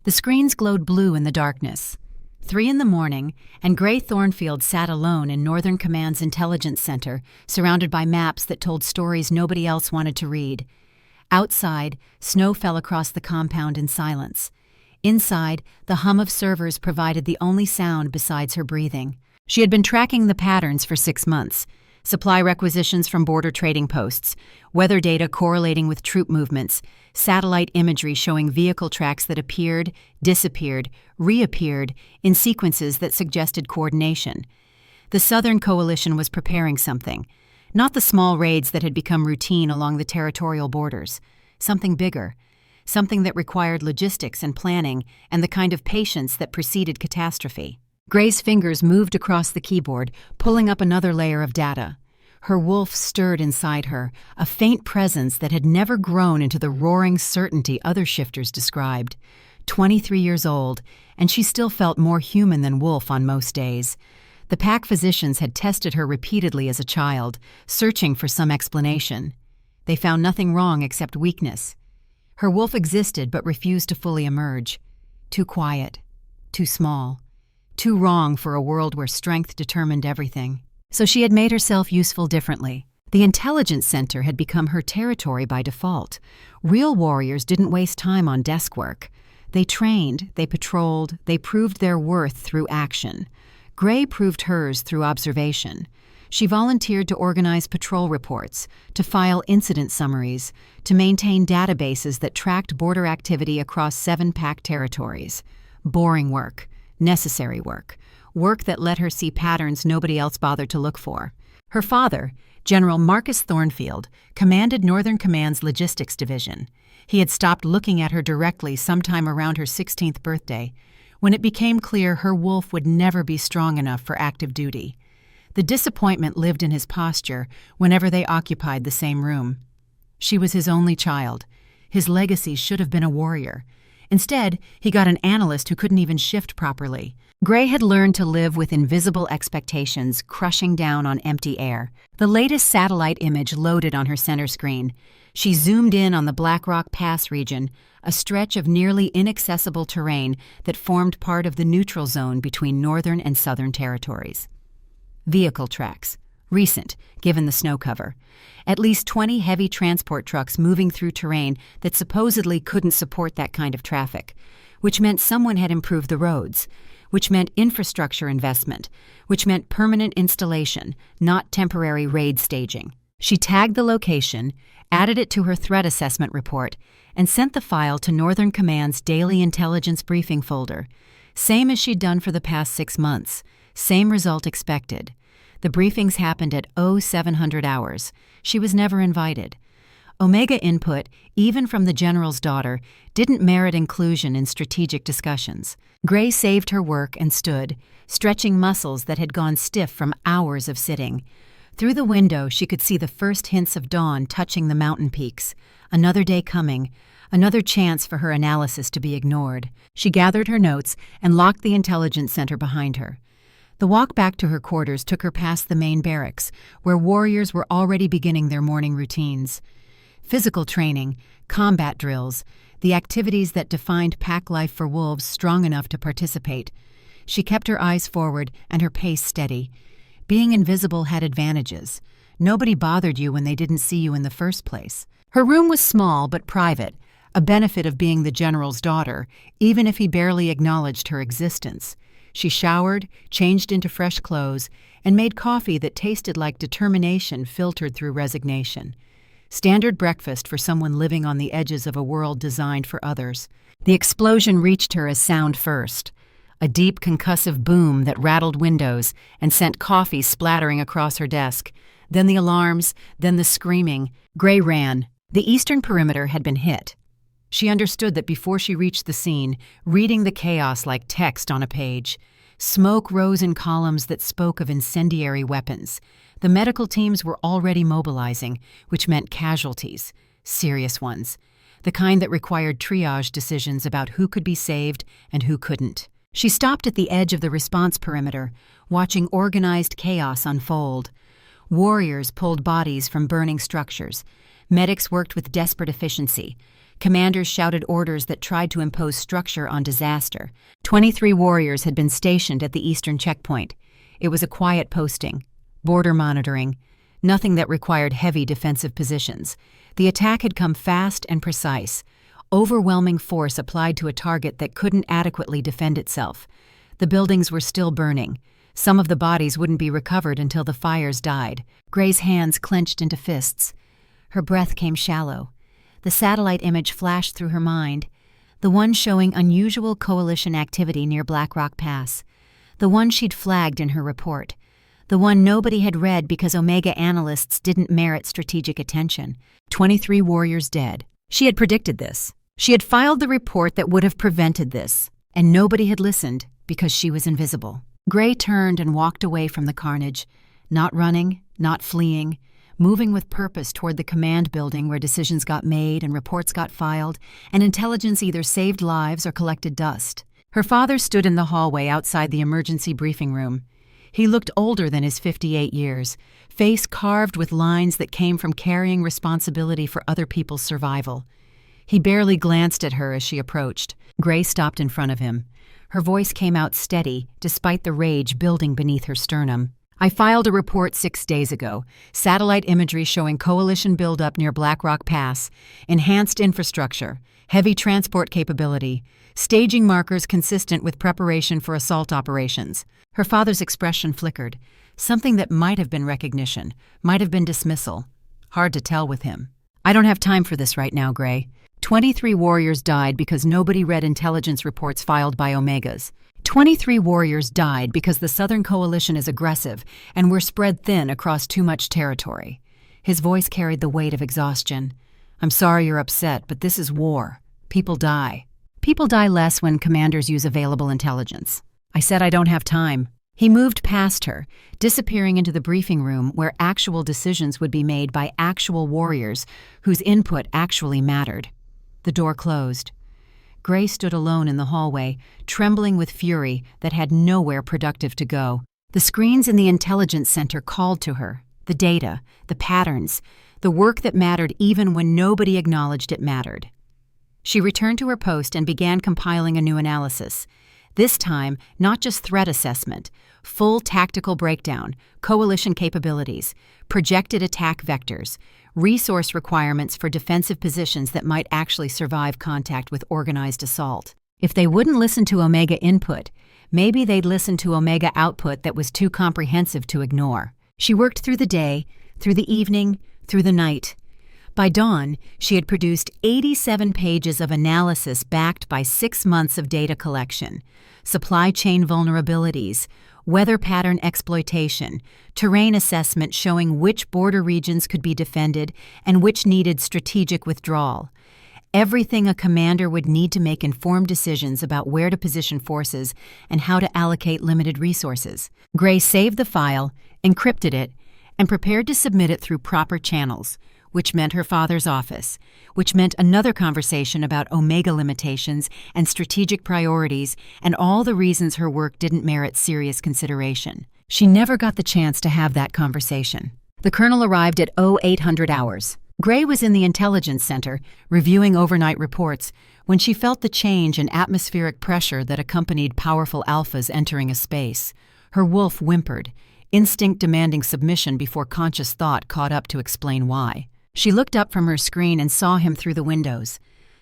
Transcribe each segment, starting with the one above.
The screens glowed blue in the darkness. 3 in the morning, and Gray Thornfield sat alone in Northern Command's intelligence center, surrounded by maps that told stories nobody else wanted to read. Outside, snow fell across the compound in silence. Inside, the hum of servers provided the only sound besides her breathing. She had been tracking the patterns for 6 months. Supply requisitions from border trading posts, weather data correlating with troop movements, satellite imagery showing vehicle tracks that appeared, disappeared, reappeared in sequences that suggested coordination. The Southern Coalition was preparing something, not the small raids that had become routine along the territorial borders, something bigger, something that required logistics and planning and the kind of patience that preceded catastrophe. Gray's fingers moved across the keyboard, pulling up another layer of data. Her wolf stirred inside her, a faint presence that had never grown into the roaring certainty other shifters described. 23 years old, and she still felt more human than wolf on most days. The pack physicians had tested her repeatedly as a child, searching for some explanation. They found nothing wrong except weakness. Her wolf existed but refused to fully emerge. Too quiet, too small. Too wrong for a world where strength determined everything. So she had made herself useful differently. The intelligence center had become her territory by default. Real warriors didn't waste time on desk work. They trained, they patrolled, they proved their worth through action. Gray proved hers through observation. She volunteered to organize patrol reports, to file incident summaries, to maintain databases that tracked border activity across 7 pack territories. Boring work. Necessary work that let her see patterns nobody else bothered to look for. Her father, General Marcus Thornfield, commanded Northern Command's logistics division. He had stopped looking at her directly sometime around her 16th birthday, when it became clear her wolf would never be strong enough for active duty. The disappointment lived in his posture whenever they occupied the same room. She was his only child. His legacy should have been a warrior. Instead, he got an analyst who couldn't even shift properly. Gray had learned to live with invisible expectations crushing down on empty air. The latest satellite image loaded on her center screen. She zoomed in on the Black Rock Pass region, a stretch of nearly inaccessible terrain that formed part of the neutral zone between northern and southern territories. Vehicle tracks. Recent, given the snow cover. At least 20 heavy transport trucks moving through terrain that supposedly couldn't support that kind of traffic, which meant someone had improved the roads, which meant infrastructure investment, which meant permanent installation, not temporary raid staging. She tagged the location, added it to her threat assessment report, and sent the file to Northern Command's daily intelligence briefing folder. Same as she'd done for the past 6 months. Same result expected. The briefings happened at 0700 hours. She was never invited. Omega input, even from the general's daughter, didn't merit inclusion in strategic discussions. Gray saved her work and stood, stretching muscles that had gone stiff from hours of sitting. Through the window, she could see the first hints of dawn touching the mountain peaks. Another day coming, another chance for her analysis to be ignored. She gathered her notes and locked the intelligence center behind her. The walk back to her quarters took her past the main barracks, where warriors were already beginning their morning routines. Physical training, combat drills, the activities that defined pack life for wolves strong enough to participate. She kept her eyes forward and her pace steady. Being invisible had advantages. Nobody bothered you when they didn't see you in the first place. Her room was small but private, a benefit of being the general's daughter, even if he barely acknowledged her existence. She showered, changed into fresh clothes, and made coffee that tasted like determination filtered through resignation. Standard breakfast for someone living on the edges of a world designed for others. The explosion reached her as sound first, a deep concussive boom that rattled windows and sent coffee splattering across her desk. Then the alarms, then the screaming. Gray ran. The eastern perimeter had been hit. She understood that before she reached the scene, reading the chaos like text on a page. Smoke rose in columns that spoke of incendiary weapons. The medical teams were already mobilizing, which meant casualties, serious ones, the kind that required triage decisions about who could be saved and who couldn't. She stopped at the edge of the response perimeter, watching organized chaos unfold. Warriors pulled bodies from burning structures. Medics worked with desperate efficiency. Commanders shouted orders that tried to impose structure on disaster. 23 warriors had been stationed at the eastern checkpoint. It was a quiet posting, border monitoring, nothing that required heavy defensive positions. The attack had come fast and precise, overwhelming force applied to a target that couldn't adequately defend itself. The buildings were still burning. Some of the bodies wouldn't be recovered until the fires died. Gray's hands clenched into fists. Her breath came shallow. The satellite image flashed through her mind, the one showing unusual coalition activity near Black Rock Pass, the one she'd flagged in her report, the one nobody had read because Omega analysts didn't merit strategic attention. 23 warriors dead. She had predicted this. She had filed the report that would have prevented this, and nobody had listened because she was invisible. Gray turned and walked away from the carnage, not running, not fleeing, moving with purpose toward the command building where decisions got made and reports got filed, and intelligence either saved lives or collected dust. Her father stood in the hallway outside the emergency briefing room. He looked older than his 58 years, face carved with lines that came from carrying responsibility for other people's survival. He barely glanced at her as she approached. Gray stopped in front of him. Her voice came out steady, despite the rage building beneath her sternum. I filed a report 6 days ago, satellite imagery showing coalition buildup near Black Rock Pass, enhanced infrastructure, heavy transport capability, staging markers consistent with preparation for assault operations. Her father's expression flickered. Something that might have been recognition, might have been dismissal. Hard to tell with him. I don't have time for this right now, Gray. 23 warriors died because nobody read intelligence reports filed by Omegas. 23 warriors died because the Southern Coalition is aggressive and we're spread thin across too much territory. His voice carried the weight of exhaustion. I'm sorry you're upset, but this is war. People die. People die less when commanders use available intelligence. I said I don't have time. He moved past her, disappearing into the briefing room where actual decisions would be made by actual warriors whose input actually mattered. The door closed. Gray stood alone in the hallway, trembling with fury that had nowhere productive to go. The screens in the intelligence center called to her. The data, the patterns, the work that mattered even when nobody acknowledged it mattered. She returned to her post and began compiling a new analysis. This time, not just threat assessment, full tactical breakdown, coalition capabilities, projected attack vectors, resource requirements for defensive positions that might actually survive contact with organized assault. If they wouldn't listen to Omega input, maybe they'd listen to Omega output that was too comprehensive to ignore. She worked through the day, through the evening, through the night. By dawn, she had produced 87 pages of analysis backed by 6 months of data collection, supply chain vulnerabilities, weather pattern exploitation, terrain assessment showing which border regions could be defended and which needed strategic withdrawal. Everything a commander would need to make informed decisions about where to position forces and how to allocate limited resources. Gray saved the file, encrypted it, and prepared to submit it through proper channels, which meant her father's office, which meant another conversation about Omega limitations and strategic priorities and all the reasons her work didn't merit serious consideration. She never got the chance to have that conversation. The colonel arrived at 0800 hours. Gray was in the intelligence center, reviewing overnight reports, when she felt the change in atmospheric pressure that accompanied powerful alphas entering a space. Her wolf whimpered, instinct demanding submission before conscious thought caught up to explain why. She looked up from her screen and saw him through the windows.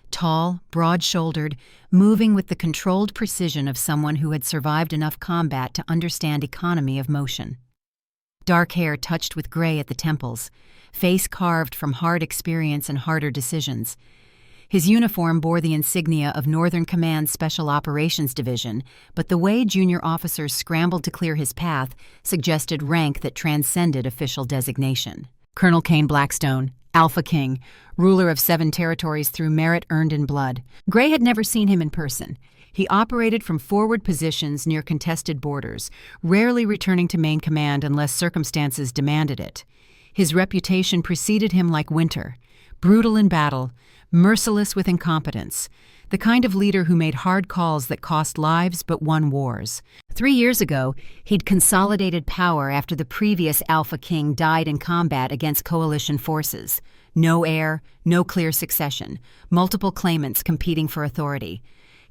Tall, broad-shouldered, moving with the controlled precision of someone who had survived enough combat to understand economy of motion. Dark hair touched with gray at the temples, face carved from hard experience and harder decisions. His uniform bore the insignia of Northern Command Special Operations Division, but the way junior officers scrambled to clear his path suggested rank that transcended official designation. Colonel Kane Blackstone, Alpha King, ruler of 7 territories through merit earned in blood. Gray had never seen him in person. He operated from forward positions near contested borders, rarely returning to main command unless circumstances demanded it. His reputation preceded him like winter, brutal in battle, merciless with incompetence, the kind of leader who made hard calls that cost lives but won wars. 3 years ago, he'd consolidated power after the previous Alpha King died in combat against coalition forces. No heir, no clear succession, multiple claimants competing for authority.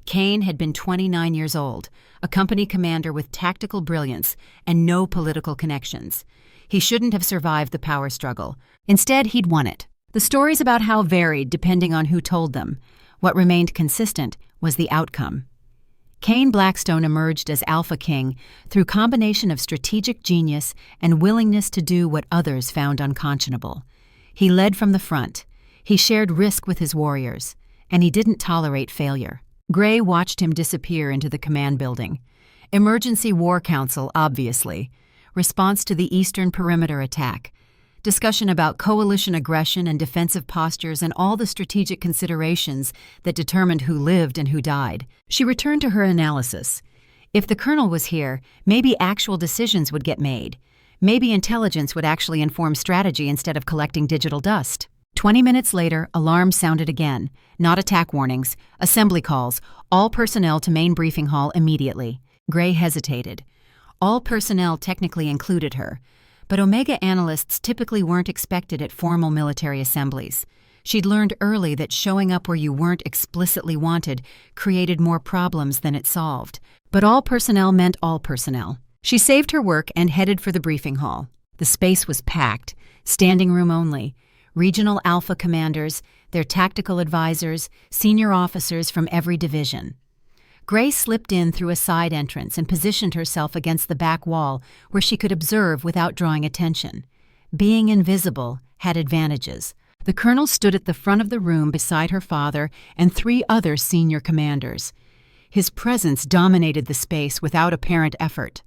Kane had been 29 years old, a company commander with tactical brilliance and no political connections. He shouldn't have survived the power struggle. Instead, he'd won it. The stories about how varied depending on who told them. What remained consistent was the outcome. Kane Blackstone emerged as Alpha King through combination of strategic genius and willingness to do what others found unconscionable. He led from the front. He shared risk with his warriors, and he didn't tolerate failure. Gray watched him disappear into the command building. Emergency War Council, obviously. Response to the Eastern Perimeter attack. Discussion about coalition aggression and defensive postures and all the strategic considerations that determined who lived and who died. She returned to her analysis. If the colonel was here, maybe actual decisions would get made. Maybe intelligence would actually inform strategy instead of collecting digital dust. 20 minutes later, alarms sounded again. Not attack warnings, assembly calls, all personnel to main briefing hall immediately. Gray hesitated. All personnel technically included her, but Omega analysts typically weren't expected at formal military assemblies. She'd learned early that showing up where you weren't explicitly wanted created more problems than it solved. But all personnel meant all personnel. She saved her work and headed for the briefing hall. The space was packed, standing room only. Regional Alpha commanders, their tactical advisors, senior officers from every division. Gray slipped in through a side entrance and positioned herself against the back wall where she could observe without drawing attention. Being invisible had advantages. The colonel stood at the front of the room beside her father and 3 other senior commanders. His presence dominated the space without apparent effort.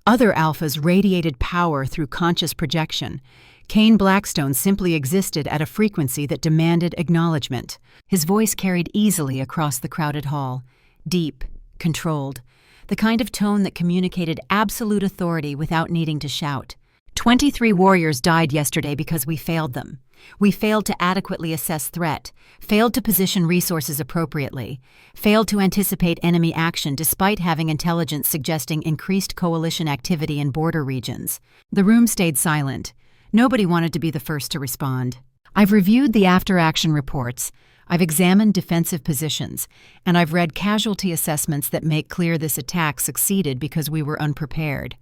Other Alphas radiated power through conscious projection. Kane Blackstone simply existed at a frequency that demanded acknowledgement. His voice carried easily across the crowded hall. Deep, controlled, the kind of tone that communicated absolute authority without needing to shout. 23 warriors died yesterday because we failed them. We failed to adequately assess threat, failed to position resources appropriately, failed to anticipate enemy action despite having intelligence suggesting increased coalition activity in border regions. The room stayed silent. Nobody wanted to be the first to respond. I've reviewed the after-action reports. I've examined defensive positions, and I've read casualty assessments that make clear this attack succeeded because we were unprepared.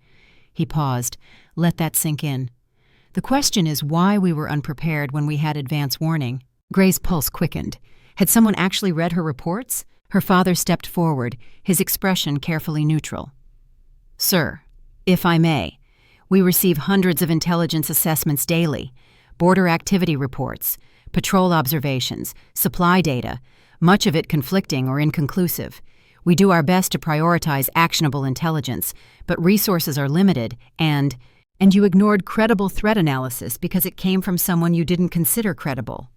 He paused. Let that sink in. The question is why we were unprepared when we had advance warning. Gray's pulse quickened. Had someone actually read her reports? Her father stepped forward, his expression carefully neutral. Sir, if I may, we receive hundreds of intelligence assessments daily, border activity reports, patrol observations, supply data, much of it conflicting or inconclusive. We do our best to prioritize actionable intelligence, but resources are limited, and you ignored credible threat analysis because it came from someone you didn't consider credible.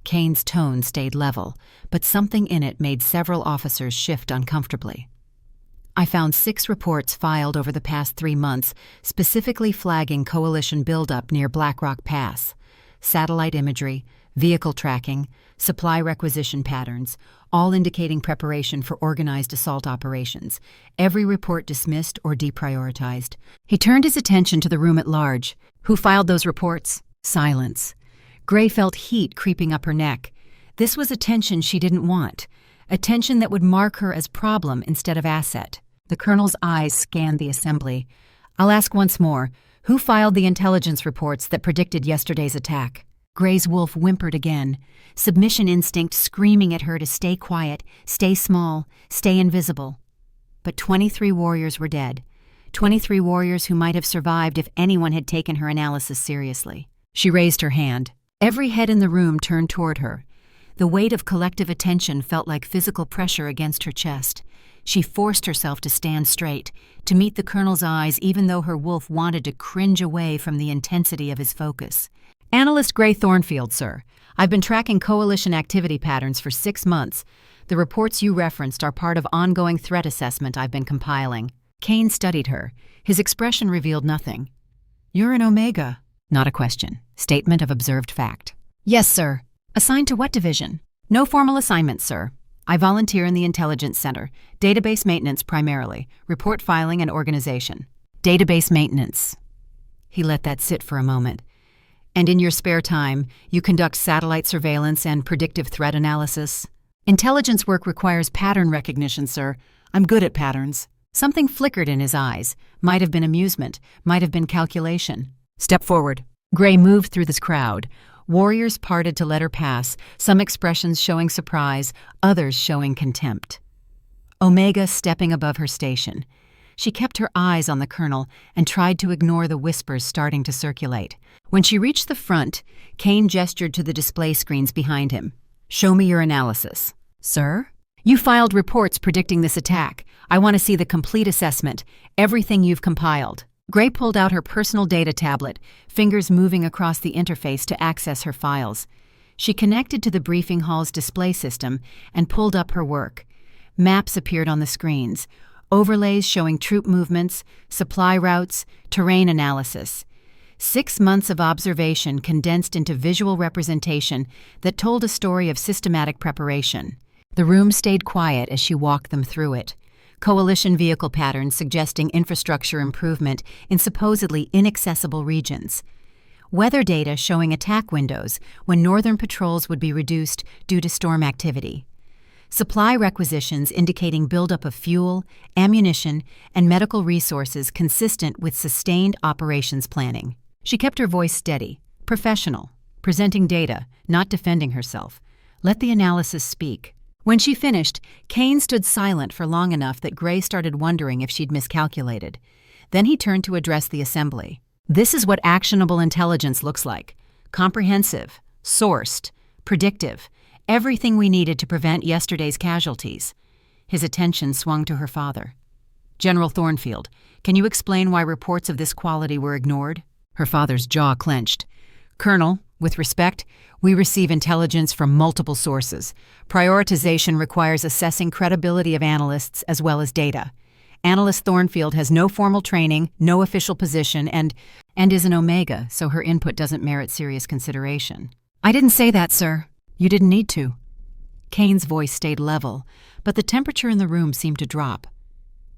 Kane's tone stayed level, but something in it made several officers shift uncomfortably. I found 6 reports filed over the past 3 months specifically flagging coalition buildup near Black Rock Pass. Satellite imagery, vehicle tracking, supply requisition patterns, all indicating preparation for organized assault operations. Every report dismissed or deprioritized. He turned his attention to the room at large. Who filed those reports? Silence. Gray felt heat creeping up her neck. This was attention she didn't want. Attention that would mark her as problem instead of asset. The colonel's eyes scanned the assembly. I'll ask once more. Who filed the intelligence reports that predicted yesterday's attack? Gray's wolf whimpered again, submission instinct screaming at her to stay quiet, stay small, stay invisible. But 23 warriors were dead. 23 warriors who might have survived if anyone had taken her analysis seriously. She raised her hand. Every head in the room turned toward her. The weight of collective attention felt like physical pressure against her chest. She forced herself to stand straight, to meet the colonel's eyes even though her wolf wanted to cringe away from the intensity of his focus. Analyst Gray Thornfield, sir. I've been tracking coalition activity patterns for 6 months. The reports you referenced are part of ongoing threat assessment I've been compiling. Kane studied her. His expression revealed nothing. You're an Omega. Not a question. Statement of observed fact. Yes, sir. Assigned to what division? No formal assignment, sir. I volunteer in the Intelligence Center. Database maintenance primarily. Report filing and organization. Database maintenance. He let that sit for a moment. And in your spare time, you conduct satellite surveillance and predictive threat analysis? Intelligence work requires pattern recognition, sir. I'm good at patterns. Something flickered in his eyes. Might have been amusement, might have been calculation. Step forward. Gray moved through this crowd. Warriors parted to let her pass, some expressions showing surprise, others showing contempt. Omega stepping above her station. She kept her eyes on the colonel and tried to ignore the whispers starting to circulate. When she reached the front, Kane gestured to the display screens behind him. "Show me your analysis." "Sir?" "You filed reports predicting this attack. I want to see the complete assessment, everything you've compiled." Gray pulled out her personal data tablet, fingers moving across the interface to access her files. She connected to the briefing hall's display system and pulled up her work. Maps appeared on the screens, overlays showing troop movements, supply routes, terrain analysis. 6 months of observation condensed into visual representation that told a story of systematic preparation. The room stayed quiet as she walked them through it. Coalition vehicle patterns suggesting infrastructure improvement in supposedly inaccessible regions. Weather data showing attack windows when northern patrols would be reduced due to storm activity. Supply requisitions indicating buildup of fuel, ammunition, and medical resources consistent with sustained operations planning. She kept her voice steady, professional, presenting data, not defending herself. Let the analysis speak. When she finished, Kane stood silent for long enough that Gray started wondering if she'd miscalculated. Then he turned to address the assembly. "This is what actionable intelligence looks like. Comprehensive, sourced, predictive, everything we needed to prevent yesterday's casualties." His attention swung to her father. "General Thornfield, can you explain why reports of this quality were ignored?" Her father's jaw clenched. "Colonel, with respect, we receive intelligence from multiple sources. Prioritization requires assessing credibility of analysts as well as data. Analyst Thornfield has no formal training, no official position, and is an Omega, so her input doesn't merit serious consideration." "I didn't say that, sir. You didn't need to." Kane's voice stayed level, but the temperature in the room seemed to drop.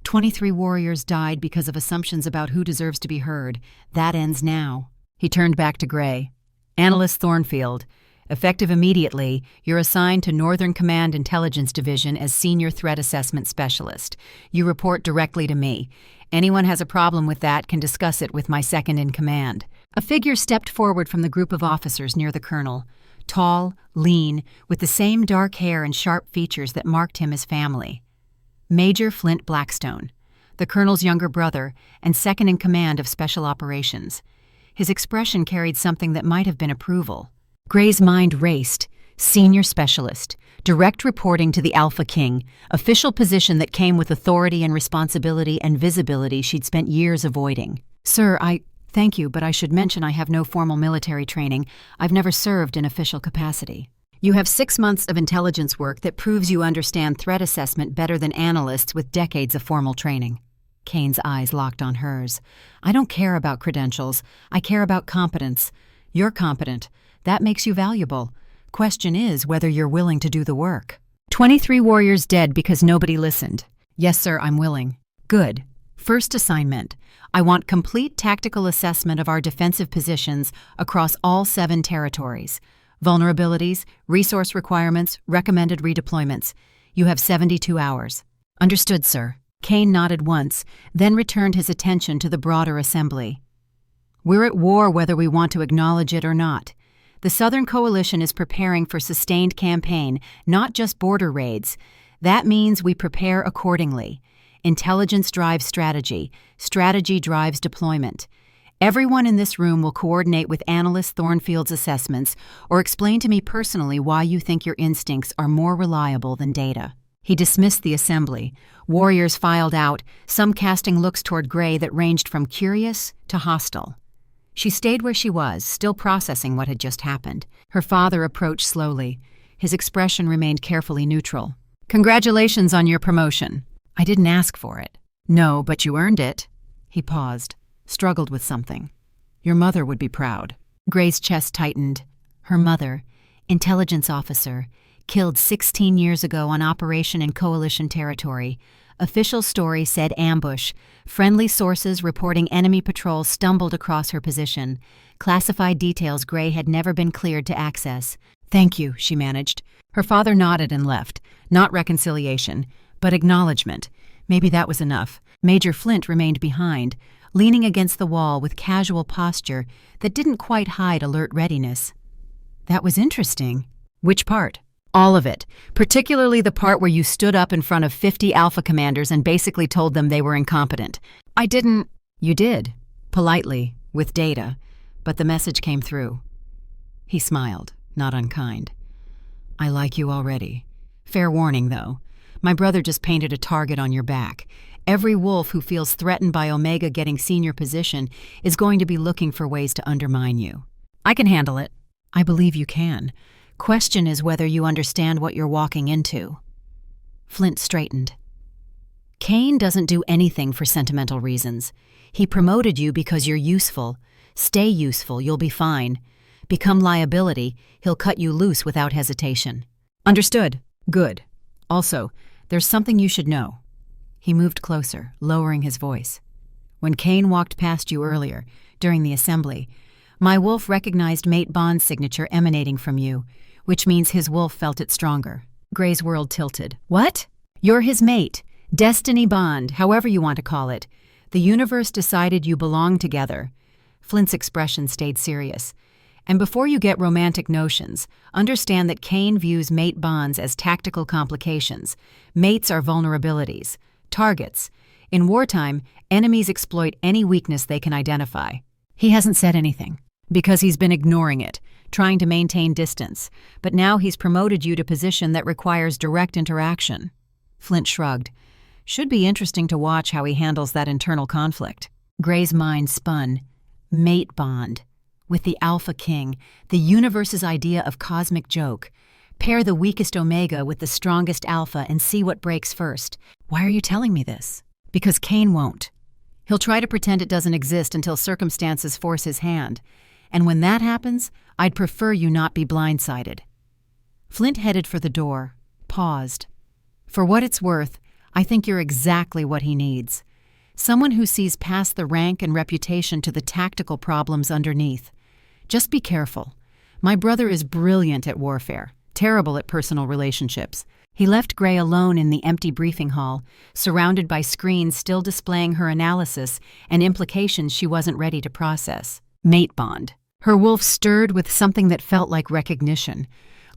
23 warriors died because of assumptions about who deserves to be heard. That ends now. He turned back to Gray. "Analyst Thornfield, effective immediately, you're assigned to Northern Command Intelligence Division as Senior Threat Assessment Specialist. You report directly to me. Anyone has a problem with that can discuss it with my second-in-command." A figure stepped forward from the group of officers near the colonel. Tall, lean, with the same dark hair and sharp features that marked him as family. Major Flint Blackstone, the colonel's younger brother and second-in-command of Special Operations. His expression carried something that might have been approval. Gray's mind raced. Senior Specialist, direct reporting to the Alpha King, official position that came with authority and responsibility and visibility she'd spent years avoiding. "Sir, thank you, but I should mention I have no formal military training. I've never served in official capacity." "You have 6 months of intelligence work that proves you understand threat assessment better than analysts with decades of formal training." Kane's eyes locked on hers. "I don't care about credentials. I care about competence. You're competent. That makes you valuable. Question is whether you're willing to do the work." 23 warriors dead because nobody listened. "Yes, sir, I'm willing." "Good. First assignment. I want complete tactical assessment of our defensive positions across all 7 territories. Vulnerabilities, resource requirements, recommended redeployments. You have 72 hours. "Understood, sir." Kane nodded once, then returned his attention to the broader assembly. "We're at war whether we want to acknowledge it or not. The Southern Coalition is preparing for sustained campaign, not just border raids. That means we prepare accordingly. Intelligence drives strategy. Strategy drives deployment. Everyone in this room will coordinate with Analyst Thornfield's assessments or explain to me personally why you think your instincts are more reliable than data." He dismissed the assembly. Warriors filed out, some casting looks toward Gray that ranged from curious to hostile. She stayed where she was, still processing what had just happened. Her father approached slowly. His expression remained carefully neutral. "Congratulations on your promotion." "I didn't ask for it." "No, but you earned it." He paused, struggled with something. "Your mother would be proud." Gray's chest tightened. Her mother, intelligence officer, killed 16 years ago on operation in coalition territory, Official story said ambush. Friendly sources reporting enemy patrols stumbled across her position. Classified details Gray had never been cleared to access. "Thank you," she managed. Her father nodded and left. Not reconciliation, but acknowledgement. Maybe that was enough. Major Flint remained behind, leaning against the wall with casual posture that didn't quite hide alert readiness. "That was interesting." "Which part?" "All of it, particularly the part where you stood up in front of 50 Alpha commanders and basically told them they were incompetent." "I didn't." "You did. Politely, with data. But the message came through." He smiled, not unkind. "I like you already. Fair warning, though. My brother just painted a target on your back. Every wolf who feels threatened by Omega getting senior position is going to be looking for ways to undermine you." "I can handle it." "I believe you can. Question is whether you understand what you're walking into." Flint straightened. "Kane doesn't do anything for sentimental reasons. He promoted you because you're useful. Stay useful, you'll be fine. Become liability, he'll cut you loose without hesitation." "Understood." "Good. Also, there's something you should know." He moved closer, lowering his voice. "When Kane walked past you earlier, during the assembly, my wolf recognized mate bond signature emanating from you, which means his wolf felt it stronger." Gray's world tilted. "What?" "You're his mate. Destiny bond, however you want to call it. The universe decided you belong together." Flint's expression stayed serious. "And before you get romantic notions, understand that Kane views mate bonds as tactical complications. Mates are vulnerabilities. Targets. In wartime, enemies exploit any weakness they can identify." He hasn't said anything. "Because he's been ignoring it, trying to maintain distance. But now he's promoted you to position that requires direct interaction." Flint shrugged. "Should be interesting to watch how he handles that internal conflict." Gray's mind spun. Mate bond. With the Alpha King, the universe's idea of cosmic joke. Pair the weakest Omega with the strongest Alpha and see what breaks first. "Why are you telling me this?" "Because Kane won't. He'll try to pretend it doesn't exist until circumstances force his hand. And when that happens, I'd prefer you not be blindsided." Flint headed for the door, paused. "For what it's worth, I think you're exactly what he needs. Someone who sees past the rank and reputation to the tactical problems underneath. Just be careful. My brother is brilliant at warfare, terrible at personal relationships." He left Gray alone in the empty briefing hall, surrounded by screens still displaying her analysis and implications she wasn't ready to process. Mate bond. Her wolf stirred with something that felt like recognition,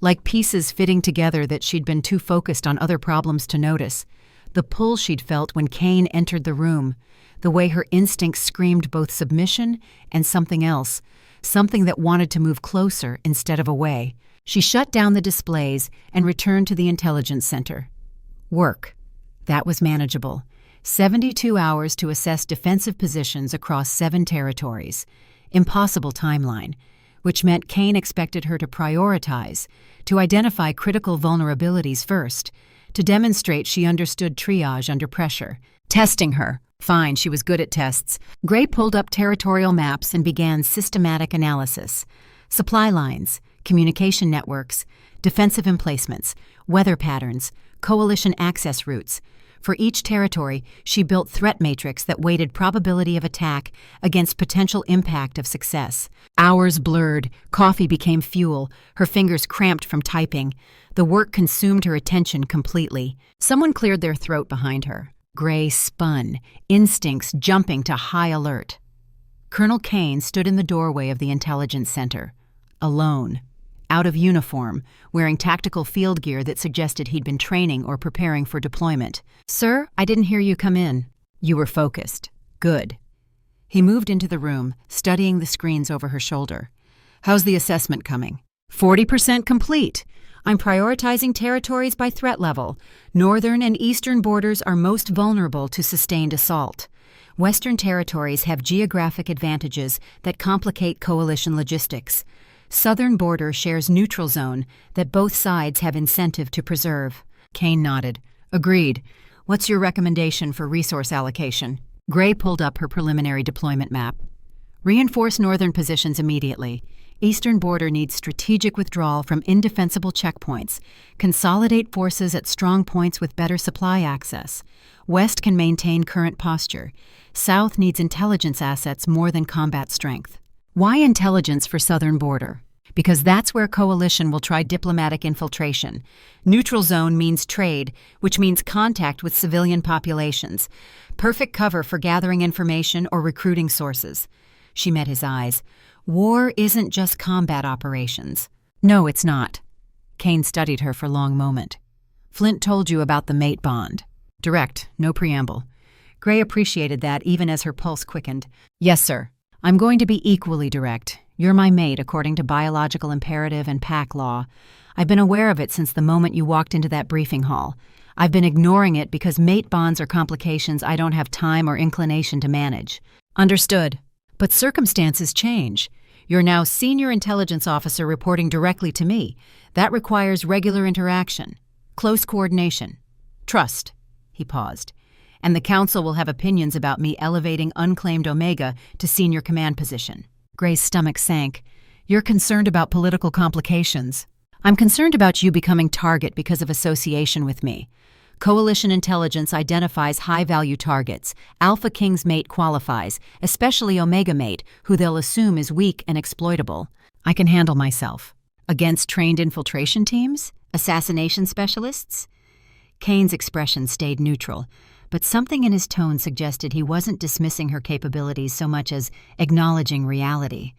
like pieces fitting together that she'd been too focused on other problems to notice. The pull she'd felt when Kane entered the room, the way her instincts screamed both submission and something else, something that wanted to move closer instead of away. She shut down the displays and returned to the intelligence center. Work. That was manageable. 72 hours to assess defensive positions across 7 territories. Impossible timeline, which meant Kane expected her to prioritize, to identify critical vulnerabilities first, to demonstrate she understood triage under pressure. Testing her. Fine, she was good at tests. Gray pulled up territorial maps and began systematic analysis. Supply lines, communication networks, defensive emplacements, weather patterns, coalition access routes. For each territory, she built threat matrix that weighted probability of attack against potential impact of success. Hours blurred, coffee became fuel, her fingers cramped from typing. The work consumed her attention completely. Someone cleared their throat behind her. Gray spun, instincts jumping to high alert. Colonel Kane stood in the doorway of the intelligence center, alone, out of uniform, wearing tactical field gear that suggested he'd been training or preparing for deployment. "Sir, I didn't hear you come in." "You were focused. Good." He moved into the room, studying the screens over her shoulder. "How's the assessment coming?" 40% complete. I'm prioritizing territories by threat level. Northern and eastern borders are most vulnerable to sustained assault. Western territories have geographic advantages that complicate coalition logistics. Southern border shares neutral zone that both sides have incentive to preserve." Kane nodded. "Agreed. What's your recommendation for resource allocation?" Gray pulled up her preliminary deployment map. "Reinforce northern positions immediately. Eastern border needs strategic withdrawal from indefensible checkpoints. Consolidate forces at strong points with better supply access. West can maintain current posture. South needs intelligence assets more than combat strength. Why intelligence for southern border? Because that's where coalition will try diplomatic infiltration. Neutral zone means trade, which means contact with civilian populations. Perfect cover for gathering information or recruiting sources. She met his eyes. War isn't just combat operations. No, it's not. Kane studied her for a long moment. Flint told you about the mate bond. Direct, no preamble. Gray appreciated that even as her pulse quickened. Yes, sir. I'm going to be equally direct. You're my mate according to biological imperative and pack law. I've been aware of it since the moment you walked into that briefing hall. I've been ignoring it because mate bonds are complications I don't have time or inclination to manage. Understood. But circumstances change. You're now senior intelligence officer reporting directly to me. That requires regular interaction, close coordination, trust. He paused. And the council will have opinions about me elevating unclaimed Omega to senior command position. Gray's stomach sank. You're concerned about political complications. I'm concerned about you becoming target because of association with me. Coalition intelligence identifies high-value targets. Alpha King's mate qualifies, especially Omega mate, who they'll assume is weak and exploitable. I can handle myself. Against trained infiltration teams? Assassination specialists? Kane's expression stayed neutral, but something in his tone suggested he wasn't dismissing her capabilities so much as acknowledging reality.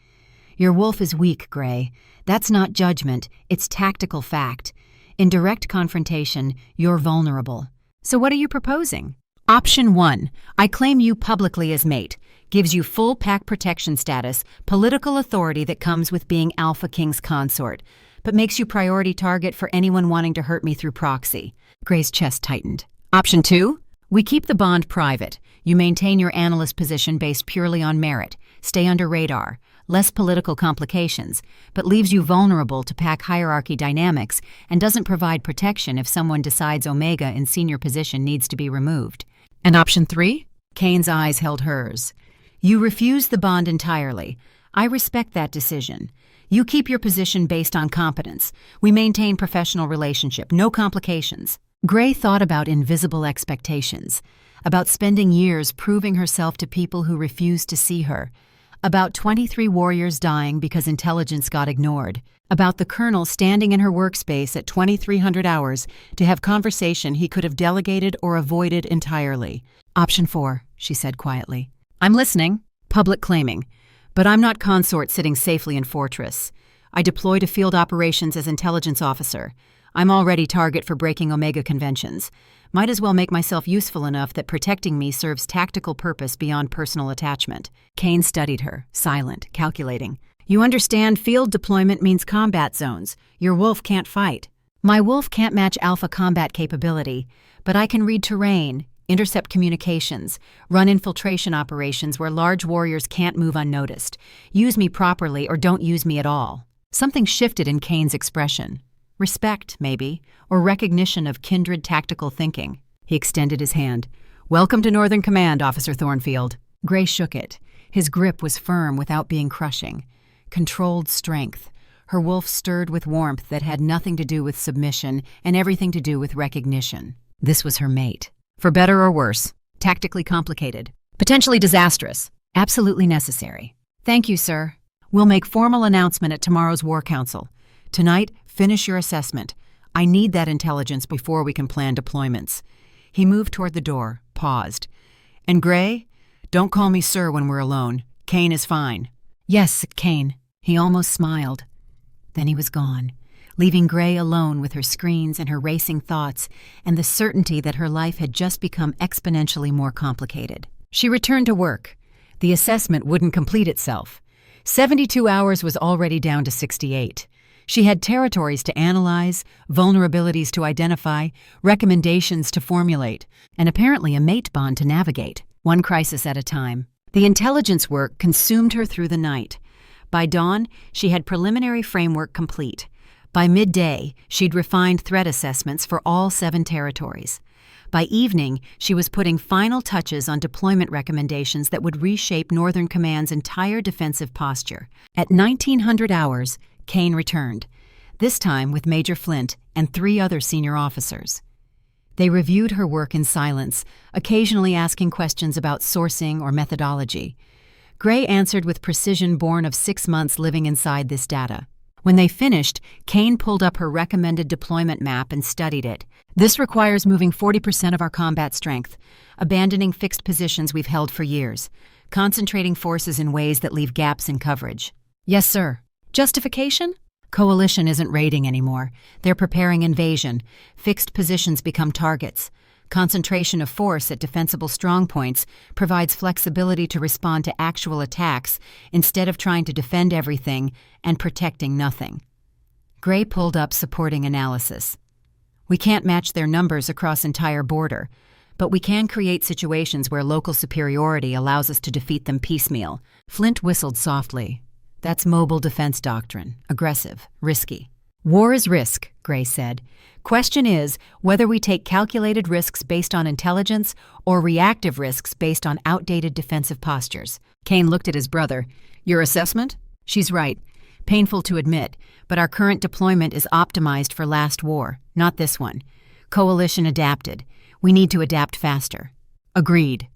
Your wolf is weak, Gray. That's not judgment, it's tactical fact. In direct confrontation, you're vulnerable. So what are you proposing? Option 1. I claim you publicly as mate. Gives you full pack protection status, political authority that comes with being Alpha King's consort, but makes you priority target for anyone wanting to hurt me through proxy. Gray's chest tightened. Option 2. We keep the bond private. You maintain your analyst position based purely on merit, stay under radar, less political complications, but leaves you vulnerable to pack hierarchy dynamics and doesn't provide protection if someone decides Omega in senior position needs to be removed. And option 3? Kane's eyes held hers. You refuse the bond entirely. I respect that decision. You keep your position based on competence. We maintain professional relationship, no complications. Gray thought about invisible expectations, about spending years proving herself to people who refused to see her, about 23 warriors dying because intelligence got ignored, about the colonel standing in her workspace at 2300 hours to have conversation he could have delegated or avoided entirely. Option 4, she said quietly. I'm listening. Public claiming. But I'm not consort sitting safely in Fortress. I deploy to field operations as intelligence officer. I'm already target for breaking Omega conventions. Might as well make myself useful enough that protecting me serves tactical purpose beyond personal attachment. Kane studied her, silent, calculating. You understand field deployment means combat zones. Your wolf can't fight. My wolf can't match alpha combat capability, but I can read terrain, intercept communications, run infiltration operations where large warriors can't move unnoticed. Use me properly or don't use me at all. Something shifted in Kane's expression. Respect, maybe, or recognition of kindred tactical thinking. He extended his hand. Welcome to Northern Command, Officer Thornfield. Gray shook it. His grip was firm without being crushing. Controlled strength. Her wolf stirred with warmth that had nothing to do with submission and everything to do with recognition. This was her mate. For better or worse. Tactically complicated. Potentially disastrous. Absolutely necessary. Thank you, sir. We'll make formal announcement at tomorrow's War Council. Tonight, finish your assessment. I need that intelligence before we can plan deployments. He moved toward the door, paused. And Gray, don't call me sir when we're alone. Kane is fine. Yes, Kane. He almost smiled. Then he was gone, leaving Gray alone with her screens and her racing thoughts and the certainty that her life had just become exponentially more complicated. She returned to work. The assessment wouldn't complete itself. 72 hours was already down to 68. She had territories to analyze, vulnerabilities to identify, recommendations to formulate, and apparently a mate bond to navigate, one crisis at a time. The intelligence work consumed her through the night. By dawn, she had preliminary framework complete. By midday, she'd refined threat assessments for all 7 territories. By evening, she was putting final touches on deployment recommendations that would reshape Northern Command's entire defensive posture. At 1900 hours, Kane returned, this time with Major Flint and 3 other senior officers. They reviewed her work in silence, occasionally asking questions about sourcing or methodology. Gray answered with precision born of 6 months living inside this data. When they finished, Kane pulled up her recommended deployment map and studied it. This requires moving 40% of our combat strength, abandoning fixed positions we've held for years, concentrating forces in ways that leave gaps in coverage. Yes, sir. Justification? Coalition isn't raiding anymore. They're preparing invasion. Fixed positions become targets. Concentration of force at defensible strongpoints provides flexibility to respond to actual attacks instead of trying to defend everything and protecting nothing. Gray pulled up supporting analysis. We can't match their numbers across entire border, but we can create situations where local superiority allows us to defeat them piecemeal. Flint whistled softly. That's mobile defense doctrine. Aggressive, risky. War is risk, Gray said. Question is whether we take calculated risks based on intelligence or reactive risks based on outdated defensive postures. Kane looked at his brother. Your assessment? She's right. Painful to admit, but our current deployment is optimized for last war, not this one. Coalition adapted. We need to adapt faster. Agreed.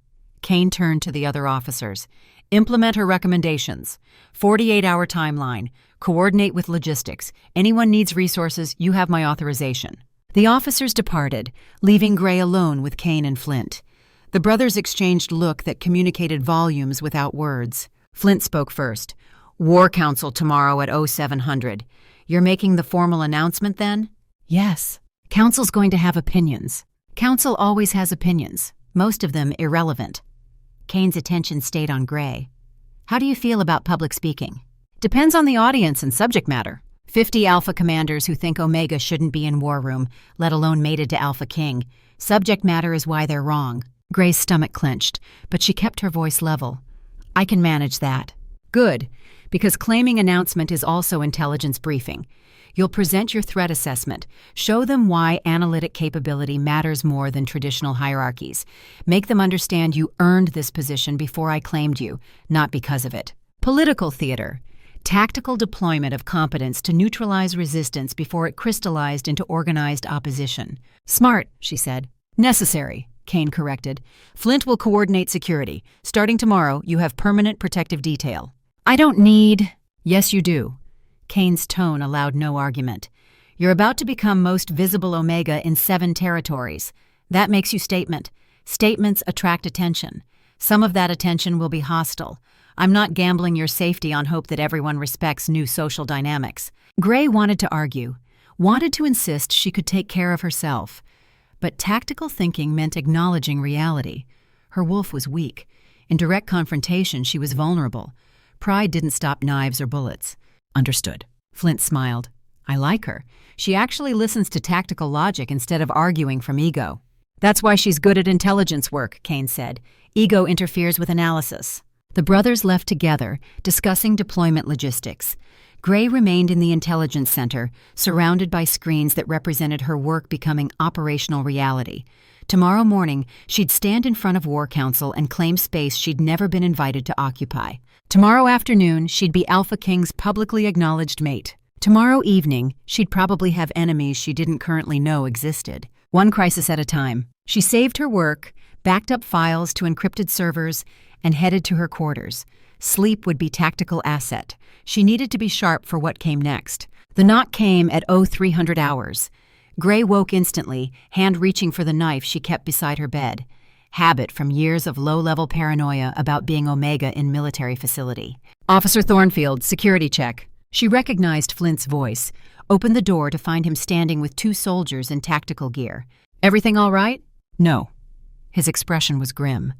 Kane turned to the other officers. Implement her recommendations. 48-hour timeline. Coordinate with logistics. Anyone needs resources, you have my authorization. The officers departed, leaving Gray alone with Kane and Flint. The brothers exchanged look that communicated volumes without words. Flint spoke first. War Council tomorrow at 0700. You're making the formal announcement then? Yes. Council's going to have opinions. Council always has opinions, most of them irrelevant. Kane's attention stayed on Gray. How do you feel about public speaking? Depends on the audience and subject matter. 50 Alpha commanders who think Omega shouldn't be in War Room, let alone mated to Alpha King. Subject matter is why they're wrong. Gray's stomach clenched, but she kept her voice level. I can manage that. Good, because claiming announcement is also intelligence briefing. You'll present your threat assessment, show them why analytic capability matters more than traditional hierarchies. Make them understand you earned this position before I claimed you, not because of it. Political theater. Tactical deployment of competence to neutralize resistance before it crystallized into organized opposition. Smart, she said. Necessary, Kane corrected. Flint will coordinate security. Starting tomorrow, you have permanent protective detail. I don't need... Yes, you do. Kane's tone allowed no argument. You're about to become most visible Omega in 7 territories. That makes you statement. Statements attract attention. Some of that attention will be hostile. I'm not gambling your safety on hope that everyone respects new social dynamics. Gray wanted to argue, wanted to insist she could take care of herself. But tactical thinking meant acknowledging reality. Her wolf was weak. In direct confrontation, she was vulnerable. Pride didn't stop knives or bullets. Understood. Flint smiled. I like her. She actually listens to tactical logic instead of arguing from ego. That's why she's good at intelligence work, Kane said. Ego interferes with analysis. The brothers left together, discussing deployment logistics. Gray remained in the intelligence center, surrounded by screens that represented her work becoming operational reality. Tomorrow morning, she'd stand in front of War Council and claim space she'd never been invited to occupy. Tomorrow afternoon, she'd be Alpha King's publicly acknowledged mate. Tomorrow evening, she'd probably have enemies she didn't currently know existed. One crisis at a time. She saved her work, backed up files to encrypted servers, and headed to her quarters. Sleep would be tactical asset. She needed to be sharp for what came next. The knock came at 0300 hours. Gray woke instantly, hand reaching for the knife she kept beside her bed. Habit from years of low-level paranoia about being Omega in military facility. Officer Thornfield, security check. She recognized Flint's voice, opened the door to find him standing with 2 soldiers in tactical gear. Everything all right? No. His expression was grim.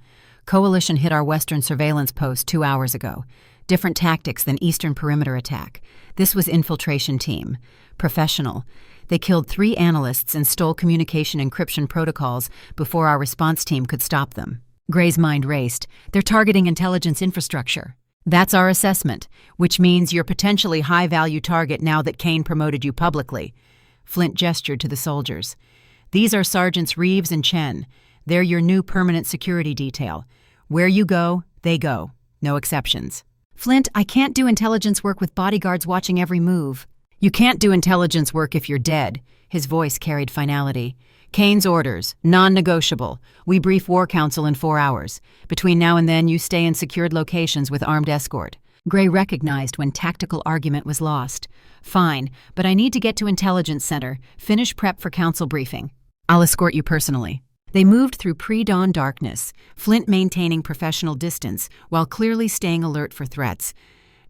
Coalition hit our western surveillance post 2 hours ago. Different tactics than eastern perimeter attack. This was infiltration team. Professional. They killed 3 analysts and stole communication encryption protocols before our response team could stop them. Gray's mind raced. They're targeting intelligence infrastructure. That's our assessment, which means you're potentially high-value target now that Kane promoted you publicly. Flint gestured to the soldiers. These are Sergeants Reeves and Chen. They're your new permanent security detail. Where you go, they go. No exceptions. Flint, I can't do intelligence work with bodyguards watching every move. You can't do intelligence work if you're dead. His voice carried finality. Kane's orders, non-negotiable. We brief War Council in 4 hours. Between now and then, you stay in secured locations with armed escort. Gray recognized when tactical argument was lost. Fine, but I need to get to Intelligence Center, finish prep for council briefing. I'll escort you personally. They moved through pre-dawn darkness, Flint maintaining professional distance while clearly staying alert for threats.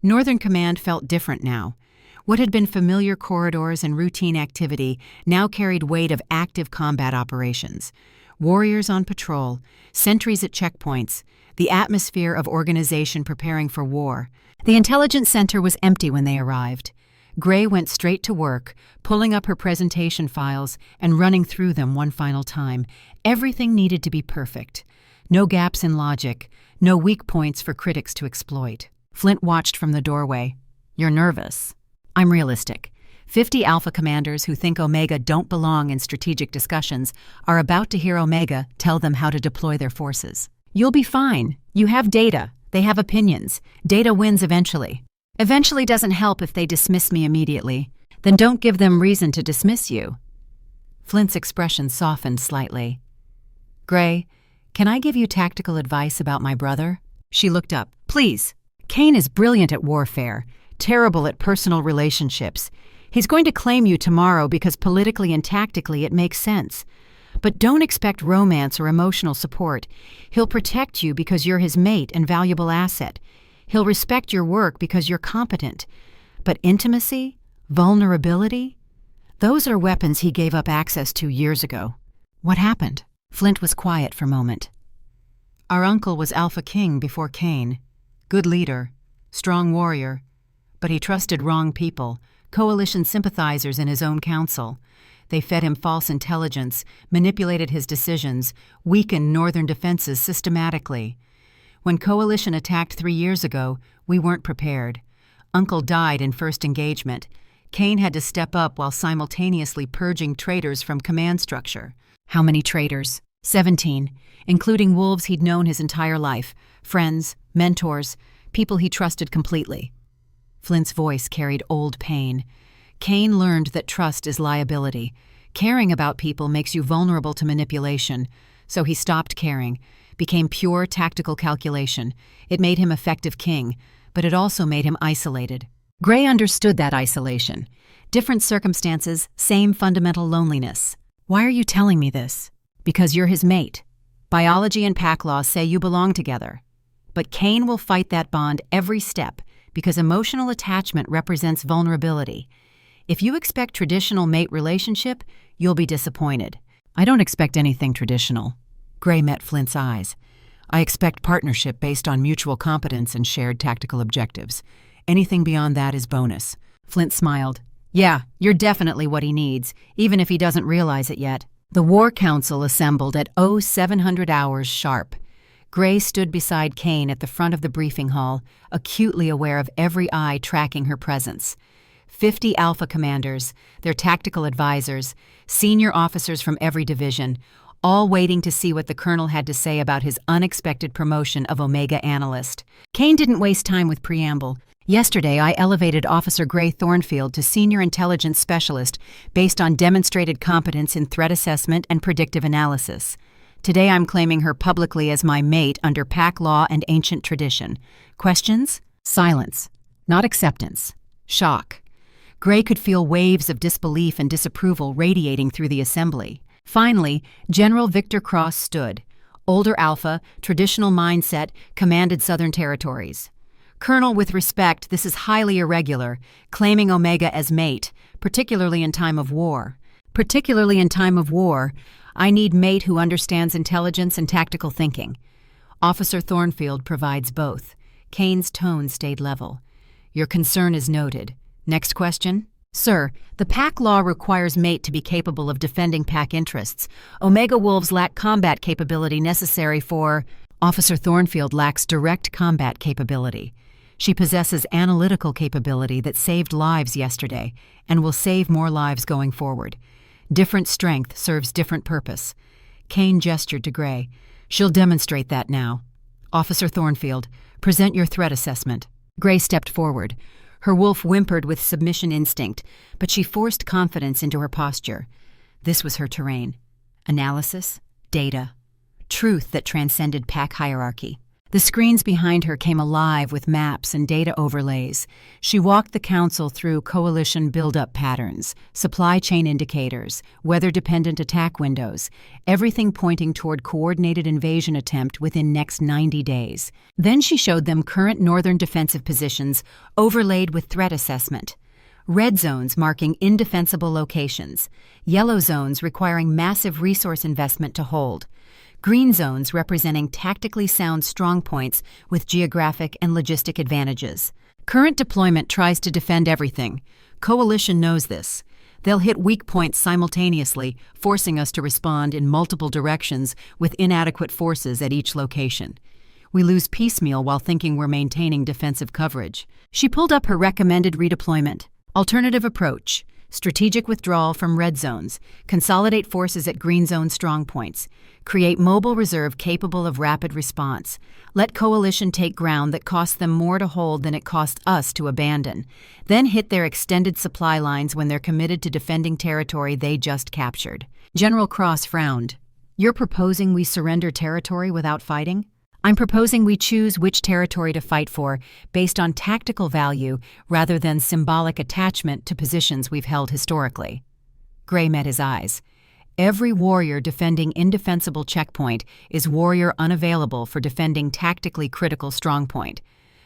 Northern Command felt different now. What had been familiar corridors and routine activity now carried weight of active combat operations. Warriors on patrol, sentries at checkpoints, the atmosphere of organization preparing for war. The Intelligence Center was empty when they arrived. Gray went straight to work, pulling up her presentation files and running through them one final time. Everything needed to be perfect. No gaps in logic, no weak points for critics to exploit. Flint watched from the doorway. You're nervous. I'm realistic. 50 Alpha commanders who think Omega don't belong in strategic discussions are about to hear Omega tell them how to deploy their forces. You'll be fine. You have data. They have opinions. Data wins eventually. Eventually doesn't help if they dismiss me immediately. Then don't give them reason to dismiss you. Flint's expression softened slightly. Gray, can I give you tactical advice about my brother? She looked up. Please. Kane is brilliant at warfare, terrible at personal relationships. He's going to claim you tomorrow because politically and tactically it makes sense. But don't expect romance or emotional support. He'll protect you because you're his mate and valuable asset. He'll respect your work because you're competent. But intimacy? Vulnerability? Those are weapons he gave up access to years ago. What happened? Flint was quiet for a moment. Our uncle was Alpha King before Kane. Good leader, strong warrior. But he trusted wrong people, coalition sympathizers in his own council. They fed him false intelligence, manipulated his decisions, weakened northern defenses systematically. When coalition attacked 3 years ago, we weren't prepared. Uncle died in first engagement. Kane had to step up while simultaneously purging traitors from command structure. How many traitors? 17, including wolves he'd known his entire life, friends, mentors, people he trusted completely. Flint's voice carried old pain. Kane learned that trust is liability. Caring about people makes you vulnerable to manipulation. So he stopped caring, became pure tactical calculation. It made him effective king, but it also made him isolated. Gray understood that isolation. Different circumstances, same fundamental loneliness. Why are you telling me this? Because you're his mate. Biology and pack law say you belong together. But Kane will fight that bond every step because emotional attachment represents vulnerability. If you expect traditional mate relationship, you'll be disappointed. I don't expect anything traditional. Gray met Flint's eyes. I expect partnership based on mutual competence and shared tactical objectives. Anything beyond that is bonus. Flint smiled. Yeah, you're definitely what he needs, even if he doesn't realize it yet. The War Council assembled at 0700 hours sharp. Gray stood beside Kane at the front of the briefing hall, acutely aware of every eye tracking her presence. 50 Alpha commanders, their tactical advisors, senior officers from every division, all waiting to see what the colonel had to say about his unexpected promotion of Omega analyst. Kane didn't waste time with preamble. Yesterday, I elevated Officer Gray Thornfield to Senior Intelligence Specialist based on demonstrated competence in threat assessment and predictive analysis. Today, I'm claiming her publicly as my mate under pack law and ancient tradition. Questions? Silence. Not acceptance. Shock. Gray could feel waves of disbelief and disapproval radiating through the assembly. Finally, General Victor Cross stood. Older Alpha, traditional mindset, commanded Southern Territories. Colonel, with respect, this is highly irregular, claiming Omega as mate, particularly in time of war. Particularly in time of war, I need mate who understands intelligence and tactical thinking. Officer Thornfield provides both. Kane's tone stayed level. Your concern is noted. Next question? Sir, the pack law requires mate to be capable of defending pack interests. Omega wolves lack combat capability necessary for... Officer Thornfield lacks direct combat capability. She possesses analytical capability that saved lives yesterday and will save more lives going forward. Different strength serves different purpose. Kane gestured to Gray. She'll demonstrate that now. Officer Thornfield, present your threat assessment. Gray stepped forward. Her wolf whimpered with submission instinct, but she forced confidence into her posture. This was her terrain. Analysis, data, truth that transcended pack hierarchy. The screens behind her came alive with maps and data overlays. She walked the council through coalition buildup patterns, supply chain indicators, weather-dependent attack windows, everything pointing toward coordinated invasion attempt within next 90 days. Then she showed them current northern defensive positions overlaid with threat assessment. Red zones marking indefensible locations, yellow zones requiring massive resource investment to hold, green zones representing tactically sound strongpoints with geographic and logistic advantages. Current deployment tries to defend everything. Coalition knows this. They'll hit weak points simultaneously, forcing us to respond in multiple directions with inadequate forces at each location. We lose piecemeal while thinking we're maintaining defensive coverage. She pulled up her recommended redeployment. Alternative approach. Strategic withdrawal from red zones, consolidate forces at green zone strongpoints, create mobile reserve capable of rapid response, let coalition take ground that costs them more to hold than it costs us to abandon, then hit their extended supply lines when they're committed to defending territory they just captured. General Cross frowned. You're proposing we surrender territory without fighting? I'm proposing we choose which territory to fight for based on tactical value rather than symbolic attachment to positions we've held historically. Gray met his eyes. Every warrior defending indefensible checkpoint is warrior unavailable for defending tactically critical strongpoint.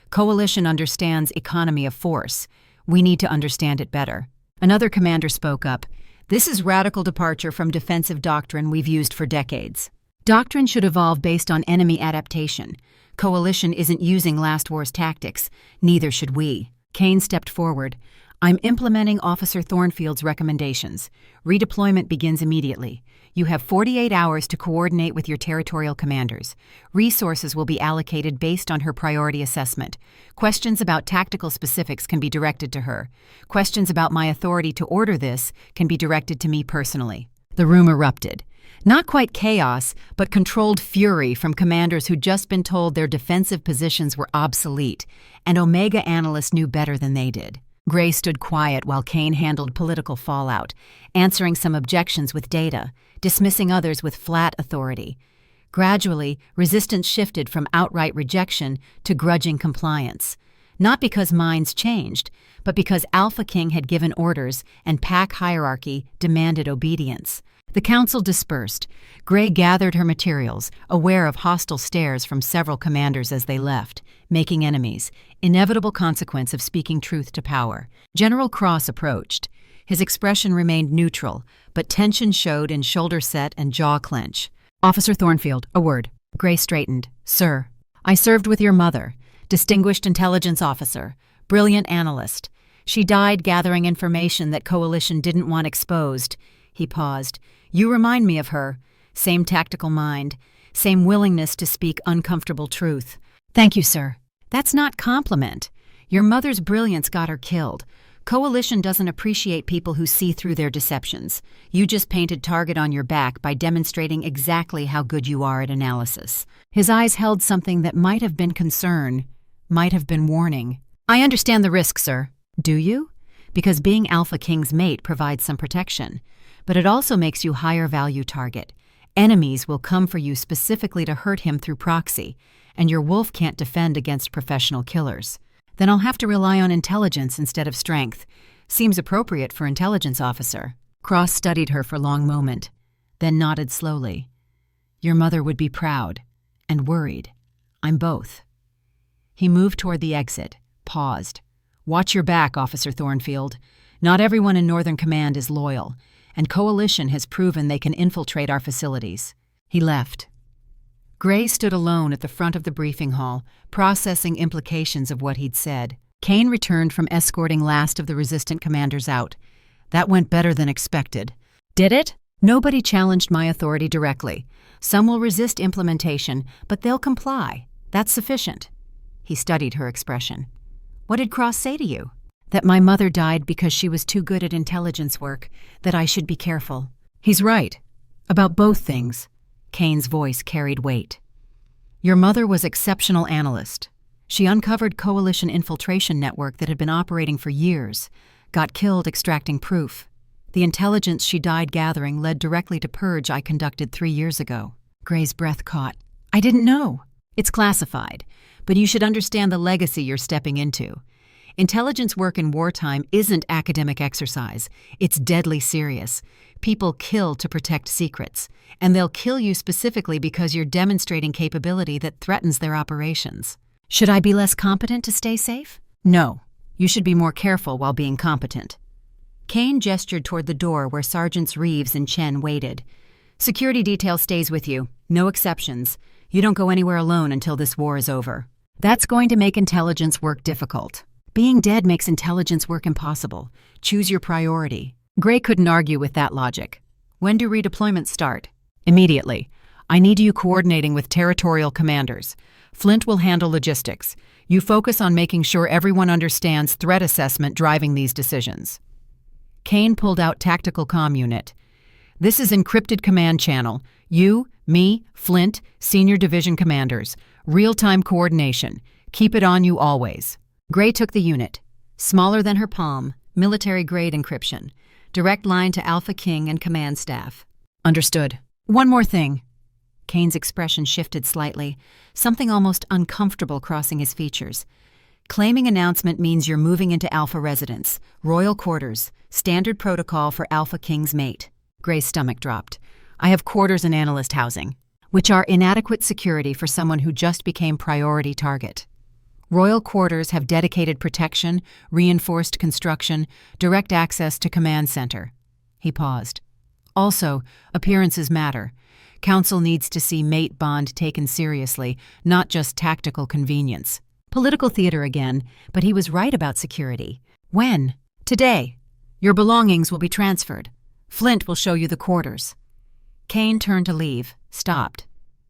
Coalition understands economy of force. We need to understand it better. Another commander spoke up. This is radical departure from defensive doctrine we've used for decades. Doctrine should evolve based on enemy adaptation. Coalition isn't using last war's tactics. Neither should we. Kane stepped forward. I'm implementing Officer Thornfield's recommendations. Redeployment begins immediately. You have 48 hours to coordinate with your territorial commanders. Resources will be allocated based on her priority assessment. Questions about tactical specifics can be directed to her. Questions about my authority to order this can be directed to me personally. The room erupted. Not quite chaos, but controlled fury from commanders who'd just been told their defensive positions were obsolete, and Omega analysts knew better than they did. Gray stood quiet while Kane handled political fallout, answering some objections with data, dismissing others with flat authority. Gradually, resistance shifted from outright rejection to grudging compliance. Not because minds changed, but because Alpha King had given orders and pack hierarchy demanded obedience. The council dispersed. Gray gathered her materials, aware of hostile stares from several commanders as they left, making enemies, inevitable consequence of speaking truth to power. General Cross approached. His expression remained neutral, but tension showed in shoulder set and jaw clench. Officer Thornfield, a word. Gray straightened. Sir, I served with your mother, distinguished intelligence officer, brilliant analyst. She died gathering information that Coalition didn't want exposed. He paused. You remind me of her. Same tactical mind. Same willingness to speak uncomfortable truth. Thank you, sir. That's not compliment. Your mother's brilliance got her killed. Coalition doesn't appreciate people who see through their deceptions. You just painted target on your back by demonstrating exactly how good you are at analysis. His eyes held something that might have been concern, might have been warning. I understand the risk, sir. Do you? Because being Alpha King's mate provides some protection. But it also makes you higher value target. Enemies will come for you specifically to hurt him through proxy, and your wolf can't defend against professional killers. Then I'll have to rely on intelligence instead of strength. Seems appropriate for intelligence officer. Cross studied her for a long moment, then nodded slowly. Your mother would be proud and worried. I'm both. He moved toward the exit, paused. Watch your back, Officer Thornfield. Not everyone in Northern Command is loyal, and Coalition has proven they can infiltrate our facilities. He left. Gray stood alone at the front of the briefing hall, processing implications of what he'd said. Kane returned from escorting last of the resistant commanders out. That went better than expected. Did it? Nobody challenged my authority directly. Some will resist implementation, but they'll comply. That's sufficient. He studied her expression. What did Cross say to you? That my mother died because she was too good at intelligence work, that I should be careful. He's right. About both things. Kane's voice carried weight. Your mother was exceptional analyst. She uncovered coalition infiltration network that had been operating for years, got killed extracting proof. The intelligence she died gathering led directly to purge I conducted 3 years ago. Gray's breath caught. I didn't know. It's classified, but you should understand the legacy you're stepping into. Intelligence work in wartime isn't academic exercise. It's deadly serious. People kill to protect secrets, and they'll kill you specifically because you're demonstrating capability that threatens their operations. Should I be less competent to stay safe? No. You should be more careful while being competent. Kane gestured toward the door where Sergeants Reeves and Chen waited. Security detail stays with you. No exceptions. You don't go anywhere alone until this war is over. That's going to make intelligence work difficult. Being dead makes intelligence work impossible. Choose your priority. Gray couldn't argue with that logic. When do redeployments start? Immediately. I need you coordinating with territorial commanders. Flint will handle logistics. You focus on making sure everyone understands threat assessment driving these decisions. Kane pulled out tactical comm unit. This is encrypted command channel. You, me, Flint, senior division commanders. Real-time coordination. Keep it on you always. Gray took the unit. Smaller than her palm, military-grade encryption. Direct line to Alpha King and command staff. Understood. One more thing. Kane's expression shifted slightly, something almost uncomfortable crossing his features. Claiming announcement means you're moving into Alpha residence, royal quarters, standard protocol for Alpha King's mate. Gray's stomach dropped. I have quarters and analyst housing, which are inadequate security for someone who just became priority target. Royal quarters have dedicated protection, reinforced construction, direct access to command center. He paused. Also, appearances matter. Council needs to see mate bond taken seriously, not just tactical convenience. Political theater again, but he was right about security. When? Today. Your belongings will be transferred. Flint will show you the quarters. Kane turned to leave, stopped.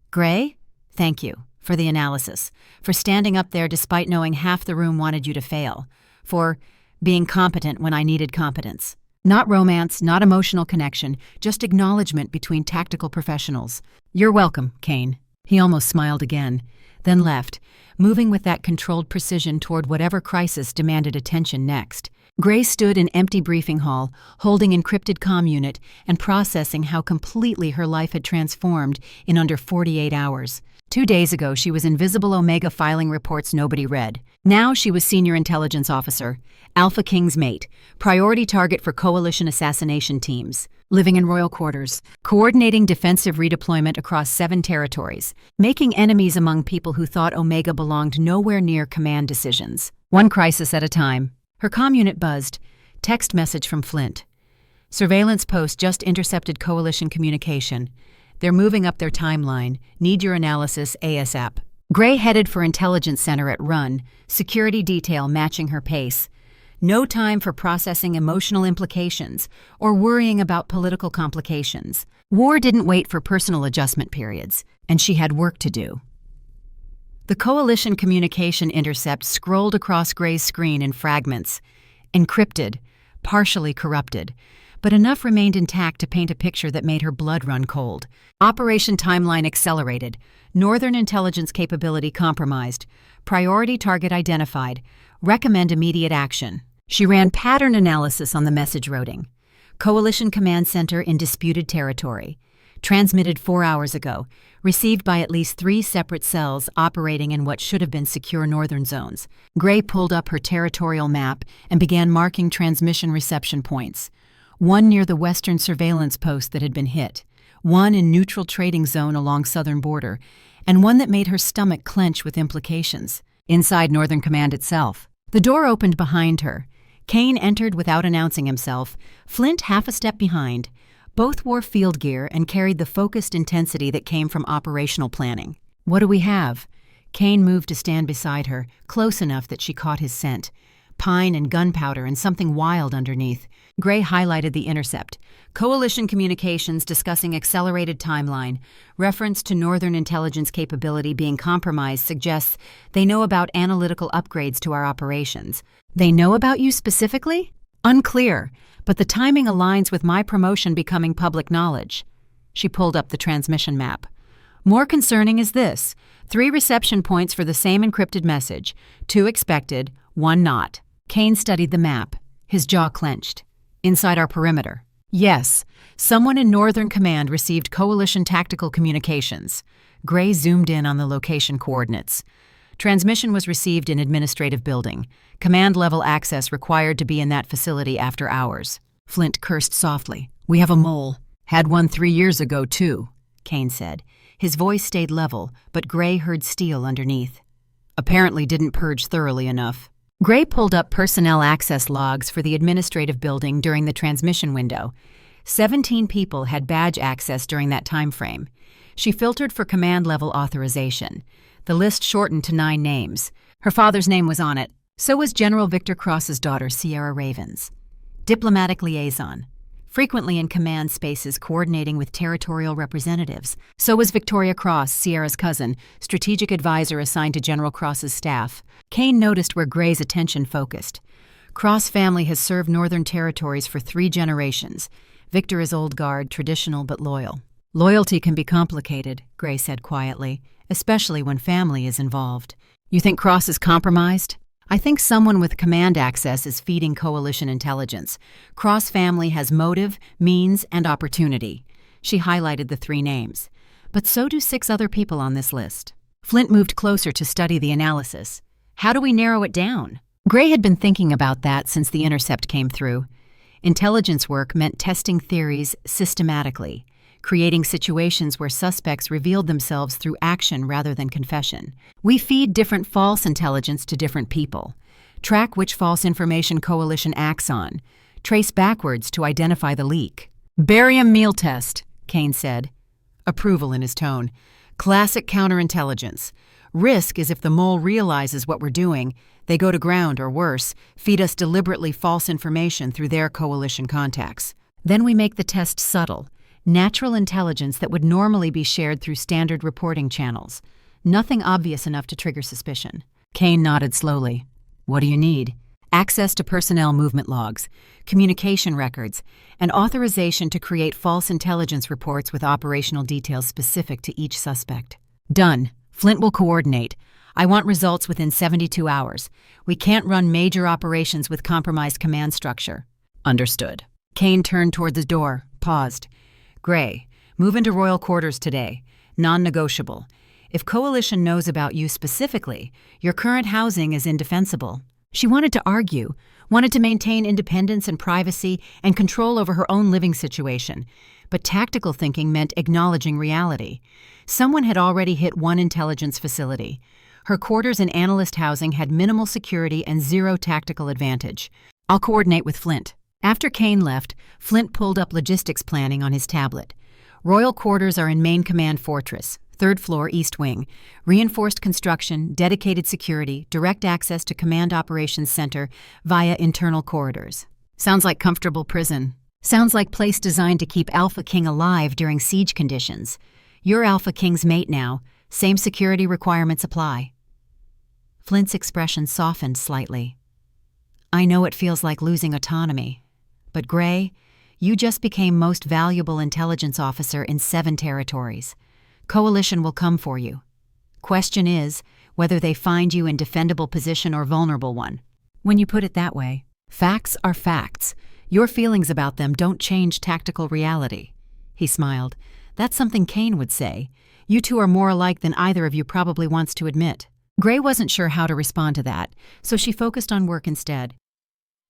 Gray? Thank you. For the analysis, for standing up there despite knowing half the room wanted you to fail, for being competent when I needed competence. Not romance, not emotional connection, just acknowledgement between tactical professionals. You're welcome, Kane. He almost smiled again, then left, moving with that controlled precision toward whatever crisis demanded attention next. Gray stood in empty briefing hall, holding encrypted comm unit and processing how completely her life had transformed in under 48 hours. 2 days ago, she was Invisible Omega filing reports nobody read. Now she was Senior Intelligence Officer, Alpha King's mate, priority target for coalition assassination teams, living in royal quarters, coordinating defensive redeployment across 7 territories, making enemies among people who thought Omega belonged nowhere near command decisions. One crisis at a time. Her comm unit buzzed. Text message from Flint. Surveillance post just intercepted coalition communication. They're moving up their timeline. Need your analysis ASAP. Gray headed for intelligence center at Run, security detail matching her pace. No time for processing emotional implications or worrying about political complications. War didn't wait for personal adjustment periods, and she had work to do. The coalition communication intercept scrolled across Gray's screen in fragments, encrypted, partially corrupted, but enough remained intact to paint a picture that made her blood run cold. Operation timeline accelerated. Northern intelligence capability compromised. Priority target identified. Recommend immediate action. She ran pattern analysis on the message routing. Coalition Command Center in disputed territory. Transmitted 4 hours ago. Received by at least 3 separate cells operating in what should have been secure northern zones. Gray pulled up her territorial map and began marking transmission reception points. One near the western surveillance post that had been hit, one in neutral trading zone along southern border, and one that made her stomach clench with implications, inside Northern Command itself. The door opened behind her. Kane entered without announcing himself, Flint half a step behind. Both wore field gear and carried the focused intensity that came from operational planning. What do we have? Kane moved to stand beside her, close enough that she caught his scent. pine and gunpowder and something wild underneath. Gray highlighted the intercept. Coalition communications discussing accelerated timeline. Reference to Northern intelligence capability being compromised suggests they know about analytical upgrades to our operations. They know about you specifically? Unclear, but the timing aligns with my promotion becoming public knowledge. She pulled up the transmission map. More concerning is this: 3 reception points for the same encrypted message, 2 expected, 1 not. Kane studied the map, his jaw clenched. Inside our perimeter. Yes, someone in Northern Command received Coalition tactical communications. Gray zoomed in on the location coordinates. Transmission was received in administrative building. Command-level access required to be in that facility after hours. Flint cursed softly. We have a mole. Had one 3 years ago, too, Kane said. His voice stayed level, but Gray heard steel underneath. Apparently didn't purge thoroughly enough. Gray pulled up personnel access logs for the administrative building during the transmission window. 17 people had badge access during that time frame. She filtered for command-level authorization. The list shortened to 9 names. Her father's name was on it. So was General Victor Cross's daughter, Sierra Ravens. Diplomatic liaison. Frequently in command spaces coordinating with territorial representatives. So was Victoria Cross, Sierra's cousin, strategic advisor assigned to General Cross's staff. Kane noticed where Gray's attention focused. Cross family has served Northern territories for 3 generations. Victor is old guard, traditional but loyal. Loyalty can be complicated, Gray said quietly, especially when family is involved. You think Cross is compromised? I think someone with command access is feeding Coalition intelligence. Cross family has motive, means, and opportunity. She highlighted the 3 names. But so do 6 other people on this list. Flint moved closer to study the analysis. How do we narrow it down? Gray had been thinking about that since the intercept came through. Intelligence work meant testing theories systematically, creating situations where suspects revealed themselves through action rather than confession. We feed different false intelligence to different people. Track which false information Coalition acts on. Trace backwards to identify the leak. Barium meal test, Kane said. Approval in his tone. Classic counterintelligence. Risk is if the mole realizes what we're doing, they go to ground or worse, feed us deliberately false information through their Coalition contacts. Then we make the test subtle. Natural intelligence that would normally be shared through standard reporting channels. Nothing obvious enough to trigger suspicion. Kane nodded slowly. What do you need? Access to personnel movement logs, communication records, and authorization to create false intelligence reports with operational details specific to each suspect. Done. Flint will coordinate. I want results within 72 hours. We can't run major operations with compromised command structure. Understood. Kane turned toward the door, paused. Gray, move into royal quarters today. Non-negotiable. If Coalition knows about you specifically, your current housing is indefensible. She wanted to argue, wanted to maintain independence and privacy and control over her own living situation. But tactical thinking meant acknowledging reality. Someone had already hit one intelligence facility. Her quarters and analyst housing had minimal security and 0 tactical advantage. I'll coordinate with Flint. After Kane left, Flint pulled up logistics planning on his tablet. Royal quarters are in Main Command Fortress, 3rd floor, East Wing. Reinforced construction, dedicated security, direct access to Command Operations Center via internal corridors. Sounds like comfortable prison. Sounds like place designed to keep Alpha King alive during siege conditions. You're Alpha King's mate now. Same security requirements apply. Flint's expression softened slightly. I know it feels like losing autonomy. But Gray, you just became most valuable intelligence officer in 7 territories. Coalition will come for you. Question is whether they find you in defendable position or vulnerable one. When you put it that way, facts are facts. Your feelings about them don't change tactical reality. He smiled. That's something Kane would say. You two are more alike than either of you probably wants to admit. Gray wasn't sure how to respond to that, so she focused on work instead.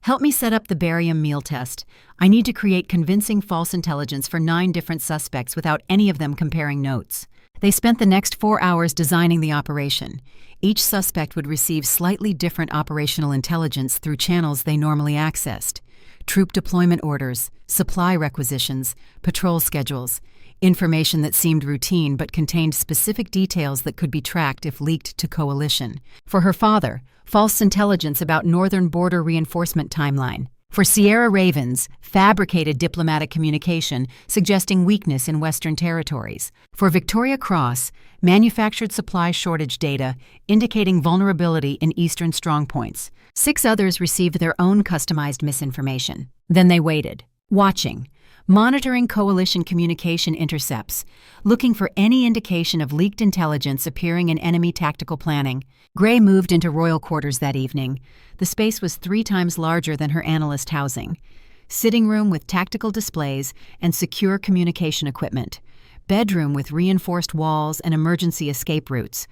Help me set up the barium meal test. I need to create convincing false intelligence for 9 different suspects without any of them comparing notes. They spent the next 4 hours designing the operation. Each suspect would receive slightly different operational intelligence through channels they normally accessed. Troop deployment orders, supply requisitions, patrol schedules. Information that seemed routine but contained specific details that could be tracked if leaked to Coalition. For her father, false intelligence about Northern Border Reinforcement timeline. For Sierra Ravens, fabricated diplomatic communication suggesting weakness in Western territories. For Victoria Cross, manufactured supply shortage data indicating vulnerability in Eastern strongpoints. 6 others received their own customized misinformation. Then they waited, watching, monitoring Coalition communication intercepts, looking for any indication of leaked intelligence appearing in enemy tactical planning. Gray moved into royal quarters that evening. The space was 3 times larger than her analyst housing. Sitting room with tactical displays and secure communication equipment. Bedroom with reinforced walls and emergency escape routes.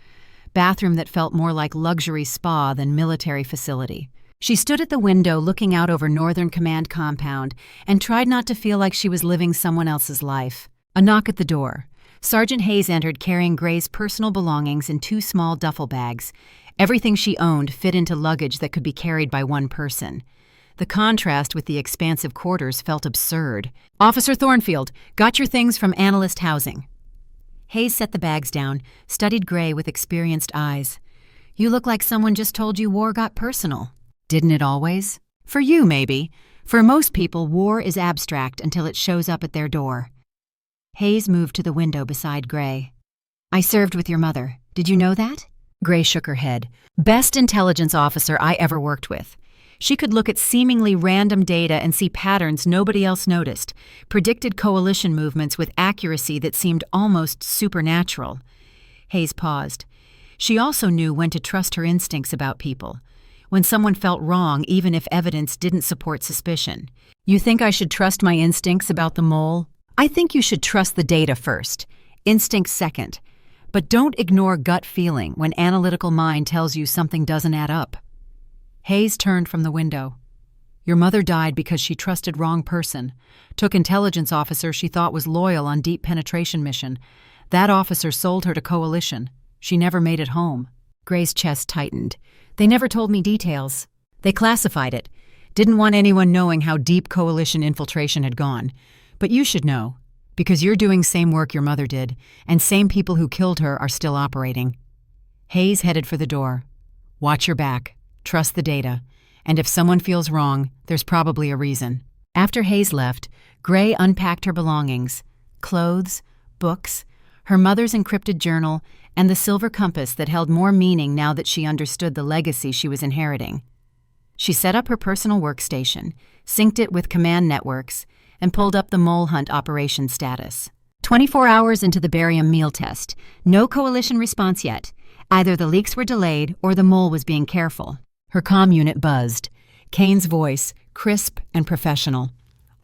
Bathroom that felt more like luxury spa than military facility. She stood at the window looking out over Northern Command compound and tried not to feel like she was living someone else's life. A knock at the door. Sergeant Hayes entered carrying Gray's personal belongings in 2 small duffel bags. Everything she owned fit into luggage that could be carried by one person. The contrast with the expansive quarters felt absurd. "Officer Thornfield, got your things from analyst housing." Hayes set the bags down, studied Gray with experienced eyes. "You look like someone just told you war got personal." "Didn't it always?" "For you, maybe. For most people, war is abstract until it shows up at their door." Hayes moved to the window beside Gray. "I served with your mother. Did you know that?" Gray shook her head. "Best intelligence officer I ever worked with. She could look at seemingly random data and see patterns nobody else noticed, predicted Coalition movements with accuracy that seemed almost supernatural." Hayes paused. She also knew when to trust her instincts about people. When someone felt wrong, even if evidence didn't support suspicion. "You think I should trust my instincts about the mole?" "I think you should trust the data first, instincts second. But don't ignore gut feeling when analytical mind tells you something doesn't add up." Hayes turned from the window. "Your mother died because she trusted wrong person. Took intelligence officer she thought was loyal on deep penetration mission. That officer sold her to Coalition. She never made it home." Gray's chest tightened. "They never told me details. They classified it. Didn't want anyone knowing how deep Coalition infiltration had gone. But you should know, because you're doing same work your mother did, and same people who killed her are still operating." Hayes headed for the door. "Watch your back. Trust the data. And if someone feels wrong, there's probably a reason." After Hayes left, Gray unpacked her belongings. Clothes, books, her mother's encrypted journal, and the silver compass that held more meaning now that she understood the legacy she was inheriting. She set up her personal workstation, synced it with command networks, and pulled up the mole hunt operation status. 24 hours into the barium meal test, no Coalition response yet. Either the leaks were delayed or the mole was being careful. Her comm unit buzzed. Kane's voice, crisp and professional.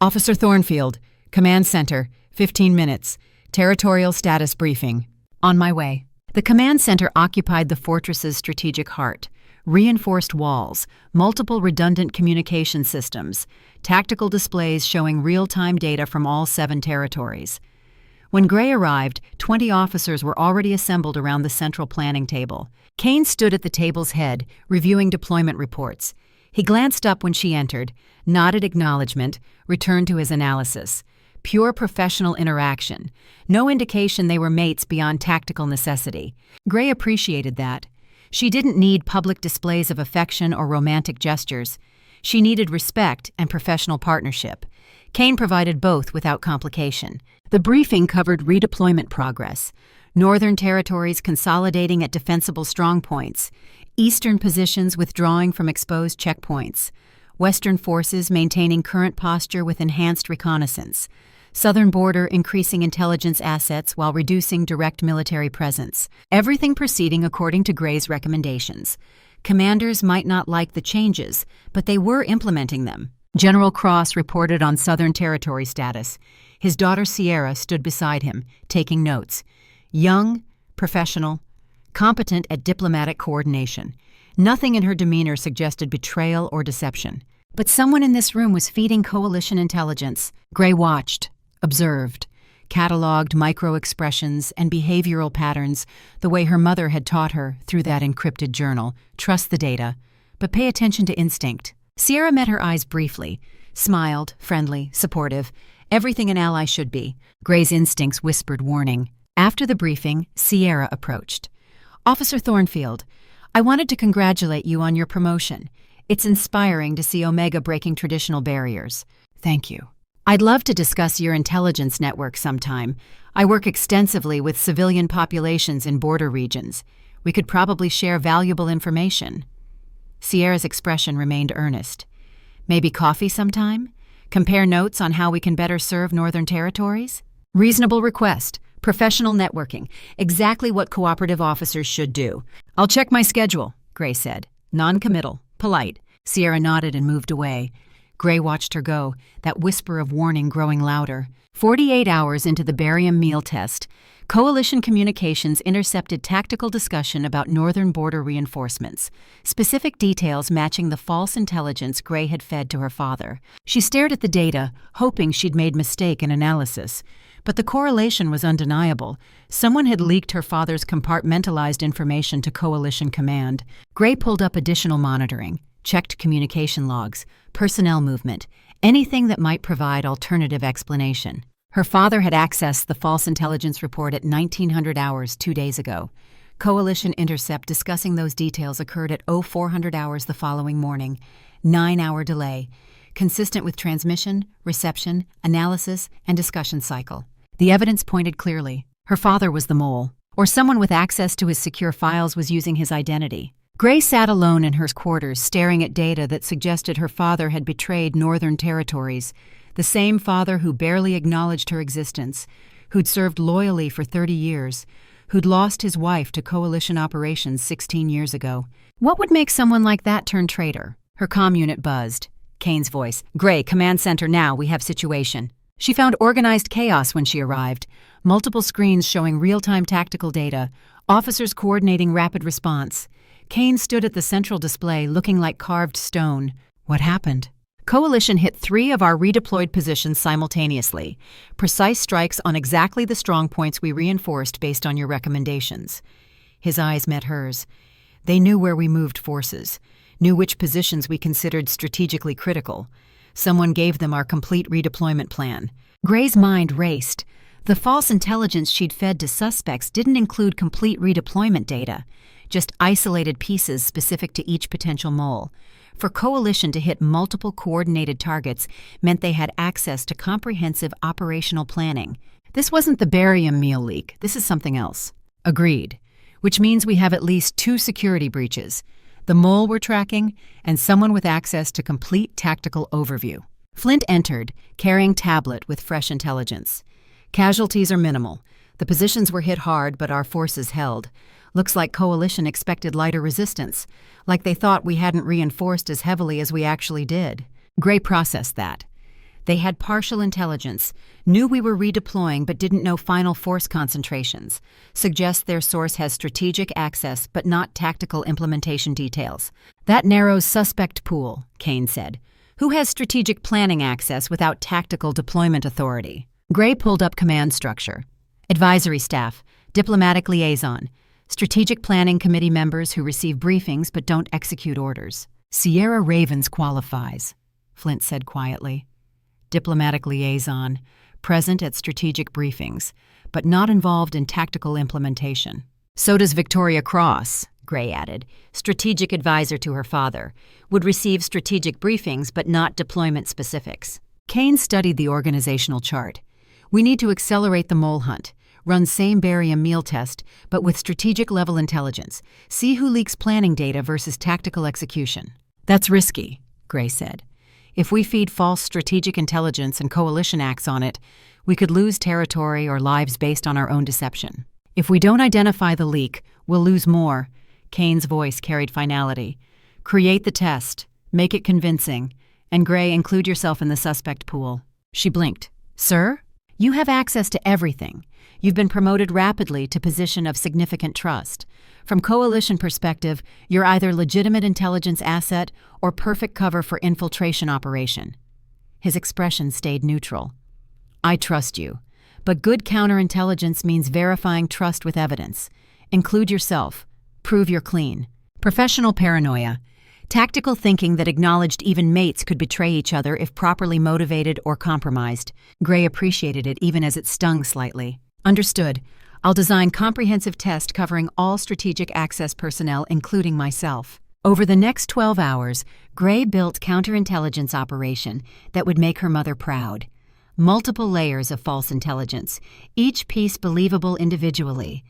"Officer Thornfield, Command Center, 15 minutes. Territorial status briefing. On my way." The command center occupied the fortress's strategic heart. Reinforced walls, multiple redundant communication systems, tactical displays showing real-time data from all 7 territories. When Gray arrived, 20 officers were already assembled around the central planning table. Kane stood at the table's head, reviewing deployment reports. He glanced up when she entered, nodded acknowledgement, returned to his analysis. Pure professional interaction. No indication they were mates beyond tactical necessity. Gray appreciated that. She didn't need public displays of affection or romantic gestures. She needed respect and professional partnership. Kane provided both without complication. The briefing covered redeployment progress, northern territories consolidating at defensible strongpoints, eastern positions withdrawing from exposed checkpoints, western forces maintaining current posture with enhanced reconnaissance, southern border increasing intelligence assets while reducing direct military presence. Everything proceeding according to Gray's recommendations. Commanders might not like the changes, but they were implementing them. General Cross reported on Southern Territory status. His daughter Sierra stood beside him, taking notes. Young, professional, competent at diplomatic coordination. Nothing in her demeanor suggested betrayal or deception. But someone in this room was feeding Coalition intelligence. Gray watched, observed, cataloged micro-expressions and behavioral patterns the way her mother had taught her through that encrypted journal. Trust the data, but pay attention to instinct. Sierra met her eyes briefly, Smiled, friendly, supportive, everything an ally should be. Gray's instincts whispered warning. After the briefing, Sierra approached. "Officer Thornfield, I wanted to congratulate you on your promotion. It's inspiring to see Omega breaking traditional barriers." "Thank you." "I'd love to discuss your intelligence network sometime. I work extensively with civilian populations in border regions. We could probably share valuable information." Sierra's expression remained earnest. "Maybe coffee sometime? Compare notes on how we can better serve Northern Territories?" "Reasonable request. Professional networking. Exactly what cooperative officers should do." "I'll check my schedule," Gray said. Non-committal, polite. Sierra nodded and moved away. Gray watched her go, that whisper of warning growing louder. 48 hours into the barium meal test, Coalition Communications intercepted tactical discussion about northern border reinforcements, specific details matching the false intelligence Gray had fed to her father. She stared at the data, hoping she'd made mistake in analysis. But the correlation was undeniable. Someone had leaked her father's compartmentalized information to Coalition Command. Gray pulled up additional monitoring, checked communication logs, personnel movement, anything that might provide alternative explanation. Her father had accessed the false intelligence report at 1900 hours 2 days ago. Coalition intercept discussing those details occurred at 0400 hours the following morning. 9-hour delay, consistent with transmission, reception, analysis, and discussion cycle. The evidence pointed clearly. Her father was the mole, or someone with access to his secure files was using his identity. Gray sat alone in her quarters, staring at data that suggested her father had betrayed Northern Territories, the same father who barely acknowledged her existence, who'd served loyally for 30 years, who'd lost his wife to Coalition operations 16 years ago. What would make someone like that turn traitor? Her comm unit buzzed. Kane's voice. "Gray, command center now, we have situation." She found organized chaos when she arrived. Multiple screens showing real-time tactical data, officers coordinating rapid response. Kane stood at the central display looking like carved stone. "What happened?" "Coalition hit 3 of our redeployed positions simultaneously. Precise strikes on exactly the strong points we reinforced based on your recommendations." His eyes met hers. They knew where we moved forces, knew which positions we considered strategically critical. Someone gave them our complete redeployment plan. Gray's mind raced. The false intelligence she'd fed to suspects didn't include complete redeployment data, just isolated pieces specific to each potential mole. For Coalition to hit multiple coordinated targets meant they had access to comprehensive operational planning. This wasn't the barium meal leak. This is something else. Agreed. Which means we have at least 2 security breaches. The mole we're tracking, and someone with access to complete tactical overview. Flint entered, carrying tablet with fresh intelligence. "Casualties are minimal. The positions were hit hard, but our forces held. Looks like Coalition expected lighter resistance, like they thought we hadn't reinforced as heavily as we actually did." Gray processed that. They had partial intelligence, knew we were redeploying but didn't know final force concentrations. Suggests their source has strategic access but not tactical implementation details. "That narrows suspect pool," Kane said. "Who has strategic planning access without tactical deployment authority?" Gray pulled up command structure. Advisory staff, diplomatic liaison, strategic planning committee members who receive briefings but don't execute orders. "Sierra Ravens qualifies," Flint said quietly. Diplomatic liaison, present at strategic briefings, but not involved in tactical implementation. "So does Victoria Cross," Gray added, strategic advisor to her father, would receive strategic briefings but not deployment specifics. Kane studied the organizational chart. "We need to accelerate the mole hunt, run same barium meal test, but with strategic level intelligence. See who leaks planning data versus tactical execution." "That's risky," Gray said. "If we feed false strategic intelligence and Coalition acts on it, we could lose territory or lives based on our own deception. If we don't identify the leak, we'll lose more." Kane's voice carried finality. "Create the test, make it convincing, and Gray, include yourself in the suspect pool." She blinked. "Sir? You have access to everything. You've been promoted rapidly to position of significant trust. From Coalition perspective, you're either legitimate intelligence asset or perfect cover for infiltration operation." His expression stayed neutral. "I trust you, but good counterintelligence means verifying trust with evidence. Include yourself. Prove you're clean." Professional paranoia. Tactical thinking that acknowledged even mates could betray each other if properly motivated or compromised. Gray appreciated it even as it stung slightly. Understood. I'll design comprehensive test covering all strategic access personnel, including myself. Over the next 12 hours, Gray built counterintelligence operation that would make her mother proud. Multiple layers of false intelligence, each piece believable individually,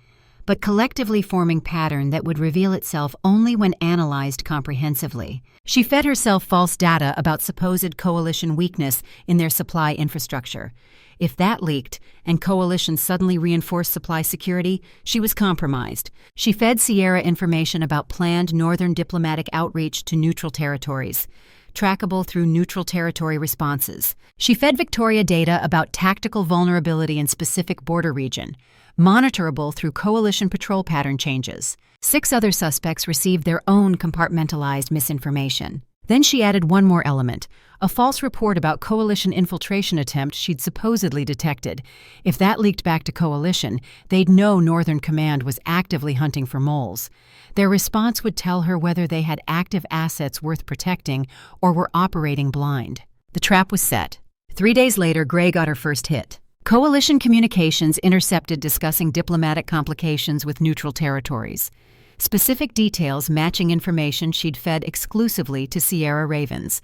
but collectively forming pattern that would reveal itself only when analyzed comprehensively. She fed herself false data about supposed coalition weakness in their supply infrastructure. If that leaked, and coalition suddenly reinforced supply security, she was compromised. She fed Sierra information about planned northern diplomatic outreach to neutral territories, trackable through neutral territory responses. She fed Victoria data about tactical vulnerability in specific border region, monitorable through coalition patrol pattern changes. 6 other suspects received their own compartmentalized misinformation. Then she added one more element, a false report about coalition infiltration attempt she'd supposedly detected. If that leaked back to coalition, they'd know Northern Command was actively hunting for moles. Their response would tell her whether they had active assets worth protecting or were operating blind. The trap was set. 3 days later, Gray got her first hit. Coalition communications intercepted discussing diplomatic complications with neutral territories. Specific details matching information she'd fed exclusively to Sierra Ravens.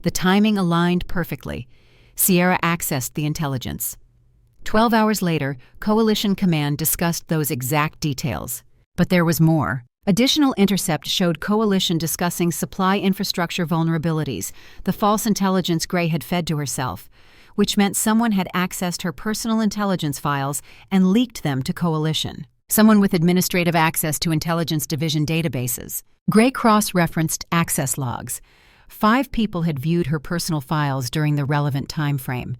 The timing aligned perfectly. Sierra accessed the intelligence. 12 hours later, Coalition Command discussed those exact details. But there was more. Additional intercept showed Coalition discussing supply infrastructure vulnerabilities, the false intelligence Gray had fed to herself, which meant someone had accessed her personal intelligence files and leaked them to Coalition. Someone with administrative access to Intelligence Division databases. Gray cross-referenced access logs. 5 people had viewed her personal files during the relevant time frame.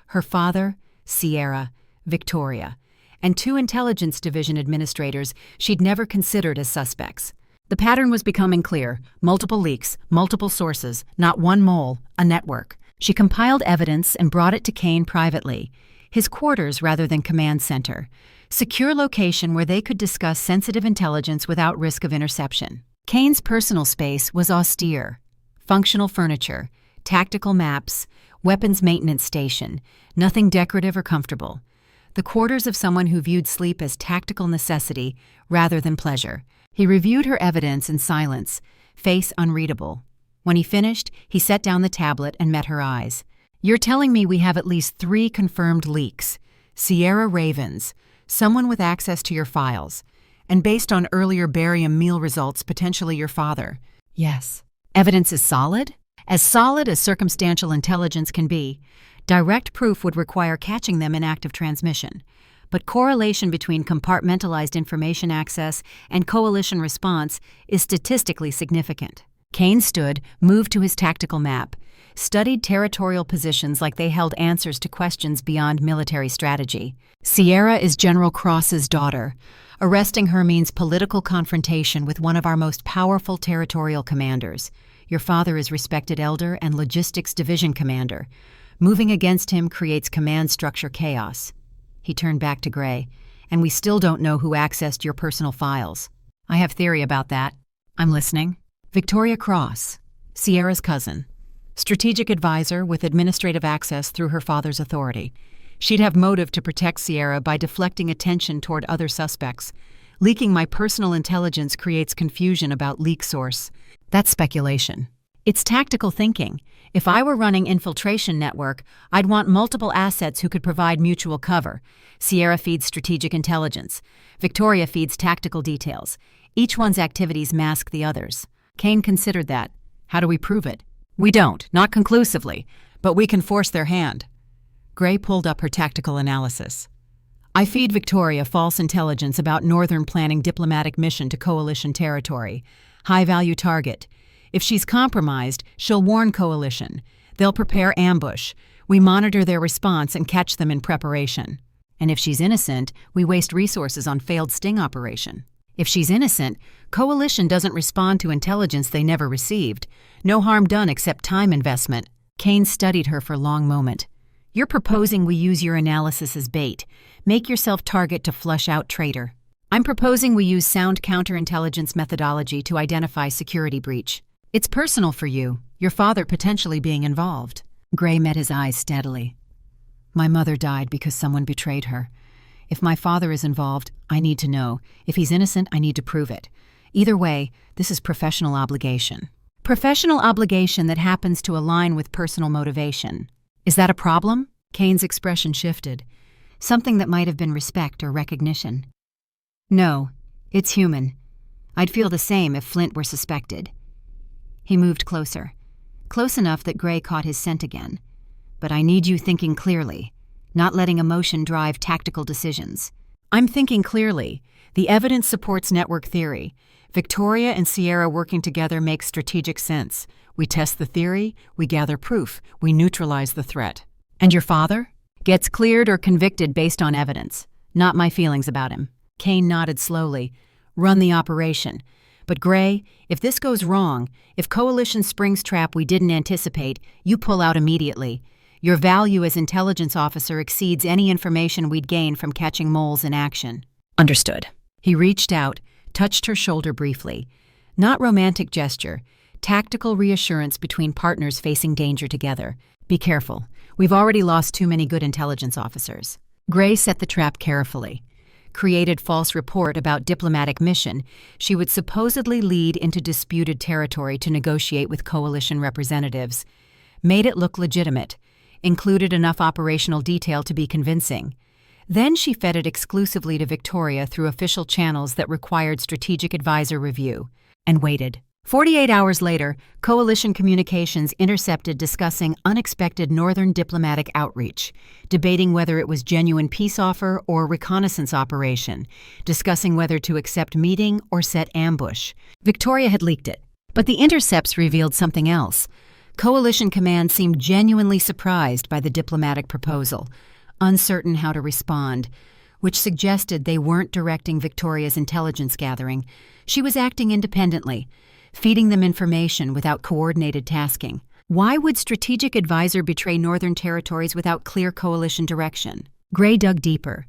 Her father, Sierra, Victoria, and 2 Intelligence Division administrators she'd never considered as suspects. The pattern was becoming clear. Multiple leaks, multiple sources, not one mole, a network. She compiled evidence and brought it to Kane privately, his quarters rather than command center. Secure location where they could discuss sensitive intelligence without risk of interception. Kane's personal space was austere. Functional furniture, tactical maps, weapons maintenance station, nothing decorative or comfortable. The quarters of someone who viewed sleep as tactical necessity rather than pleasure. He reviewed her evidence in silence, face unreadable. When he finished, he set down the tablet and met her eyes. "You're telling me we have at least 3 confirmed leaks. Sierra Ravens, someone with access to your files, and based on earlier barium meal results, potentially your father." "Yes." "Evidence is solid?" "As solid as circumstantial intelligence can be. Direct proof would require catching them in active transmission. But correlation between compartmentalized information access and coalition response is statistically significant." Kane stood, moved to his tactical map, studied territorial positions like they held answers to questions beyond military strategy. "Sierra is General Cross's daughter. Arresting her means political confrontation with one of our most powerful territorial commanders. Your father is respected elder and logistics division commander. Moving against him creates command structure chaos." He turned back to Gray. "And we still don't know who accessed your personal files." "I have theory about that." "I'm listening." "Victoria Cross, Sierra's cousin. Strategic advisor with administrative access through her father's authority. She'd have motive to protect Sierra by deflecting attention toward other suspects. Leaking my personal intelligence creates confusion about leak source." "That's speculation." "It's tactical thinking. If I were running infiltration network, I'd want multiple assets who could provide mutual cover. Sierra feeds strategic intelligence. Victoria feeds tactical details. Each one's activities mask the others." Kane considered that. "How do we prove it?" "We don't, not conclusively, but we can force their hand." Gray pulled up her tactical analysis. "I feed Victoria false intelligence about Northern planning diplomatic mission to coalition territory. High-value target. If she's compromised, she'll warn coalition. They'll prepare ambush. We monitor their response and catch them in preparation. And if she's innocent, we waste resources on failed sting operation. If she's innocent, coalition doesn't respond to intelligence they never received. No harm done except time investment." Kane studied her for a long moment. "You're proposing we use your analysis as bait. Make yourself target to flush out traitor." "I'm proposing we use sound counterintelligence methodology to identify security breach." It's personal for you, your father potentially being involved. Gray met his eyes steadily. My mother died because someone betrayed her. If my father is involved, I need to know. If he's innocent, I need to prove it. Either way, this is professional obligation. Professional obligation that happens to align with personal motivation. Is that a problem? Kane's expression shifted. Something that might have been respect or recognition. No, it's human. I'd feel the same if Flint were suspected. He moved closer. Close enough that Gray caught his scent again. But I need you thinking clearly, not letting emotion drive tactical decisions. I'm thinking clearly. The evidence supports network theory. Victoria and Sierra working together makes strategic sense. We test the theory, we gather proof, we neutralize the threat. And your father? Gets cleared or convicted based on evidence. Not my feelings about him. Kane nodded slowly. Run the operation. But Gray, if this goes wrong, if Coalition springs trap we didn't anticipate, you pull out immediately. Your value as intelligence officer exceeds any information we'd gain from catching moles in action. Understood. He reached out, touched her shoulder briefly. Not romantic gesture, tactical reassurance between partners facing danger together. Be careful. We've already lost too many good intelligence officers. Gray set the trap carefully. Created false report about diplomatic mission she would supposedly lead into disputed territory to negotiate with coalition representatives. Made it look legitimate. Included enough operational detail to be convincing. Then she fed it exclusively to Victoria through official channels that required strategic advisor review. And waited. 48 hours later, Coalition communications intercepted discussing unexpected Northern diplomatic outreach, debating whether it was genuine peace offer or reconnaissance operation, discussing whether to accept meeting or set ambush. Victoria had leaked it. But the intercepts revealed something else. Coalition command seemed genuinely surprised by the diplomatic proposal, uncertain how to respond, which suggested they weren't directing Victoria's intelligence gathering. She was acting independently, feeding them information without coordinated tasking. Why would strategic advisor betray Northern territories without clear coalition direction? Gray dug deeper,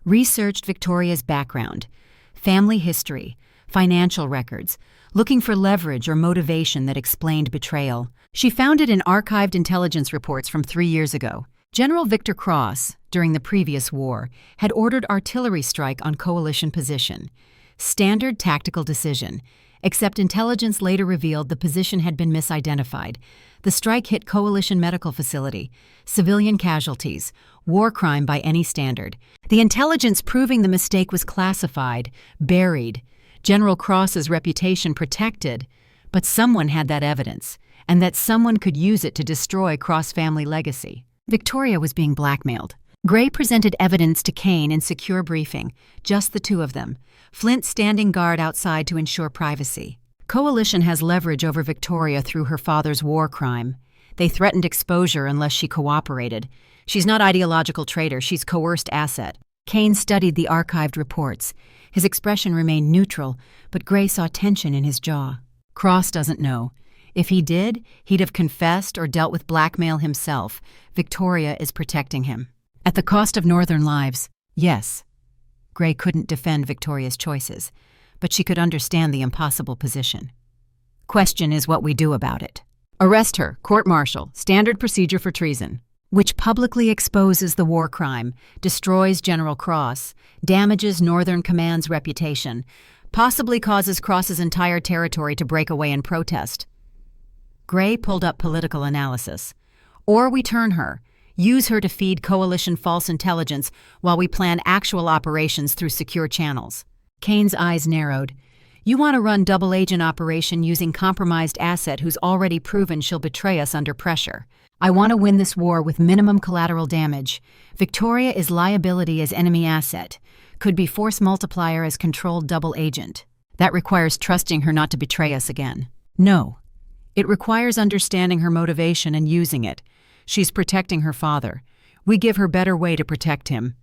researched Victoria's background, family history, financial records, looking for leverage or motivation that explained betrayal. She found it in archived intelligence reports from 3 years ago. General Victor Cross, during the previous war, had ordered artillery strike on coalition position. Standard tactical decision, except intelligence later revealed the position had been misidentified. The strike hit coalition medical facility, civilian casualties, war crime by any standard. The intelligence proving the mistake was classified, buried, General Cross's reputation protected, but someone had that evidence, and that someone could use it to destroy Cross-family legacy. Victoria was being blackmailed. Gray presented evidence to Kane in secure briefing, just the two of them, Flint standing guard outside to ensure privacy. Coalition has leverage over Victoria through her father's war crime. They threatened exposure unless she cooperated. She's not ideological traitor, she's coerced asset. Kane studied the archived reports. His expression remained neutral, but Gray saw tension in his jaw. Cross doesn't know. If he did, he'd have confessed or dealt with blackmail himself. Victoria is protecting him. At the cost of Northern lives, yes. Gray couldn't defend Victoria's choices, but she could understand the impossible position. Question is what we do about it. Arrest her, court-martial, standard procedure for treason, which publicly exposes the war crime, destroys General Cross, damages Northern Command's reputation, possibly causes Cross's entire territory to break away in protest. Gray pulled up political analysis. Or we turn her, use her to feed coalition false intelligence while we plan actual operations through secure channels. Kane's eyes narrowed. You want to run double agent operation using compromised asset who's already proven she'll betray us under pressure. I want to win this war with minimum collateral damage. Victoria is liability as enemy asset. Could be force multiplier as controlled double agent. That requires trusting her not to betray us again. No. It requires understanding her motivation and using it. She's protecting her father. We give her better way to protect him.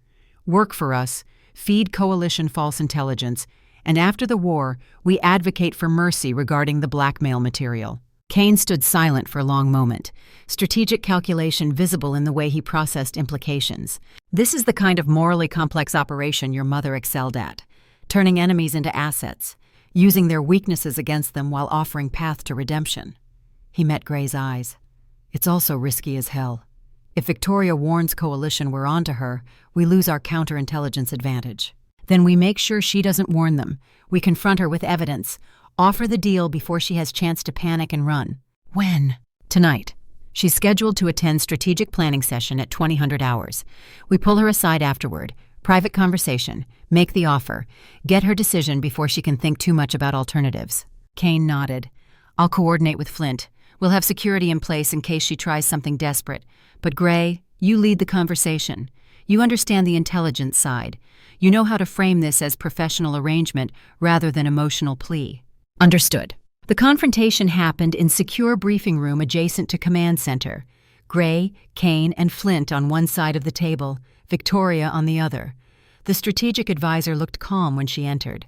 Work for us, feed coalition false intelligence, and after the war, we advocate for mercy regarding the blackmail material. Kane stood silent for a long moment, strategic calculation visible in the way he processed implications. This is the kind of morally complex operation your mother excelled at, turning enemies into assets. using their weaknesses against them while offering path to redemption. He met Gray's eyes. It's also risky as hell. If Victoria warns Coalition we're onto her, we lose our counterintelligence advantage. Then we make sure she doesn't warn them. We confront her with evidence, offer the deal before she has chance to panic and run. When? Tonight. She's scheduled to attend strategic planning session at 2000 hours. We pull her aside afterward. Private conversation. Make the offer. Get her decision before she can think too much about alternatives. Kane nodded. I'll coordinate with Flint. We'll have security in place in case she tries something desperate. But Gray, you lead the conversation. You understand the intelligence side. You know how to frame this as professional arrangement rather than emotional plea. Understood. The confrontation happened in secure briefing room adjacent to command center. Gray, Kane, and Flint on one side of the table, Victoria on the other. The strategic advisor looked calm when she entered.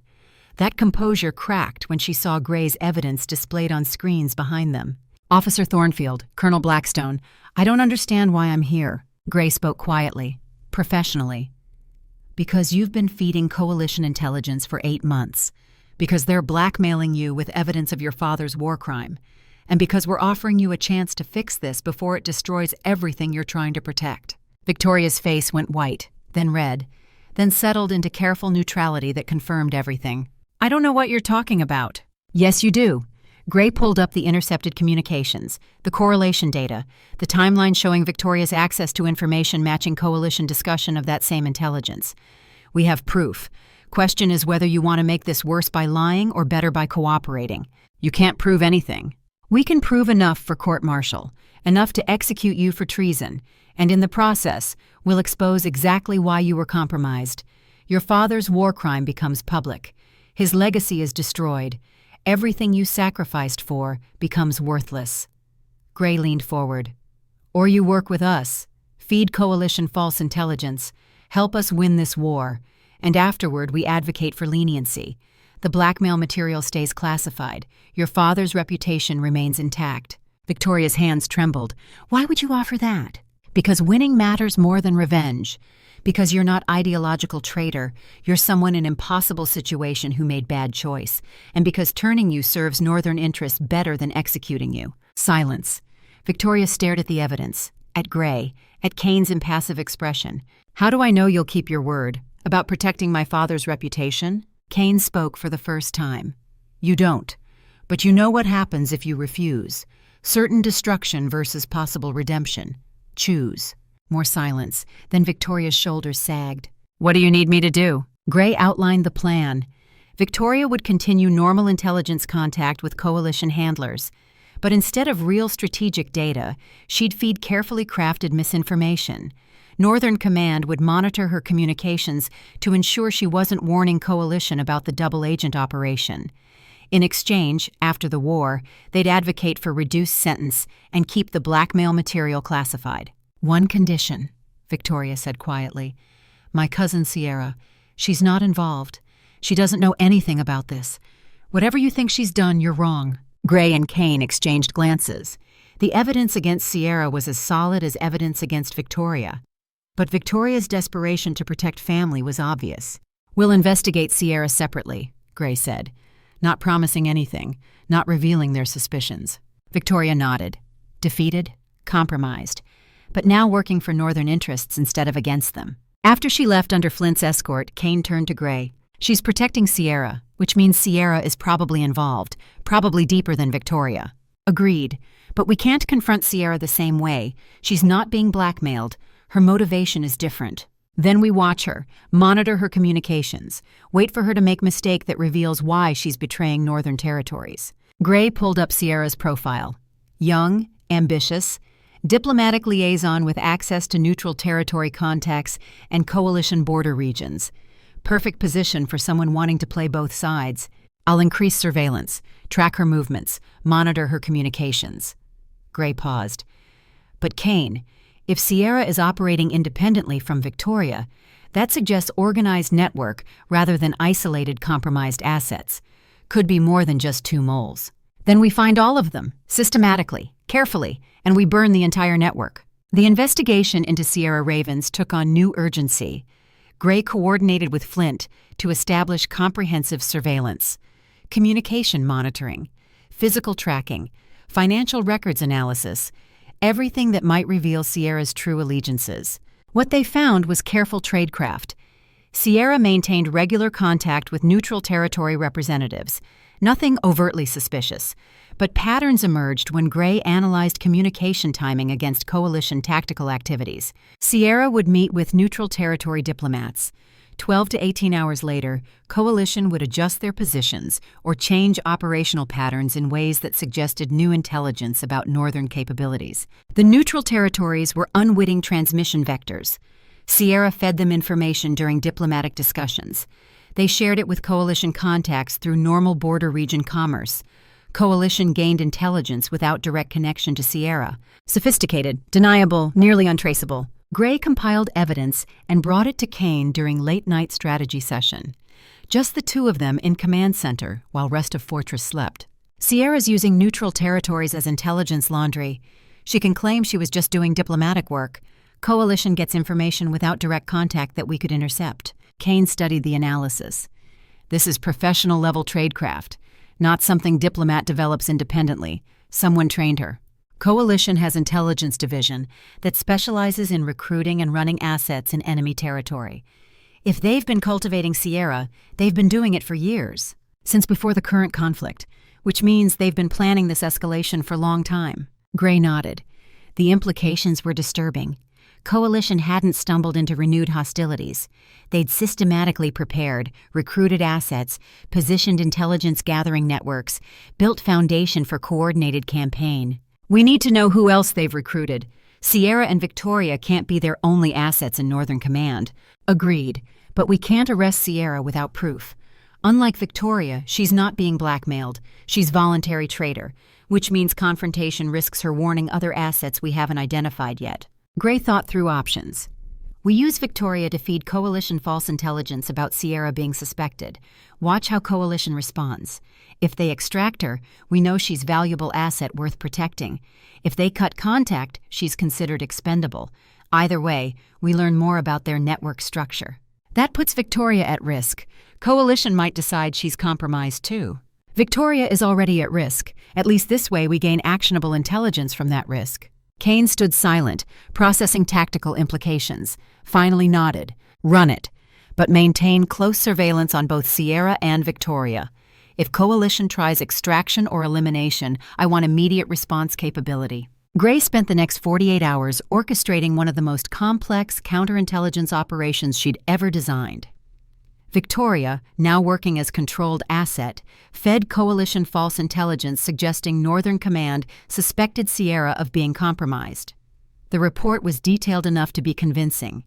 That composure cracked when she saw Gray's evidence displayed on screens behind them. Officer Thornfield, Colonel Blackstone, I don't understand why I'm here. Gray spoke quietly, professionally. Because you've been feeding Coalition intelligence for 8 months. Because they're blackmailing you with evidence of your father's war crime. And because we're offering you a chance to fix this before it destroys everything you're trying to protect. Victoria's face went white, then red, then settled into careful neutrality that confirmed everything. I don't know what you're talking about. Yes, you do. Gray pulled up the intercepted communications, the correlation data, the timeline showing Victoria's access to information matching Coalition discussion of that same intelligence. We have proof. Question is whether you want to make this worse by lying or better by cooperating. You can't prove anything. We can prove enough for court-martial, enough to execute you for treason, and in the process, we'll expose exactly why you were compromised. Your father's war crime becomes public. His legacy is destroyed. Everything you sacrificed for becomes worthless. Gray leaned forward. Or you work with us, feed Coalition false intelligence, help us win this war, and afterward we advocate for leniency. The blackmail material stays classified. Your father's reputation remains intact. Victoria's hands trembled. Why would you offer that? Because winning matters more than revenge. Because you're not ideological traitor, you're someone in impossible situation who made bad choice, and because turning you serves Northern interests better than executing you. Silence. Victoria stared at the evidence, at Gray, at Kane's impassive expression. How do I know you'll keep your word? About protecting my father's reputation? Kane spoke for the first time. You don't. But you know what happens if you refuse. Certain destruction versus possible redemption. Choose. More silence. Then Victoria's shoulders sagged. What do you need me to do? Gray outlined the plan. Victoria would continue normal intelligence contact with Coalition handlers. But instead of real strategic data, she'd feed carefully crafted misinformation. Northern Command would monitor her communications to ensure she wasn't warning Coalition about the double agent operation. In exchange, after the war, they'd advocate for reduced sentence and keep the blackmail material classified. One condition, Victoria said quietly. My cousin Sierra. She's not involved. She doesn't know anything about this. Whatever you think she's done, you're wrong. Gray and Kane exchanged glances. The evidence against Sierra was as solid as evidence against Victoria. But Victoria's desperation to protect family was obvious. We'll investigate Sierra separately, Gray said, not promising anything, not revealing their suspicions. Victoria nodded. Defeated, compromised, but now working for Northern interests instead of against them. After she left under Flint's escort, Kane turned to Gray. She's protecting Sierra, which means Sierra is probably involved, probably deeper than Victoria. Agreed, but we can't confront Sierra the same way. She's not being blackmailed. Her motivation is different. Then we watch her, monitor her communications, wait for her to make mistake that reveals why she's betraying Northern territories. Gray pulled up Sierra's profile. Young, ambitious, diplomatic liaison with access to neutral territory contacts and Coalition border regions. Perfect position for someone wanting to play both sides. I'll increase surveillance, track her movements, monitor her communications. Gray paused. But Kane, if Sierra is operating independently from Victoria, that suggests organized network rather than isolated compromised assets. Could be more than just 2 moles. Then we find all of them, systematically, carefully, and we burn the entire network. The investigation into Sierra Ravens took on new urgency. Gray coordinated with Flint to establish comprehensive surveillance. communication monitoring, physical tracking, financial records analysis, everything that might reveal Sierra's true allegiances. What they found was careful tradecraft. Sierra maintained regular contact with neutral territory representatives, nothing overtly suspicious, but patterns emerged when Gray analyzed communication timing against coalition tactical activities. Sierra would meet with neutral territory diplomats. 12 to 18 hours later, coalition would adjust their positions or change operational patterns in ways that suggested new intelligence about northern capabilities. The neutral territories were unwitting transmission vectors. Sierra fed them information during diplomatic discussions. They shared it with coalition contacts through normal border region commerce. Coalition gained intelligence without direct connection to Sierra. Sophisticated, deniable, nearly untraceable. Gray compiled evidence and brought it to Kane during late-night strategy session. Just the two of them in command center while rest of Fortress slept. Sierra's using neutral territories as intelligence laundry. She can claim she was just doing diplomatic work. Coalition gets information without direct contact that we could intercept. Kane studied the analysis. This is professional-level tradecraft, not something diplomat develops independently. Someone trained her. Coalition has intelligence division that specializes in recruiting and running assets in enemy territory. If they've been cultivating Sierra, they've been doing it for years, since before the current conflict, which means they've been planning this escalation for a long time. Gray nodded. The implications were disturbing. Coalition hadn't stumbled into renewed hostilities. They'd systematically prepared, recruited assets, positioned intelligence-gathering networks, built foundation for coordinated campaign. We need to know who else they've recruited. Sierra and Victoria can't be their only assets in Northern Command. Agreed, but we can't arrest Sierra without proof. Unlike Victoria, she's not being blackmailed. She's voluntary traitor, which means confrontation risks her warning other assets we haven't identified yet. Gray thought through options. We use Victoria to feed Coalition false intelligence about Sierra being suspected. Watch how Coalition responds. If they extract her, we know she's valuable asset worth protecting. If they cut contact, she's considered expendable. Either way, we learn more about their network structure. That puts Victoria at risk. Coalition might decide she's compromised too. Victoria is already at risk. At least this way we gain actionable intelligence from that risk. Kane stood silent, processing tactical implications. Finally nodded. Run it. But maintain close surveillance on both Sierra and Victoria. If Coalition tries extraction or elimination, I want immediate response capability. Gray spent the next 48 hours orchestrating one of the most complex counterintelligence operations she'd ever designed. Victoria, now working as controlled asset, fed Coalition false intelligence suggesting Northern Command suspected Sierra of being compromised. The report was detailed enough to be convincing,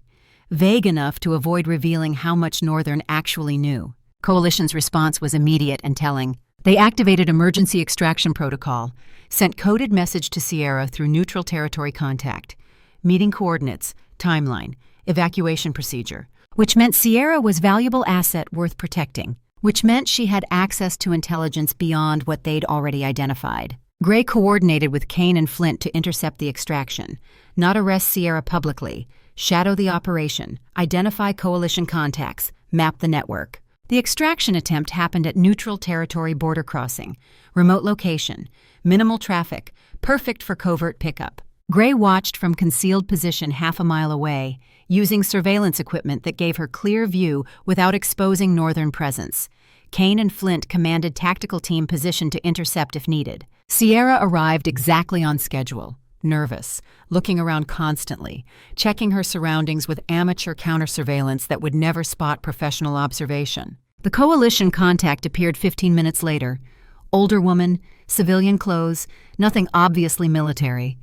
vague enough to avoid revealing how much Northern actually knew. Coalition's response was immediate and telling. They activated emergency extraction protocol, sent coded message to Sierra through neutral territory contact, meeting coordinates, timeline, evacuation procedure, which meant Sierra was valuable asset worth protecting, which meant she had access to intelligence beyond what they'd already identified. Gray coordinated with Kane and Flint to intercept the extraction, not arrest Sierra publicly, shadow the operation, identify Coalition contacts, map the network. The extraction attempt happened at neutral territory border crossing, remote location, minimal traffic, perfect for covert pickup. Gray watched from concealed position half a mile away, using surveillance equipment that gave her clear view without exposing Northern presence. Kane and Flint commanded tactical team position to intercept if needed. Sierra arrived exactly on schedule, nervous, looking around constantly, checking her surroundings with amateur counter-surveillance that would never spot professional observation. The Coalition contact appeared 15 minutes later. Older woman, civilian clothes, nothing obviously military.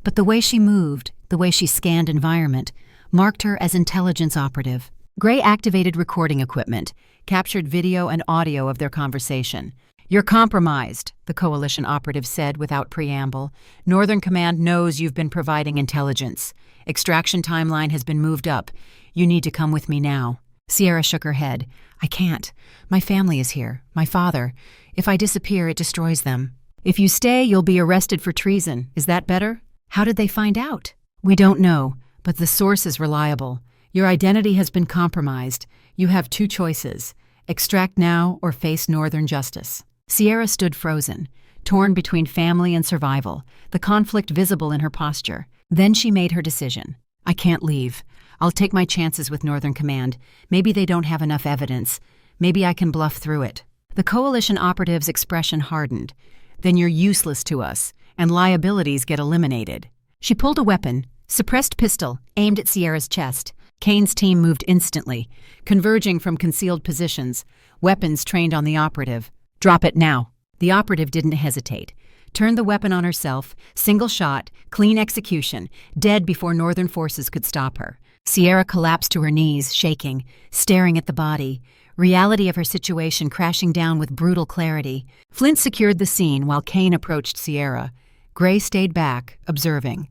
But the way she moved, the way she scanned environment, marked her as intelligence operative. Gray activated recording equipment, captured video and audio of their conversation. "You're compromised," the Coalition operative said without preamble. "Northern Command knows you've been providing intelligence. Extraction timeline has been moved up. You need to come with me now." Sierra shook her head. "I can't. My family is here. My father. If I disappear, it destroys them." "If you stay, you'll be arrested for treason. Is that better?" "How did they find out?" "We don't know, but the source is reliable. Your identity has been compromised. You have two choices: Extract now or face northern justice. Sierra stood frozen, torn between family and survival, the conflict visible in her posture. Then she made her decision. I can't leave. I'll take my chances with Northern Command. Maybe they don't have enough evidence. Maybe I can bluff through it. The coalition operative's expression hardened. Then you're useless to us, and liabilities get eliminated. She pulled a weapon, suppressed pistol, aimed at Sierra's chest. Kane's team moved instantly, converging from concealed positions, weapons trained on the operative. Drop it now. The operative didn't hesitate. Turned the weapon on herself, single shot, clean execution, dead before Northern forces could stop her. Sierra collapsed to her knees, shaking, staring at the body, reality of her situation crashing down with brutal clarity. Flint secured the scene while Kane approached Sierra. Gray stayed back, observing.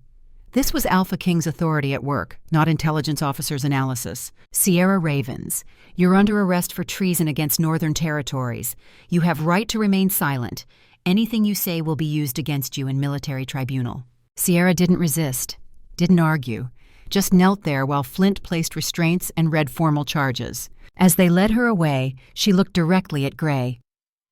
This was Alpha King's authority at work, not intelligence officers' analysis. Sierra Ravens, you're under arrest for treason against Northern territories. You have right to remain silent. Anything you say will be used against you in military tribunal. Sierra didn't resist, didn't argue, just knelt there while Flint placed restraints and read formal charges. As they led her away, she looked directly at Gray.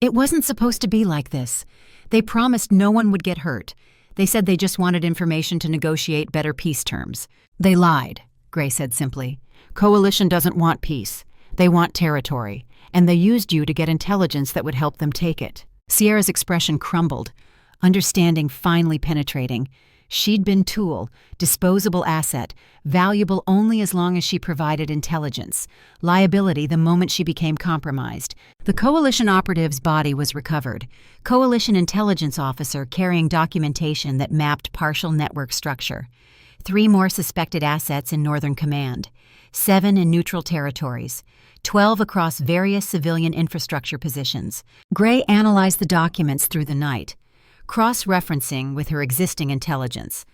It wasn't supposed to be like this. They promised no one would get hurt. They said they just wanted information to negotiate better peace terms. They lied, Gray said simply. Coalition doesn't want peace. They want territory, and they used you to get intelligence that would help them take it. Sierra's expression crumbled, understanding finally penetrating. She'd been tool, disposable asset, valuable only as long as she provided intelligence, liability the moment she became compromised. The coalition operative's body was recovered. Coalition intelligence officer carrying documentation that mapped partial network structure. 3 more suspected assets in Northern Command. 7 in neutral territories. 12 across various civilian infrastructure positions. Gray analyzed the documents through the night, cross-referencing with her existing intelligence,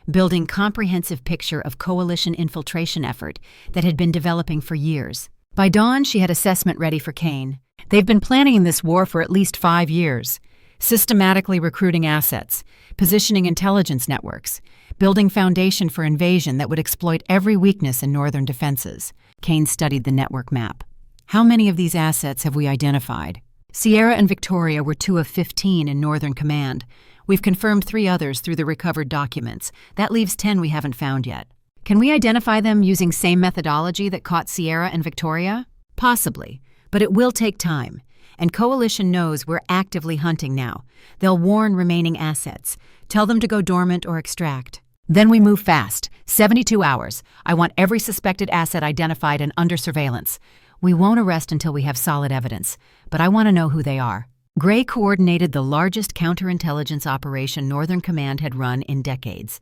building comprehensive picture of coalition infiltration effort that had been developing for years. By dawn, she had assessment ready for Kane. They've been planning this war for at least 5 years, systematically recruiting assets, positioning intelligence networks, building foundation for invasion that would exploit every weakness in northern defenses. Kane studied the network map. How many of these assets have we identified? Sierra and Victoria were 2 of 15 in Northern Command. We've confirmed 3 others through the recovered documents. That leaves 10 we haven't found yet. Can we identify them using same methodology that caught Sierra and Victoria? Possibly, but it will take time. And Coalition knows we're actively hunting now. They'll warn remaining assets, tell them to go dormant or extract. Then we move fast. 72 hours. I want every suspected asset identified and under surveillance. We won't arrest until we have solid evidence, but I want to know who they are. Gray coordinated the largest counterintelligence operation Northern Command had run in decades.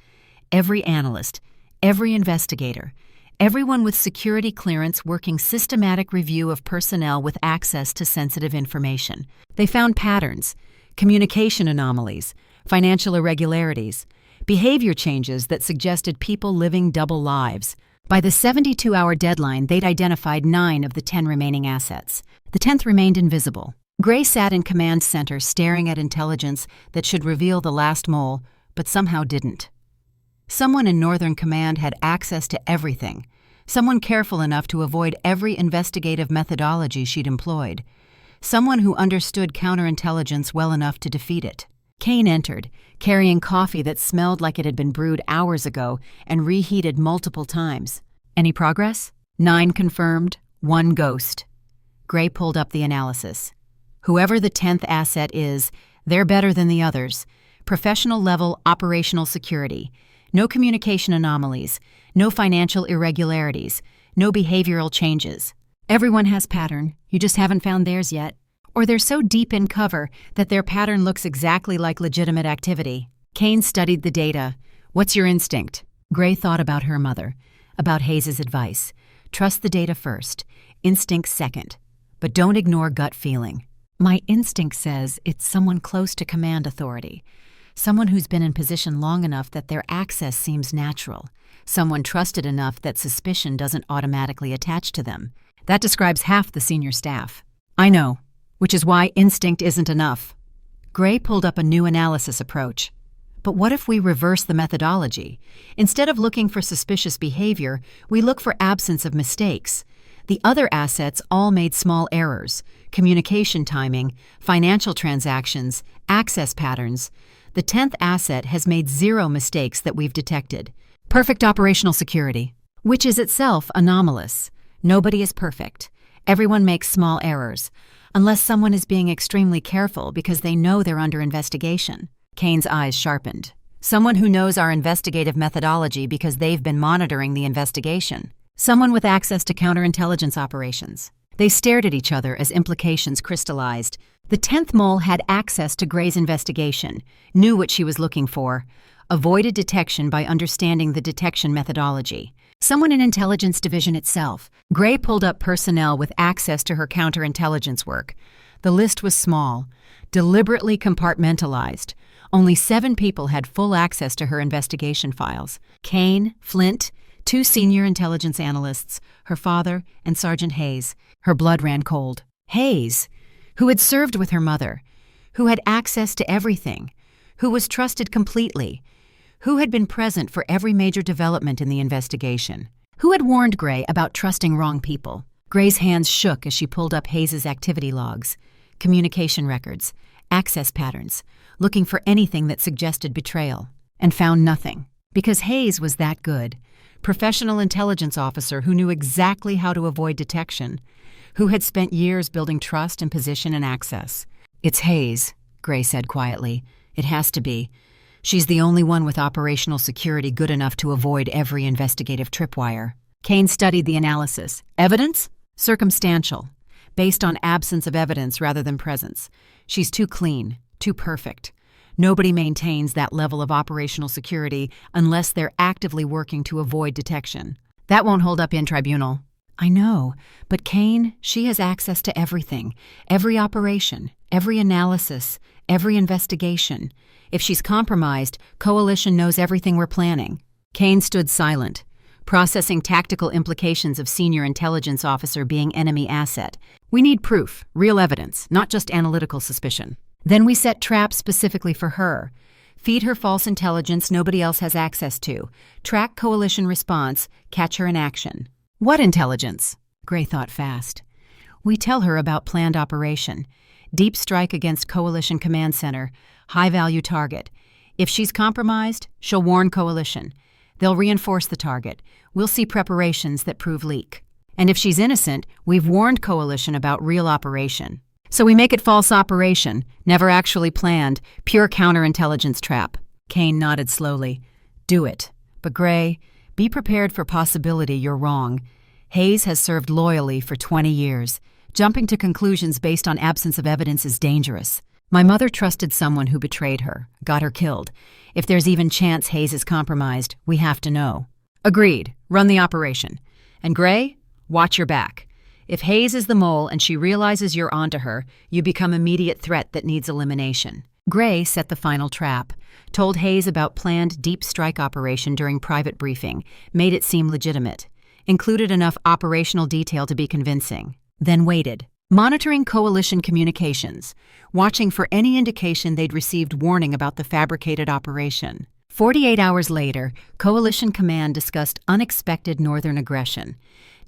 Every analyst, every investigator, everyone with security clearance working systematic review of personnel with access to sensitive information. They found patterns, communication anomalies, financial irregularities, behavior changes that suggested people living double lives. By the 72-hour deadline, they'd identified 9 of the 10 remaining assets. The 10th remained invisible. Gray sat in command center staring at intelligence that should reveal the last mole, but somehow didn't. Someone in Northern Command had access to everything. Someone careful enough to avoid every investigative methodology she'd employed. Someone who understood counterintelligence well enough to defeat it. Kane entered, carrying coffee that smelled like it had been brewed hours ago and reheated multiple times. Any progress? 9 confirmed, 1 ghost. Gray pulled up the analysis. Whoever the 10th asset is, they're better than the others. Professional-level operational security. No communication anomalies. No financial irregularities. No behavioral changes. Everyone has pattern. You just haven't found theirs yet. Or they're so deep in cover that their pattern looks exactly like legitimate activity. Kane studied the data. What's your instinct? Gray thought about her mother, about Hayes' advice. Trust the data first, instinct second, but don't ignore gut feeling. My instinct says it's someone close to command authority, someone who's been in position long enough that their access seems natural, someone trusted enough that suspicion doesn't automatically attach to them. That describes half the senior staff. I know. Which is why instinct isn't enough. Gray pulled up a new analysis approach. But what if we reverse the methodology? Instead of looking for suspicious behavior, we look for absence of mistakes. The other assets all made small errors: communication timing, financial transactions, access patterns. The 10th asset has made 0 mistakes that we've detected. Perfect operational security, which is itself anomalous. Nobody is perfect. Everyone makes small errors, unless someone is being extremely careful because they know they're under investigation. Kane's eyes sharpened. Someone who knows our investigative methodology because they've been monitoring the investigation. Someone with access to counterintelligence operations. They stared at each other as implications crystallized. The 10th mole had access to Gray's investigation, knew what she was looking for, avoided detection by understanding the detection methodology. Someone in Intelligence Division itself. Gray pulled up personnel with access to her counterintelligence work. The list was small, deliberately compartmentalized. Only 7 people had full access to her investigation files. Kane, Flint, 2 senior intelligence analysts, her father, and Sergeant Hayes. Her blood ran cold. Hayes, who had served with her mother, who had access to everything, who was trusted completely, who had been present for every major development in the investigation, who had warned Gray about trusting wrong people. Gray's hands shook as she pulled up Hayes's activity logs, communication records, access patterns, looking for anything that suggested betrayal, and found nothing. Because Hayes was that good. Professional intelligence officer who knew exactly how to avoid detection, who had spent years building trust and position and access. "It's Hayes," Gray said quietly. "It has to be. She's the only one with operational security good enough to avoid every investigative tripwire." Kane studied the analysis. Evidence? Circumstantial. Based on absence of evidence rather than presence. She's too clean, too perfect. Nobody maintains that level of operational security unless they're actively working to avoid detection. That won't hold up in tribunal. I know, but Kane, she has access to everything, every operation, every analysis, every investigation. If she's compromised, Coalition knows everything we're planning. Kane stood silent, processing tactical implications of senior intelligence officer being enemy asset. We need proof, real evidence, not just analytical suspicion. Then we set traps specifically for her. Feed her false intelligence nobody else has access to. Track Coalition response, catch her in action. What intelligence? Gray thought fast. We tell her about planned operation. Deep strike against Coalition Command Center. High-value target. If she's compromised, she'll warn Coalition. They'll reinforce the target. We'll see preparations that prove leak. And if she's innocent, we've warned Coalition about real operation. So we make it false operation, never actually planned, pure counterintelligence trap. Kane nodded slowly. Do it. But Gray, be prepared for possibility you're wrong. Hayes has served loyally for 20 years. Jumping to conclusions based on absence of evidence is dangerous. My mother trusted someone who betrayed her, got her killed. If there's even chance Hayes is compromised, we have to know. Agreed. Run the operation. And Gray, watch your back. If Hayes is the mole and she realizes you're onto her, you become immediate threat that needs elimination. Gray set the final trap, told Hayes about planned deep strike operation during private briefing, made it seem legitimate, included enough operational detail to be convincing, then waited, monitoring Coalition communications, watching for any indication they'd received warning about the fabricated operation. 48 hours later, Coalition Command discussed unexpected northern aggression,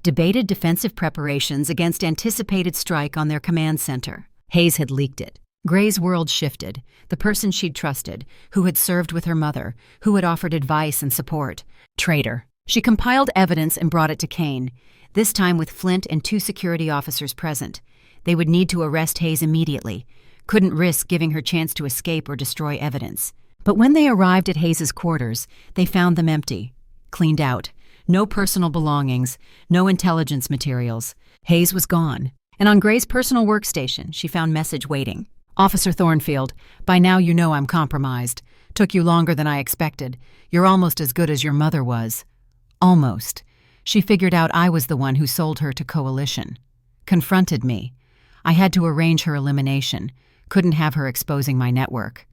debated defensive preparations against anticipated strike on their command center. Hayes had leaked it. Gray's world shifted. The person she'd trusted, who had served with her mother, who had offered advice and support. Traitor. She compiled evidence and brought it to Kane, this time with Flint and 2 security officers present. They would need to arrest Hayes immediately. Couldn't risk giving her chance to escape or destroy evidence. But when they arrived at Hayes's quarters, they found them empty, cleaned out. No personal belongings, no intelligence materials. Hayes was gone. And on Gray's personal workstation, she found message waiting. Officer Thornfield, by now you know I'm compromised. Took you longer than I expected. You're almost as good as your mother was. Almost. She figured out I was the one who sold her to Coalition. Confronted me. I had to arrange her elimination. Couldn't have her exposing my network.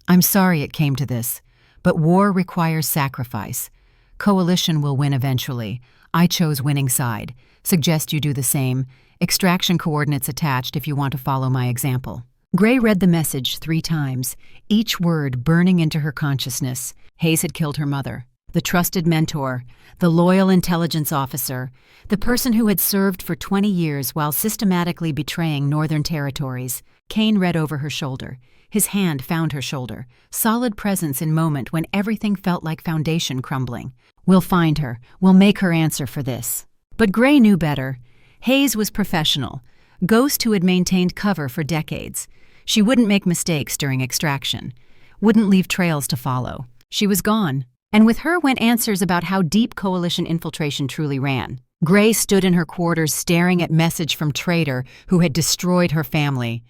I'm sorry it came to this, but war requires sacrifice. Coalition will win eventually. I chose winning side. Suggest you do the same. Extraction coordinates attached if you want to follow my example. Gray read the message 3 times, each word burning into her consciousness. Hayes had killed her mother. the trusted mentor, the loyal intelligence officer, the person who had served for 20 years while systematically betraying Northern territories. Kane read over her shoulder. His hand found her shoulder, solid presence in moment when everything felt like foundation crumbling. We'll find her. We'll make her answer for this. But Gray knew better. Hayes was professional, ghost who had maintained cover for decades. She wouldn't make mistakes during extraction, wouldn't leave trails to follow. She was gone, and with her went answers about how deep coalition infiltration truly ran. Gray stood in her quarters staring at message from traitor who had destroyed her family.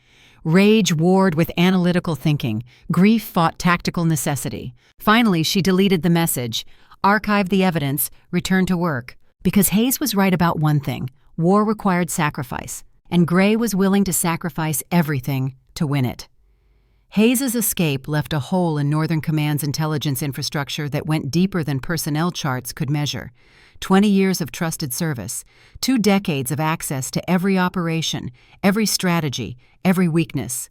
Rage warred with analytical thinking. Grief fought tactical necessity. Finally, she deleted the message, archived the evidence, returned to work. Because Hayes was right about one thing: war required sacrifice, and Gray was willing to sacrifice everything to win it. Hayes's escape left a hole in Northern Command's intelligence infrastructure that went deeper than personnel charts could measure. 20 years of trusted service, 2 decades of access to every operation, every strategy, every weakness.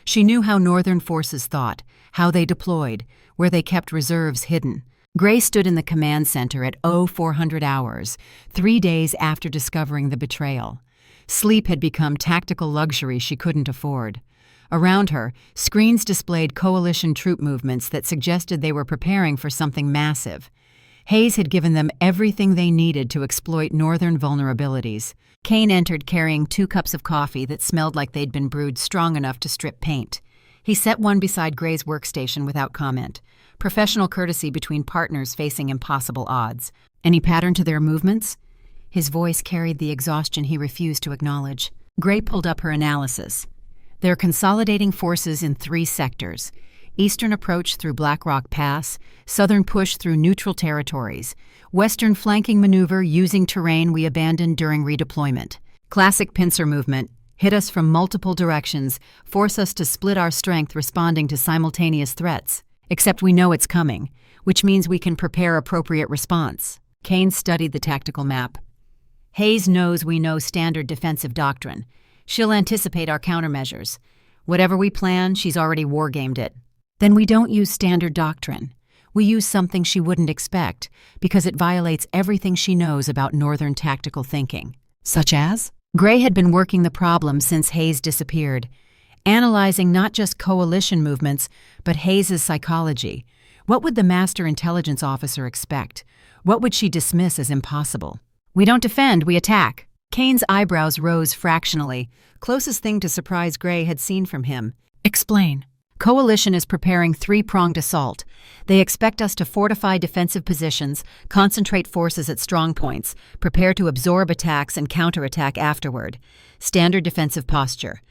She knew how Northern forces thought, how they deployed, where they kept reserves hidden. Gray stood in the command center at 0400 hours, 3 days after discovering the betrayal. Sleep had become tactical luxury she couldn't afford. Around her, screens displayed coalition troop movements that suggested they were preparing for something massive. Hayes had given them everything they needed to exploit Northern vulnerabilities. Kane entered carrying 2 cups of coffee that smelled like they'd been brewed strong enough to strip paint. He set one beside Gray's workstation without comment. Professional courtesy between partners facing impossible odds. Any pattern to their movements? His voice carried the exhaustion he refused to acknowledge. Gray pulled up her analysis. They're consolidating forces in 3 sectors: eastern approach through Black Rock Pass, southern push through neutral territories, western flanking maneuver using terrain we abandoned during redeployment. Classic pincer movement: hit us from multiple directions, force us to split our strength responding to simultaneous threats. Except we know it's coming, which means we can prepare appropriate response. Kane studied the tactical map. Hayes knows we know standard defensive doctrine. She'll anticipate our countermeasures. Whatever we plan, she's already wargamed it. Then we don't use standard doctrine. We use something she wouldn't expect, because it violates everything she knows about Northern tactical thinking. Such as? Gray had been working the problem since Hayes disappeared, analyzing not just coalition movements, but Hayes's psychology. What would the master intelligence officer expect? What would she dismiss as impossible? We don't defend, we attack. Kane's eyebrows rose fractionally, closest thing to surprise Gray had seen from him. Explain. Coalition is preparing 3-pronged assault. They expect us to fortify defensive positions, concentrate forces at strong points, prepare to absorb attacks and counterattack afterward. Standard defensive posture.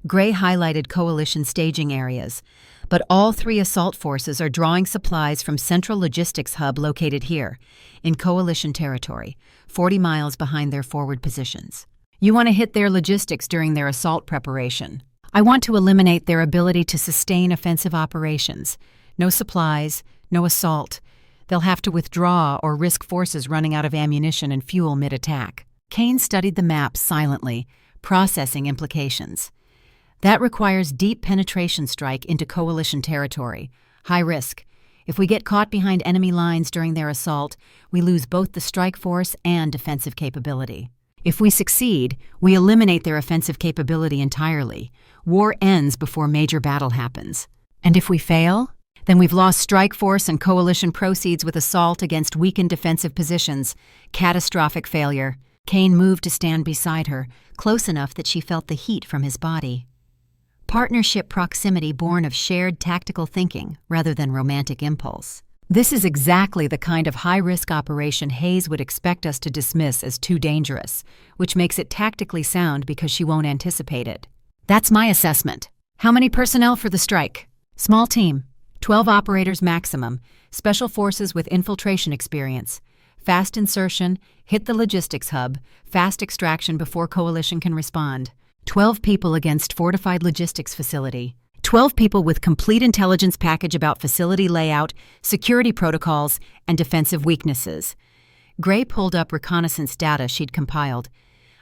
Gray highlighted coalition staging areas, but all 3 assault forces are drawing supplies from Central Logistics Hub located here, in coalition territory, 40 miles behind their forward positions. You want to hit their logistics during their assault preparation. I want to eliminate their ability to sustain offensive operations. No supplies, no assault. They'll have to withdraw or risk forces running out of ammunition and fuel mid-attack. Kane studied the map silently, processing implications. That requires deep penetration strike into coalition territory. High risk. If we get caught behind enemy lines during their assault, we lose both the strike force and defensive capability. If we succeed, we eliminate their offensive capability entirely. War ends before major battle happens. And if we fail, then we've lost strike force and coalition proceeds with assault against weakened defensive positions. Catastrophic failure. Kane moved to stand beside her, close enough that she felt the heat from his body. Partnership proximity born of shared tactical thinking rather than romantic impulse. This is exactly the kind of high-risk operation Hayes would expect us to dismiss as too dangerous, which makes it tactically sound because she won't anticipate it. That's my assessment. How many personnel for the strike? Small team. 12 operators maximum. Special forces with infiltration experience. Fast insertion, hit the logistics hub, fast extraction before coalition can respond. 12 people against fortified logistics facility. 12 people with complete intelligence package about facility layout, security protocols, and defensive weaknesses. Gray pulled up reconnaissance data she'd compiled.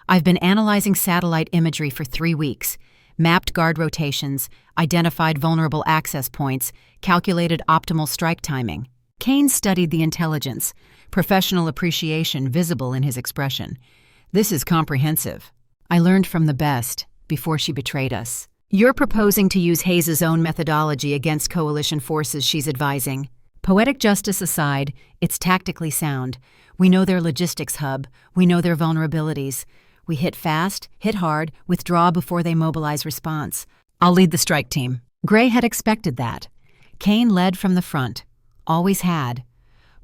I've been analyzing satellite imagery for 3 weeks, mapped guard rotations, identified vulnerable access points, calculated optimal strike timing. Kane studied the intelligence, professional appreciation visible in his expression. This is comprehensive. I learned from the best before she betrayed us. You're proposing to use Hayes' own methodology against coalition forces she's advising. Poetic justice aside, it's tactically sound. We know their logistics hub. We know their vulnerabilities. We hit fast, hit hard, withdraw before they mobilize response. I'll lead the strike team. Gray had expected that. Kane led from the front. Always had.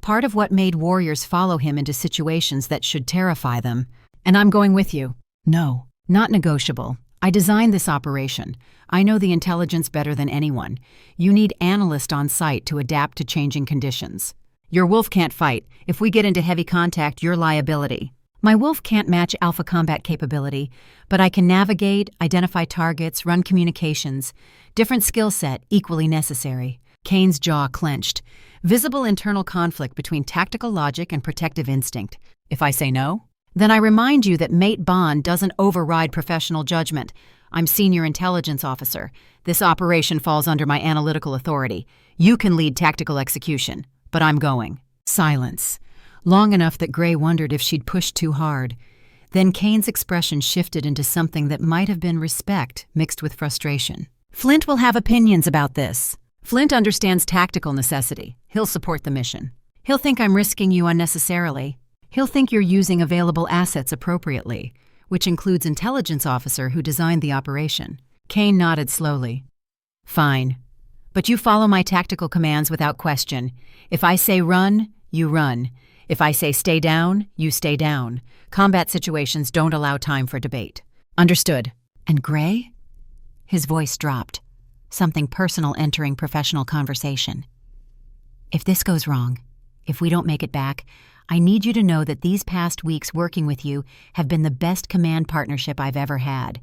Part of what made warriors follow him into situations that should terrify them. And I'm going with you. No, not negotiable. I designed this operation. I know the intelligence better than anyone. You need analyst on site to adapt to changing conditions. Your wolf can't fight. If we get into heavy contact, you're liability. My wolf can't match alpha combat capability, but I can navigate, identify targets, run communications. Different skill set, equally necessary. Kane's jaw clenched. Visible internal conflict between tactical logic and protective instinct. If I say no? Then I remind you that mate bond doesn't override professional judgment. I'm senior intelligence officer. This operation falls under my analytical authority. You can lead tactical execution, but I'm going. Silence. Long enough that Gray wondered if she'd pushed too hard. Then Kane's expression shifted into something that might have been respect mixed with frustration. Flint will have opinions about this. Flint understands tactical necessity. He'll support the mission. He'll think I'm risking you unnecessarily. He'll think you're using available assets appropriately, which includes intelligence officer who designed the operation. Kane nodded slowly. Fine. But you follow my tactical commands without question. If I say run, you run. If I say stay down, you stay down. Combat situations don't allow time for debate. Understood. And Gray? His voice dropped. Something personal entering professional conversation. If this goes wrong, if we don't make it back, I need you to know that these past weeks working with you have been the best command partnership I've ever had.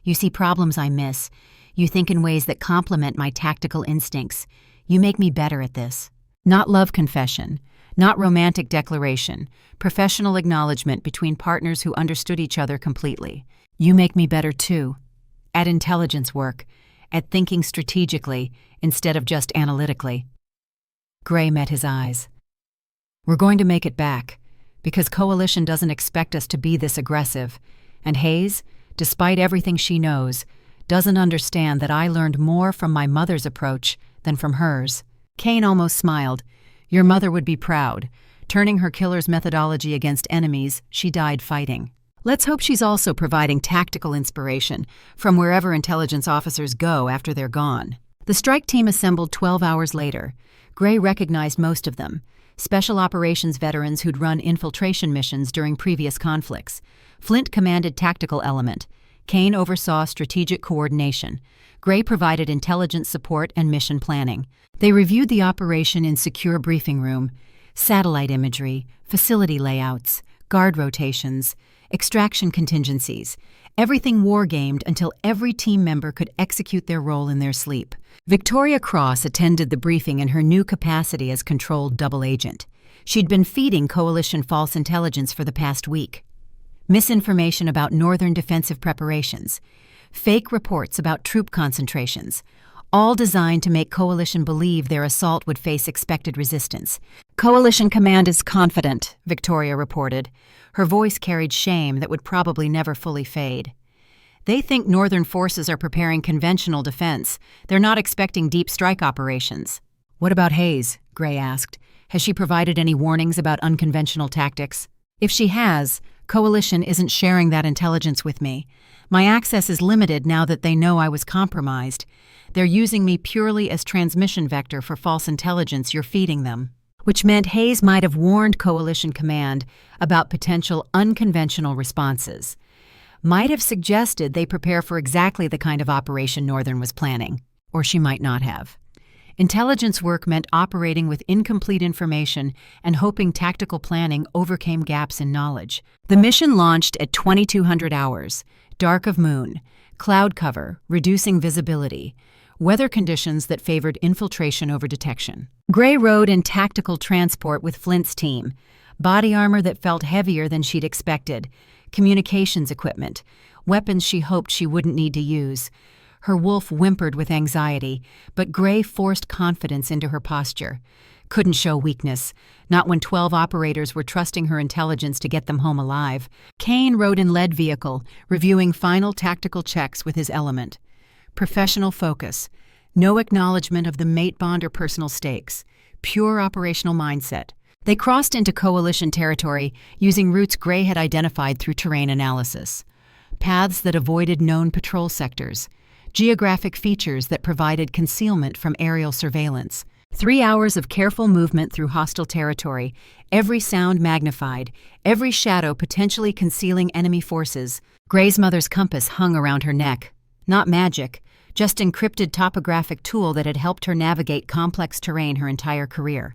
You see problems I miss. You think in ways that complement my tactical instincts. You make me better at this. Not love confession, not romantic declaration, professional acknowledgement between partners who understood each other completely. You make me better too. At intelligence work, at thinking strategically instead of just analytically. Gray met his eyes. We're going to make it back, because Coalition doesn't expect us to be this aggressive, and Hayes, despite everything she knows, doesn't understand that I learned more from my mother's approach than from hers. Kane almost smiled. Your mother would be proud. Turning her killer's methodology against enemies she died fighting. Let's hope she's also providing tactical inspiration from wherever intelligence officers go after they're gone. The strike team assembled 12 hours later. Gray recognized most of them. Special operations veterans who'd run infiltration missions during previous conflicts. Flint commanded tactical element. Kane oversaw strategic coordination. Gray provided intelligence support and mission planning. They reviewed the operation in secure briefing room, satellite imagery, facility layouts, guard rotations, extraction contingencies, everything war-gamed until every team member could execute their role in their sleep. Victoria Cross attended the briefing in her new capacity as controlled double agent. She'd been feeding Coalition false intelligence for the past week. Misinformation about Northern defensive preparations, fake reports about troop concentrations, all designed to make Coalition believe their assault would face expected resistance. Coalition command is confident, Victoria reported. Her voice carried shame that would probably never fully fade. They think Northern forces are preparing conventional defense. They're not expecting deep strike operations. What about Hayes? Gray asked. Has she provided any warnings about unconventional tactics? If she has, Coalition isn't sharing that intelligence with me. My access is limited now that they know I was compromised. They're using me purely as transmission vector for false intelligence you're feeding them. Which meant Hayes might have warned Coalition Command about potential unconventional responses. Might have suggested they prepare for exactly the kind of operation Northern was planning. Or she might not have. Intelligence work meant operating with incomplete information and hoping tactical planning overcame gaps in knowledge. The mission launched at 2200 hours, dark of moon, cloud cover, reducing visibility, weather conditions that favored infiltration over detection. Gray rode in tactical transport with Flint's team, body armor that felt heavier than she'd expected, communications equipment, weapons she hoped she wouldn't need to use. Her wolf whimpered with anxiety, but Gray forced confidence into her posture. Couldn't show weakness, not when 12 operators were trusting her intelligence to get them home alive. Kane rode in lead vehicle, reviewing final tactical checks with his element. Professional focus. No acknowledgement of the mate bond or personal stakes. Pure operational mindset. They crossed into coalition territory using routes Gray had identified through terrain analysis. Paths that avoided known patrol sectors. Geographic features that provided concealment from aerial surveillance. 3 hours of careful movement through hostile territory, every sound magnified, every shadow potentially concealing enemy forces. Gray's mother's compass hung around her neck. Not magic, just encrypted topographic tool that had helped her navigate complex terrain her entire career.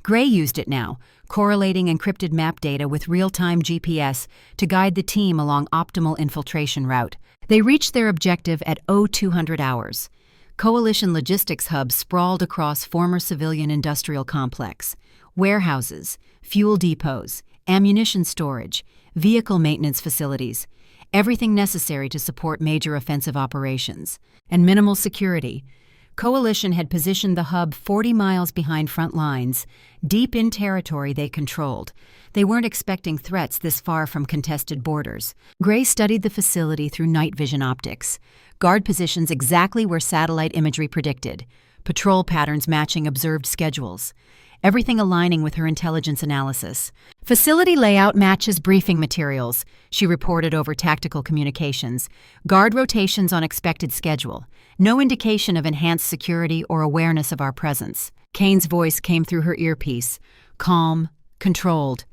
Gray used it now, correlating encrypted map data with real-time GPS to guide the team along optimal infiltration route. They reached their objective at 0200 hours. Coalition logistics hubs sprawled across former civilian industrial complex. Warehouses, fuel depots, ammunition storage, vehicle maintenance facilities, everything necessary to support major offensive operations. And minimal security. Coalition had positioned the hub 40 miles behind front lines, deep in territory they controlled. They weren't expecting threats this far from contested borders. Gray studied the facility through night vision optics. Guard positions exactly where satellite imagery predicted. Patrol patterns matching observed schedules. Everything aligning with her intelligence analysis. Facility layout matches briefing materials, she reported over tactical communications. Guard rotations on expected schedule. No indication of enhanced security or awareness of our presence. Kane's voice came through her earpiece. Calm, controlled.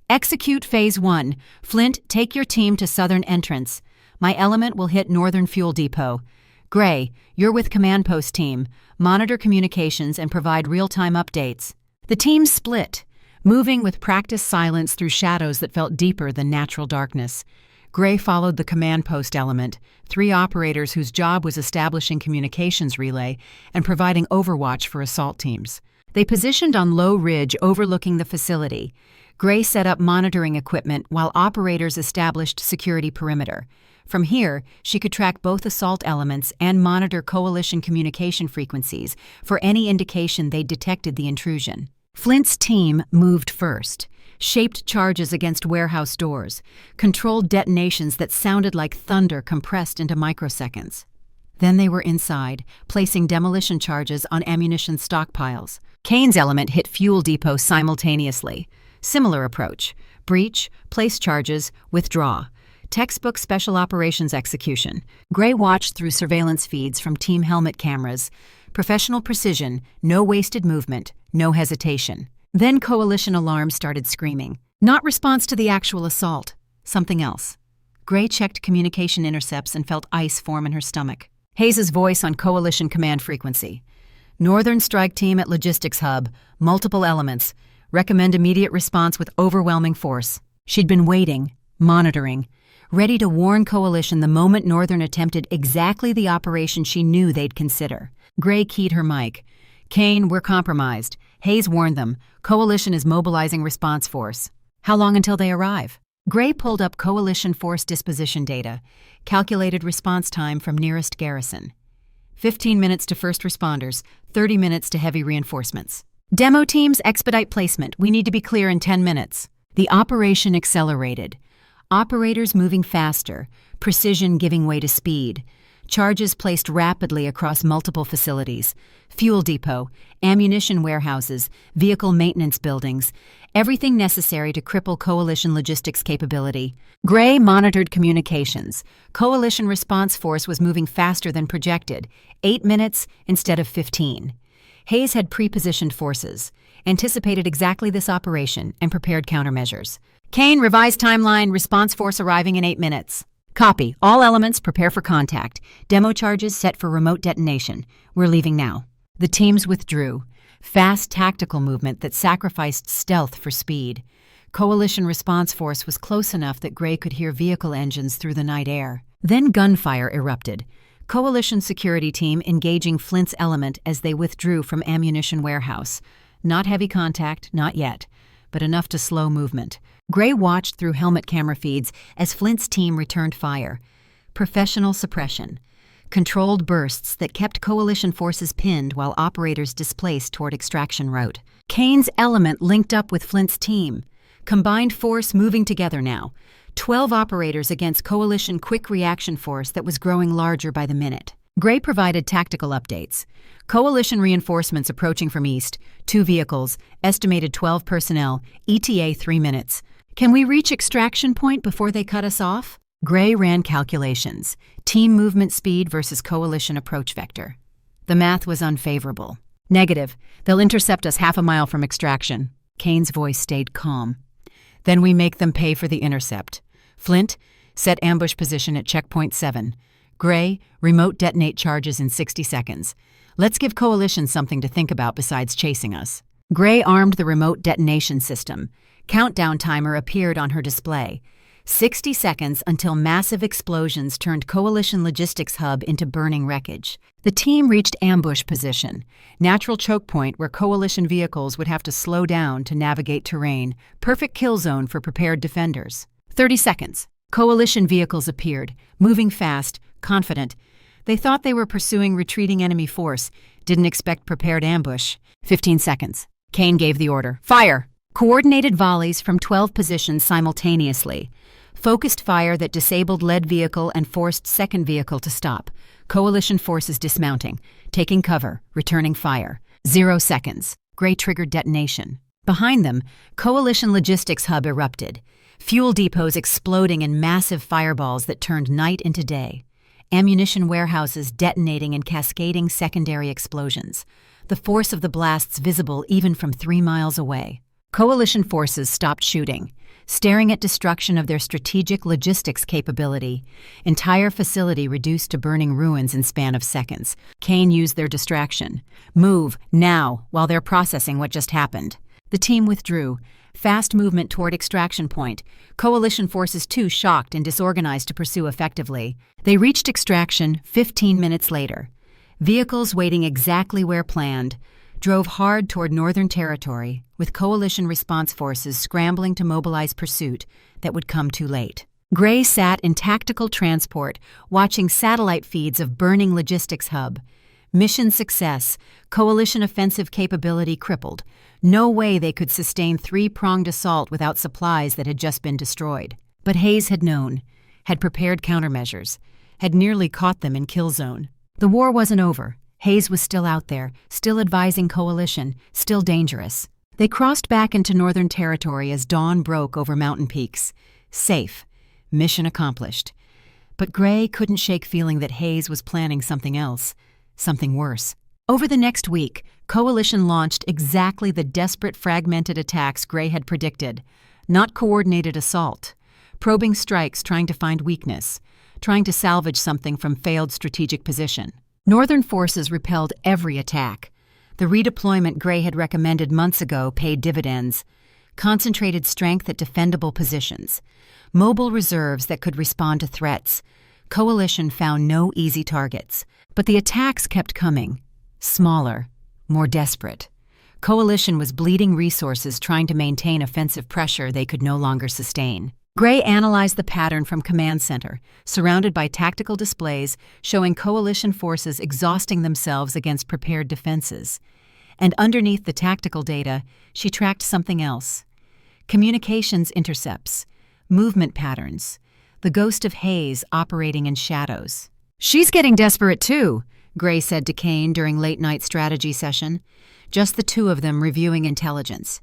Execute Phase 1. Flint, take your team to southern entrance. My element will hit northern fuel depot. Gray, you're with command post team. Monitor communications and provide real-time updates. The team split, moving with practiced silence through shadows that felt deeper than natural darkness. Gray followed the command post element, 3 operators whose job was establishing communications relay and providing overwatch for assault teams. They positioned on low ridge overlooking the facility. Gray set up monitoring equipment while operators established security perimeter. From here, she could track both assault elements and monitor coalition communication frequencies for any indication they'd detected the intrusion. Flint's team moved first, shaped charges against warehouse doors, controlled detonations that sounded like thunder compressed into microseconds. Then they were inside, placing demolition charges on ammunition stockpiles. Kane's element hit fuel depot simultaneously. Similar approach. Breach, place charges, withdraw. Textbook special operations execution. Gray watched through surveillance feeds from team helmet cameras. Professional precision, no wasted movement, no hesitation. Then coalition alarms started screaming. Not response to the actual assault. Something else. Gray checked communication intercepts and felt ice form in her stomach. Hayes's voice on coalition command frequency. Northern Strike Team at Logistics Hub. Multiple elements. Recommend immediate response with overwhelming force. She'd been waiting, monitoring, ready to warn Coalition the moment Northern attempted exactly the operation she knew they'd consider. Gray keyed her mic. Kane, we're compromised. Hayes warned them. Coalition is mobilizing response force. How long until they arrive? Gray pulled up Coalition force disposition data, calculated response time from nearest garrison. 15 minutes to first responders, 30 minutes to heavy reinforcements. Demo teams expedite placement. We need to be clear in 10 minutes. The operation accelerated. Operators moving faster, precision giving way to speed. Charges placed rapidly across multiple facilities. Fuel depot, ammunition warehouses, vehicle maintenance buildings. Everything necessary to cripple Coalition logistics capability. Gray monitored communications. Coalition response force was moving faster than projected, 8 minutes instead of 15. Hayes had pre-positioned forces, anticipated exactly this operation, and prepared countermeasures. Kane, revised timeline, response force arriving in 8 minutes. Copy. All elements prepare for contact. Demo charges set for remote detonation. We're leaving now. The teams withdrew. Fast tactical movement that sacrificed stealth for speed. Coalition response force was close enough that Gray could hear vehicle engines through the night air. Then gunfire erupted. Coalition security team engaging Flint's element as they withdrew from ammunition warehouse. Not heavy contact, not yet, but enough to slow movement. Gray watched through helmet camera feeds as Flint's team returned fire. Professional suppression. controlled bursts that kept coalition forces pinned while operators displaced toward extraction route. Kane's element linked up with Flint's team. Combined force moving together now. 12 operators against coalition quick reaction force that was growing larger by the minute. Gray provided tactical updates. Coalition reinforcements approaching from east, 2 vehicles, estimated 12 personnel, ETA 3 minutes. Can we reach extraction point before they cut us off? Gray ran calculations. Team movement speed versus coalition approach vector. The math was unfavorable. Negative. They'll intercept us half a mile from extraction. Kane's voice stayed calm. Then we make them pay for the intercept. Flint, set ambush position at checkpoint 7. Gray, remote detonate charges in 60 seconds. Let's give Coalition something to think about besides chasing us. Gray armed the remote detonation system. Countdown timer appeared on her display. 60 seconds until massive explosions turned Coalition Logistics Hub into burning wreckage. The team reached ambush position, natural choke point where Coalition vehicles would have to slow down to navigate terrain, perfect kill zone for prepared defenders. 30 seconds. Coalition vehicles appeared, moving fast, confident. They thought they were pursuing retreating enemy force, didn't expect prepared ambush. 15 seconds. Kane gave the order. Fire! Coordinated volleys from 12 positions simultaneously. Focused fire that disabled lead vehicle and forced second vehicle to stop. Coalition forces dismounting, taking cover, returning fire. 0 seconds. Gray triggered detonation. Behind them, Coalition Logistics Hub erupted. Fuel depots exploding in massive fireballs that turned night into day. Ammunition warehouses detonating in cascading secondary explosions. The force of the blasts visible even from 3 miles away. Coalition forces stopped shooting, staring at destruction of their strategic logistics capability. Entire facility reduced to burning ruins in span of seconds. Kane used their distraction. Move, now, while they're processing what just happened. The team withdrew. Fast movement toward extraction point. Coalition forces too shocked and disorganized to pursue effectively. They reached extraction 15 minutes later. Vehicles waiting exactly where planned. Drove hard toward Northern Territory, with Coalition response forces scrambling to mobilize pursuit that would come too late. Gray sat in tactical transport, watching satellite feeds of burning logistics hub. Mission success, Coalition offensive capability crippled. No way they could sustain 3-pronged assault without supplies that had just been destroyed. But Hayes had known, had prepared countermeasures, had nearly caught them in kill zone. The war wasn't over. Hayes was still out there, still advising Coalition, still dangerous. They crossed back into Northern Territory as dawn broke over mountain peaks. Safe. Mission accomplished. But Gray couldn't shake feeling that Hayes was planning something else, something worse. Over the next week, Coalition launched exactly the desperate fragmented attacks Gray had predicted. Not coordinated assault. Probing strikes trying to find weakness, trying to salvage something from failed strategic position. Northern forces repelled every attack. The redeployment Gray had recommended months ago paid dividends. Concentrated strength at defendable positions. Mobile reserves that could respond to threats. Coalition found no easy targets. But the attacks kept coming. Smaller. More desperate. Coalition was bleeding resources trying to maintain offensive pressure they could no longer sustain. Gray analyzed the pattern from command center, surrounded by tactical displays showing Coalition forces exhausting themselves against prepared defenses. And underneath the tactical data, she tracked something else. Communications intercepts, movement patterns, the ghost of Hayes operating in shadows. "She's getting desperate too," Gray said to Kane during late-night strategy session. Just the two of them reviewing intelligence.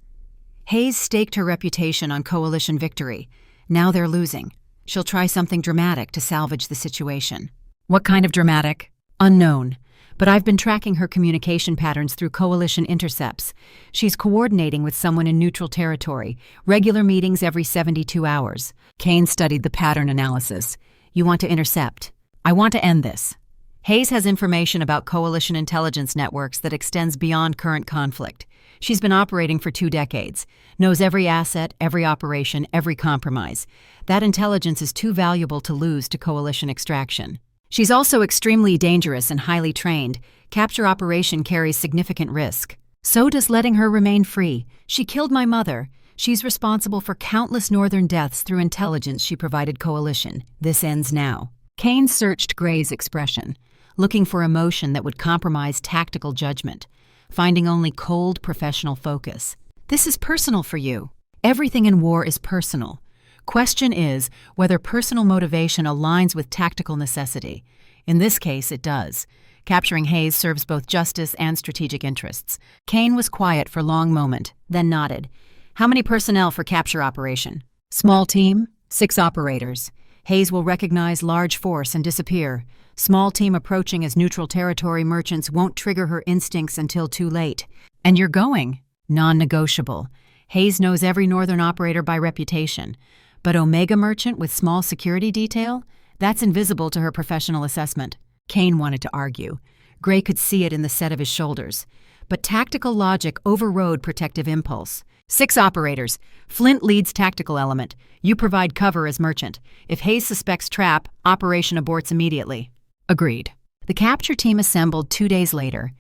Hayes staked her reputation on Coalition victory. Now they're losing. She'll try something dramatic to salvage the situation. What kind of dramatic? Unknown. But I've been tracking her communication patterns through Coalition intercepts. She's coordinating with someone in neutral territory, regular meetings every 72 hours. Kane studied the pattern analysis. You want to intercept. I want to end this. Hayes has information about Coalition intelligence networks that extends beyond current conflict. She's been operating for 2 decades, knows every asset, every operation, every compromise. That intelligence is too valuable to lose to Coalition extraction. She's also extremely dangerous and highly trained. Capture operation carries significant risk. So does letting her remain free. She killed my mother. She's responsible for countless Northern deaths through intelligence she provided Coalition. This ends now. Kane searched Gray's expression. looking for emotion that would compromise tactical judgment, finding only cold professional focus. This is personal for you. Everything in war is personal. Question is whether personal motivation aligns with tactical necessity. In this case, it does. Capturing Hayes serves both justice and strategic interests. Kane was quiet for a long moment, then nodded. How many personnel for capture operation? Small team, 6 operators. Hayes will recognize large force and disappear. Small team approaching as neutral territory merchants won't trigger her instincts until too late. And you're going. Non-negotiable. Hayes knows every northern operator by reputation. But Omega merchant with small security detail? That's invisible to her professional assessment. Kane wanted to argue. Gray could see it in the set of his shoulders. But tactical logic overrode protective impulse. 6 operators. Flint leads tactical element. You provide cover as merchant. If Hayes suspects trap, operation aborts immediately. Agreed. The capture team assembled 2 days later.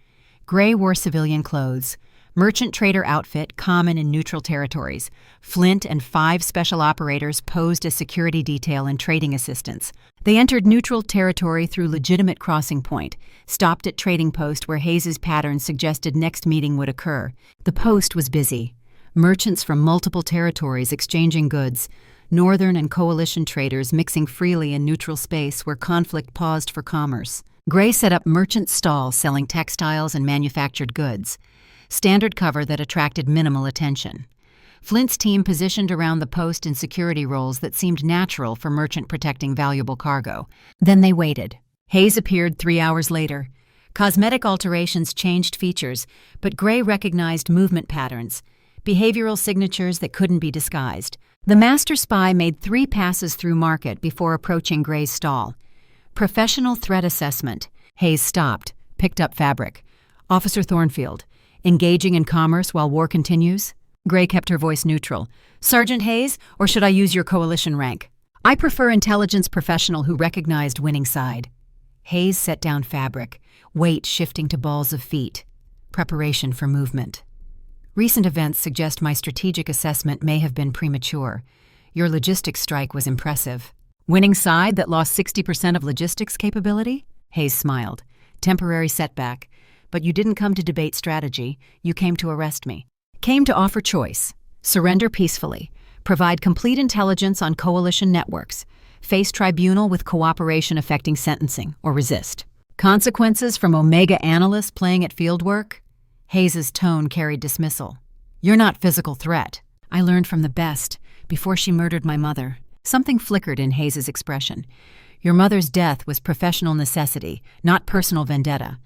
Gray wore civilian clothes. Merchant trader outfit common in neutral territories. Flint and 5 special operators posed as security detail and trading assistants. They entered neutral territory through legitimate crossing point, stopped at trading post where Hayes's pattern suggested next meeting would occur. The post was busy. Merchants from multiple territories exchanging goods. Northern and coalition traders mixing freely in neutral space where conflict paused for commerce. Gray set up merchant stalls selling textiles and manufactured goods. Standard cover that attracted minimal attention. Flint's team positioned around the post in security roles that seemed natural for merchant protecting valuable cargo. Then they waited. Hayes appeared 3 hours later. Cosmetic alterations changed features, but Gray recognized movement patterns, behavioral signatures that couldn't be disguised. The master spy made 3 passes through market before approaching Gray's stall. Professional threat assessment. Hayes stopped, picked up fabric. Officer Thornfield. Engaging in commerce while war continues? Gray kept her voice neutral. Sergeant Hayes, or should I use your coalition rank? I prefer intelligence professional who recognized winning side. Hayes set down fabric, weight shifting to balls of feet. Preparation for movement. Recent events suggest my strategic assessment may have been premature. Your logistics strike was impressive. Winning side that lost 60% of logistics capability? Hayes smiled. Temporary setback. But you didn't come to debate strategy, you came to arrest me. Came to offer choice. Surrender peacefully. Provide complete intelligence on coalition networks. Face tribunal with cooperation affecting sentencing, or resist. Consequences from Omega analyst playing at fieldwork? Hayes's tone carried dismissal. You're not physical threat. I learned from the best, before she murdered my mother. Something flickered in Hayes's expression. Your mother's death was professional necessity, not personal vendetta.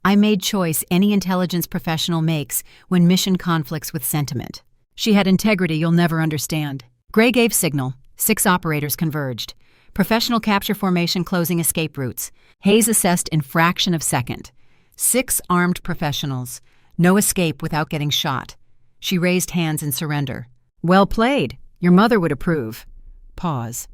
I made choice any intelligence professional makes when mission conflicts with sentiment. She had integrity you'll never understand. Gray gave signal. 6 operators converged. Professional capture formation closing escape routes. Hayes assessed in fraction of second. 6 armed professionals. No escape without getting shot. She raised hands in surrender. Well played. Your mother would approve. Pause.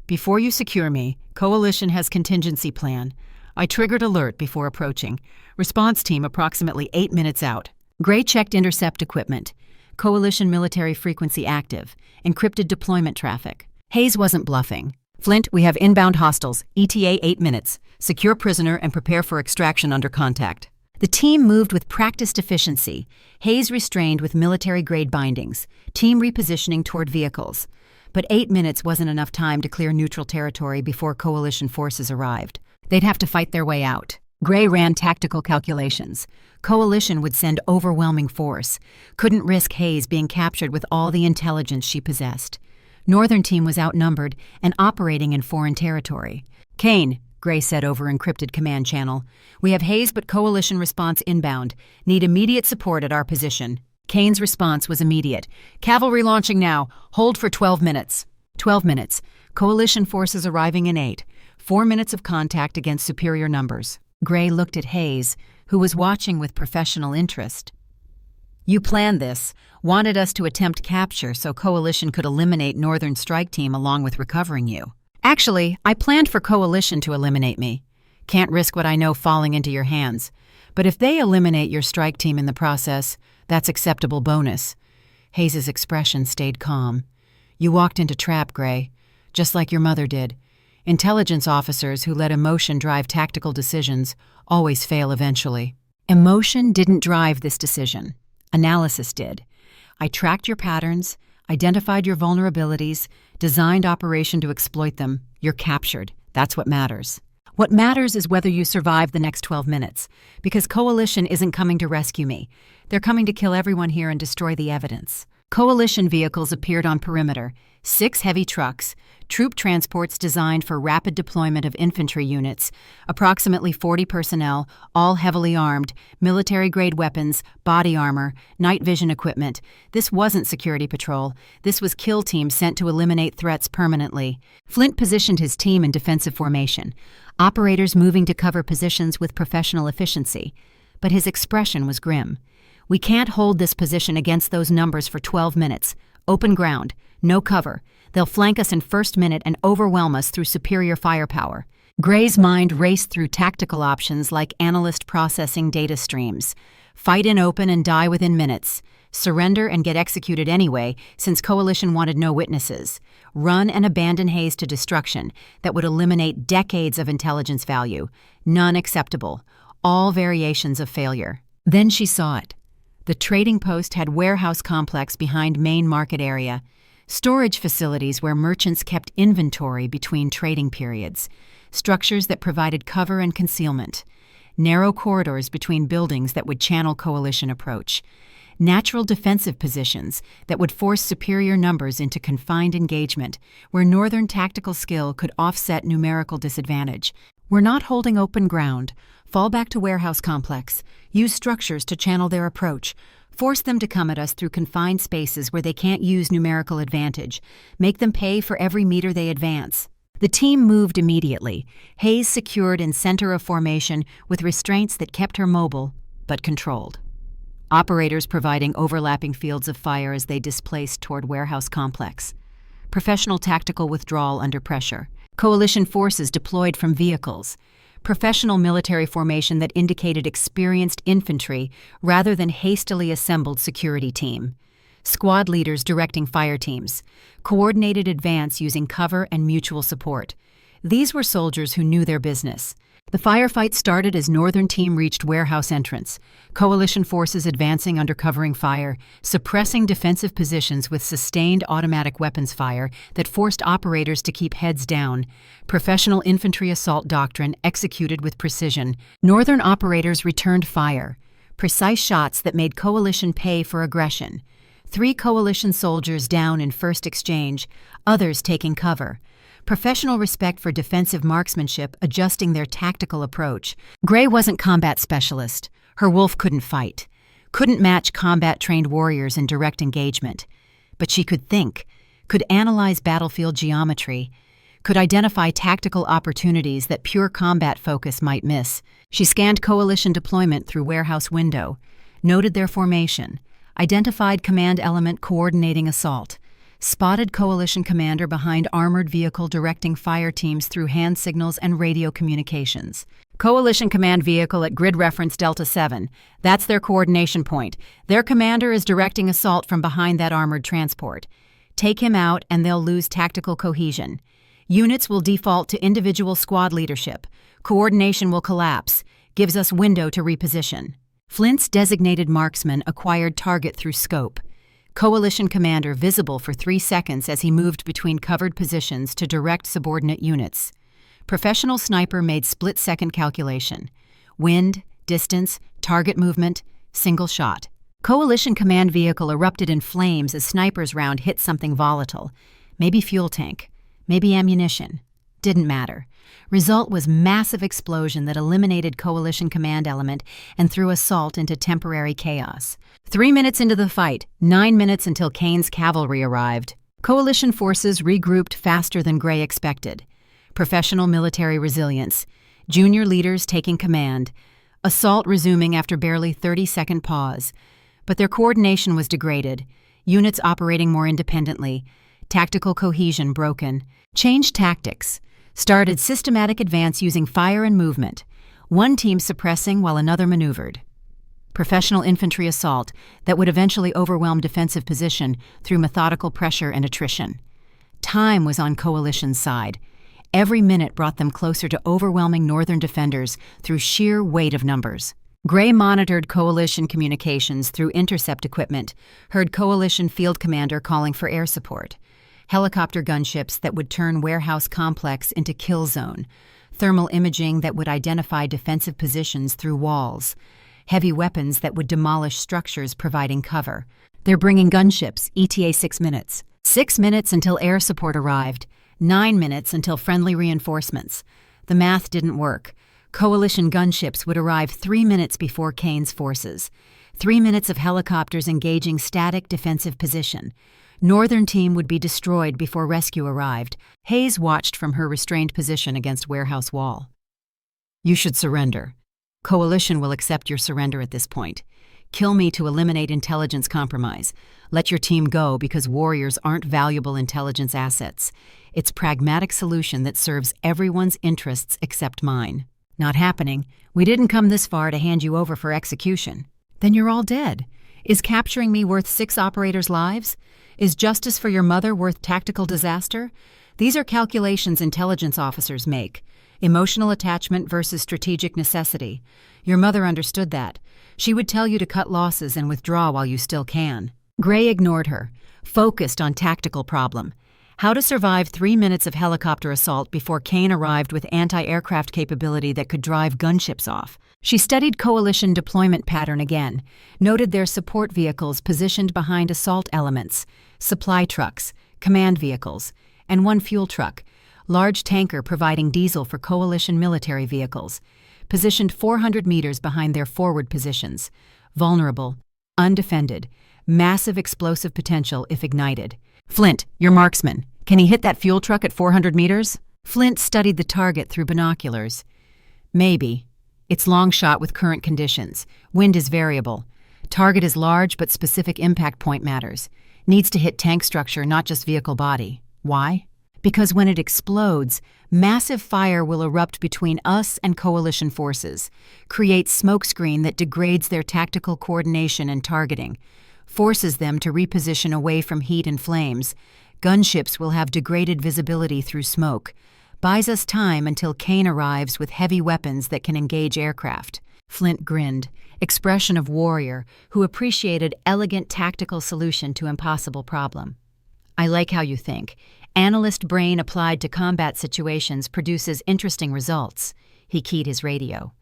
Before you secure me, Coalition has contingency plan. I triggered alert before approaching. Response team approximately 8 minutes out. Gray checked intercept equipment. Coalition military frequency active. Encrypted deployment traffic. Hayes wasn't bluffing. Flint, we have inbound hostiles. ETA 8 minutes. Secure prisoner and prepare for extraction under contact. The team moved with practiced efficiency. Hayes restrained with military-grade bindings. Team repositioning toward vehicles. But 8 minutes wasn't enough time to clear neutral territory before coalition forces arrived. They'd have to fight their way out. Gray ran tactical calculations. Coalition would send overwhelming force. Couldn't risk Hayes being captured with all the intelligence she possessed. Northern team was outnumbered and operating in foreign territory. Kane, Gray said over encrypted command channel. We have Hayes but coalition response inbound. Need immediate support at our position. Kane's response was immediate. Cavalry launching now. Hold for 12 minutes. 12 minutes. Coalition forces arriving in 8. 4 minutes of contact against superior numbers. Gray looked at Hayes, who was watching with professional interest. You planned this, wanted us to attempt capture so Coalition could eliminate Northern Strike Team along with recovering you. Actually, I planned for Coalition to eliminate me. Can't risk what I know falling into your hands. But if they eliminate your strike team in the process, that's acceptable bonus. Hayes's expression stayed calm. You walked into trap, Gray, just like your mother did. Intelligence officers who let emotion drive tactical decisions always fail eventually. Emotion didn't drive this decision. Analysis did. I tracked your patterns, identified your vulnerabilities, designed operation to exploit them. You're captured. That's what matters. What matters is whether you survive the next 12 minutes, because Coalition isn't coming to rescue me. They're coming to kill everyone here and destroy the evidence. Coalition vehicles appeared on perimeter, 6 heavy trucks, troop transports designed for rapid deployment of infantry units, approximately 40 personnel, all heavily armed, military-grade weapons, body armor, night vision equipment. This wasn't security patrol. This was kill teams sent to eliminate threats permanently. Flint positioned his team in defensive formation, operators moving to cover positions with professional efficiency. But his expression was grim. We can't hold this position against those numbers for 12 minutes. Open ground, no cover. They'll flank us in first minute and overwhelm us through superior firepower. Gray's mind raced through tactical options like analyst processing data streams. Fight in open and die within minutes. Surrender and get executed anyway, since Coalition wanted no witnesses. Run and abandon Hayes to destruction that would eliminate decades of intelligence value. None acceptable. All variations of failure. Then she saw it. The trading post had warehouse complex behind main market area, storage facilities where merchants kept inventory between trading periods, structures that provided cover and concealment, narrow corridors between buildings that would channel Coalition approach, natural defensive positions that would force superior numbers into confined engagement where Northern tactical skill could offset numerical disadvantage. We're not holding open ground. Fall back to warehouse complex. Use structures to channel their approach. Force them to come at us through confined spaces where they can't use numerical advantage. Make them pay for every meter they advance. The team moved immediately. Hayes secured in center of formation with restraints that kept her mobile, but controlled. Operators providing overlapping fields of fire as they displaced toward warehouse complex. Professional tactical withdrawal under pressure. Coalition forces deployed from vehicles. Professional military formation that indicated experienced infantry rather than hastily assembled security team. Squad leaders directing fire teams. Coordinated advance using cover and mutual support. These were soldiers who knew their business. The firefight started as Northern team reached warehouse entrance. Coalition forces advancing under covering fire, suppressing defensive positions with sustained automatic weapons fire that forced operators to keep heads down. Professional infantry assault doctrine executed with precision. Northern operators returned fire. Precise shots that made Coalition pay for aggression. 3 Coalition soldiers down in first exchange, others taking cover. Professional respect for defensive marksmanship adjusting their tactical approach. Gray wasn't combat specialist. Her wolf couldn't fight. Couldn't match combat-trained warriors in direct engagement. But she could think, could analyze battlefield geometry, could identify tactical opportunities that pure combat focus might miss. She scanned Coalition deployment through warehouse window, noted their formation, identified command element coordinating assault, spotted Coalition commander behind armored vehicle directing fire teams through hand signals and radio communications. Coalition command vehicle at grid reference Delta 7. That's their coordination point. Their commander is directing assault from behind that armored transport. Take him out and they'll lose tactical cohesion. Units will default to individual squad leadership. Coordination will collapse. Gives us window to reposition. Flint's designated marksman acquired target through scope. Coalition commander visible for 3 seconds as he moved between covered positions to direct subordinate units. Professional sniper made split-second calculation. Wind, distance, target movement, single shot. Coalition command vehicle erupted in flames as sniper's round hit something volatile. Maybe fuel tank, maybe ammunition. Didn't matter. Result was massive explosion that eliminated Coalition command element and threw assault into temporary chaos. 3 minutes into the fight, 9 minutes until Kane's cavalry arrived. Coalition forces regrouped faster than Gray expected. Professional military resilience. Junior leaders taking command. Assault resuming after barely 30-second pause. But their coordination was degraded. Units operating more independently. Tactical cohesion broken. Changed tactics. Started systematic advance using fire and movement. One team suppressing while another maneuvered. Professional infantry assault that would eventually overwhelm defensive position through methodical pressure and attrition. Time was on Coalition's side. Every minute brought them closer to overwhelming Northern defenders through sheer weight of numbers. Gray monitored Coalition communications through intercept equipment, heard Coalition Field Commander calling for air support. Helicopter gunships that would turn warehouse complex into kill zone. Thermal imaging that would identify defensive positions through walls. Heavy weapons that would demolish structures providing cover. They're bringing gunships, ETA 6 minutes. 6 minutes until air support arrived. 9 minutes until friendly reinforcements. The math didn't work. Coalition gunships would arrive 3 minutes before Kane's forces. 3 minutes of helicopters engaging static defensive position. Northern team would be destroyed before rescue arrived. Hayes watched from her restrained position against warehouse wall. You should surrender. Coalition will accept your surrender at this point. Kill me to eliminate intelligence compromise. Let your team go because warriors aren't valuable intelligence assets. It's pragmatic solution that serves everyone's interests except mine. Not happening. We didn't come this far to hand you over for execution. Then you're all dead. Is capturing me worth 6 operators' lives? Is justice for your mother worth tactical disaster? These are calculations intelligence officers make. Emotional attachment versus strategic necessity. Your mother understood that. She would tell you to cut losses and withdraw while you still can. Gray ignored her, focused on tactical problem. How to survive 3 minutes of helicopter assault before Kane arrived with anti-aircraft capability that could drive gunships off. She studied Coalition deployment pattern again, noted their support vehicles positioned behind assault elements, supply trucks, command vehicles, and one fuel truck, large tanker providing diesel for Coalition military vehicles, positioned 400 meters behind their forward positions, vulnerable, undefended, massive explosive potential if ignited. Flint, your marksman. Can he hit that fuel truck at 400 meters? Flint studied the target through binoculars. Maybe. It's long shot with current conditions. Wind is variable. Target is large, but specific impact point matters. Needs to hit tank structure, not just vehicle body. Why? Because when it explodes, massive fire will erupt between us and Coalition forces, create smokescreen that degrades their tactical coordination and targeting, forces them to reposition away from heat and flames. Gunships will have degraded visibility through smoke. Buys us time until Kane arrives with heavy weapons that can engage aircraft. Flint grinned, expression of warrior who appreciated elegant tactical solution to impossible problem. I like how you think. Analyst brain applied to combat situations produces interesting results. He keyed his radio.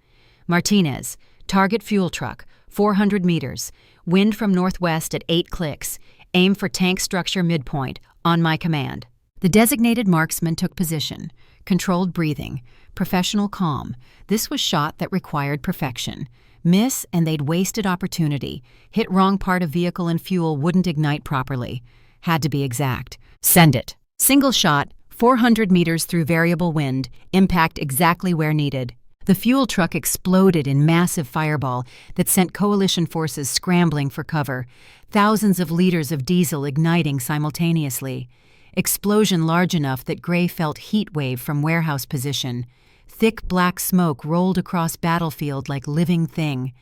Martinez, target fuel truck, 400 meters. Wind from northwest at 8 clicks. Aim for tank structure midpoint, on my command. The designated marksman took position. Controlled breathing. Professional calm. This was shot that required perfection. Miss and they'd wasted opportunity. Hit wrong part of vehicle and fuel wouldn't ignite properly. Had to be exact. Send it. Single shot, 400 meters through variable wind, impact exactly where needed. The fuel truck exploded in massive fireball that sent Coalition forces scrambling for cover, thousands of liters of diesel igniting simultaneously. Explosion large enough that Gray felt heat wave from warehouse position. Thick black smoke rolled across battlefield like living thing.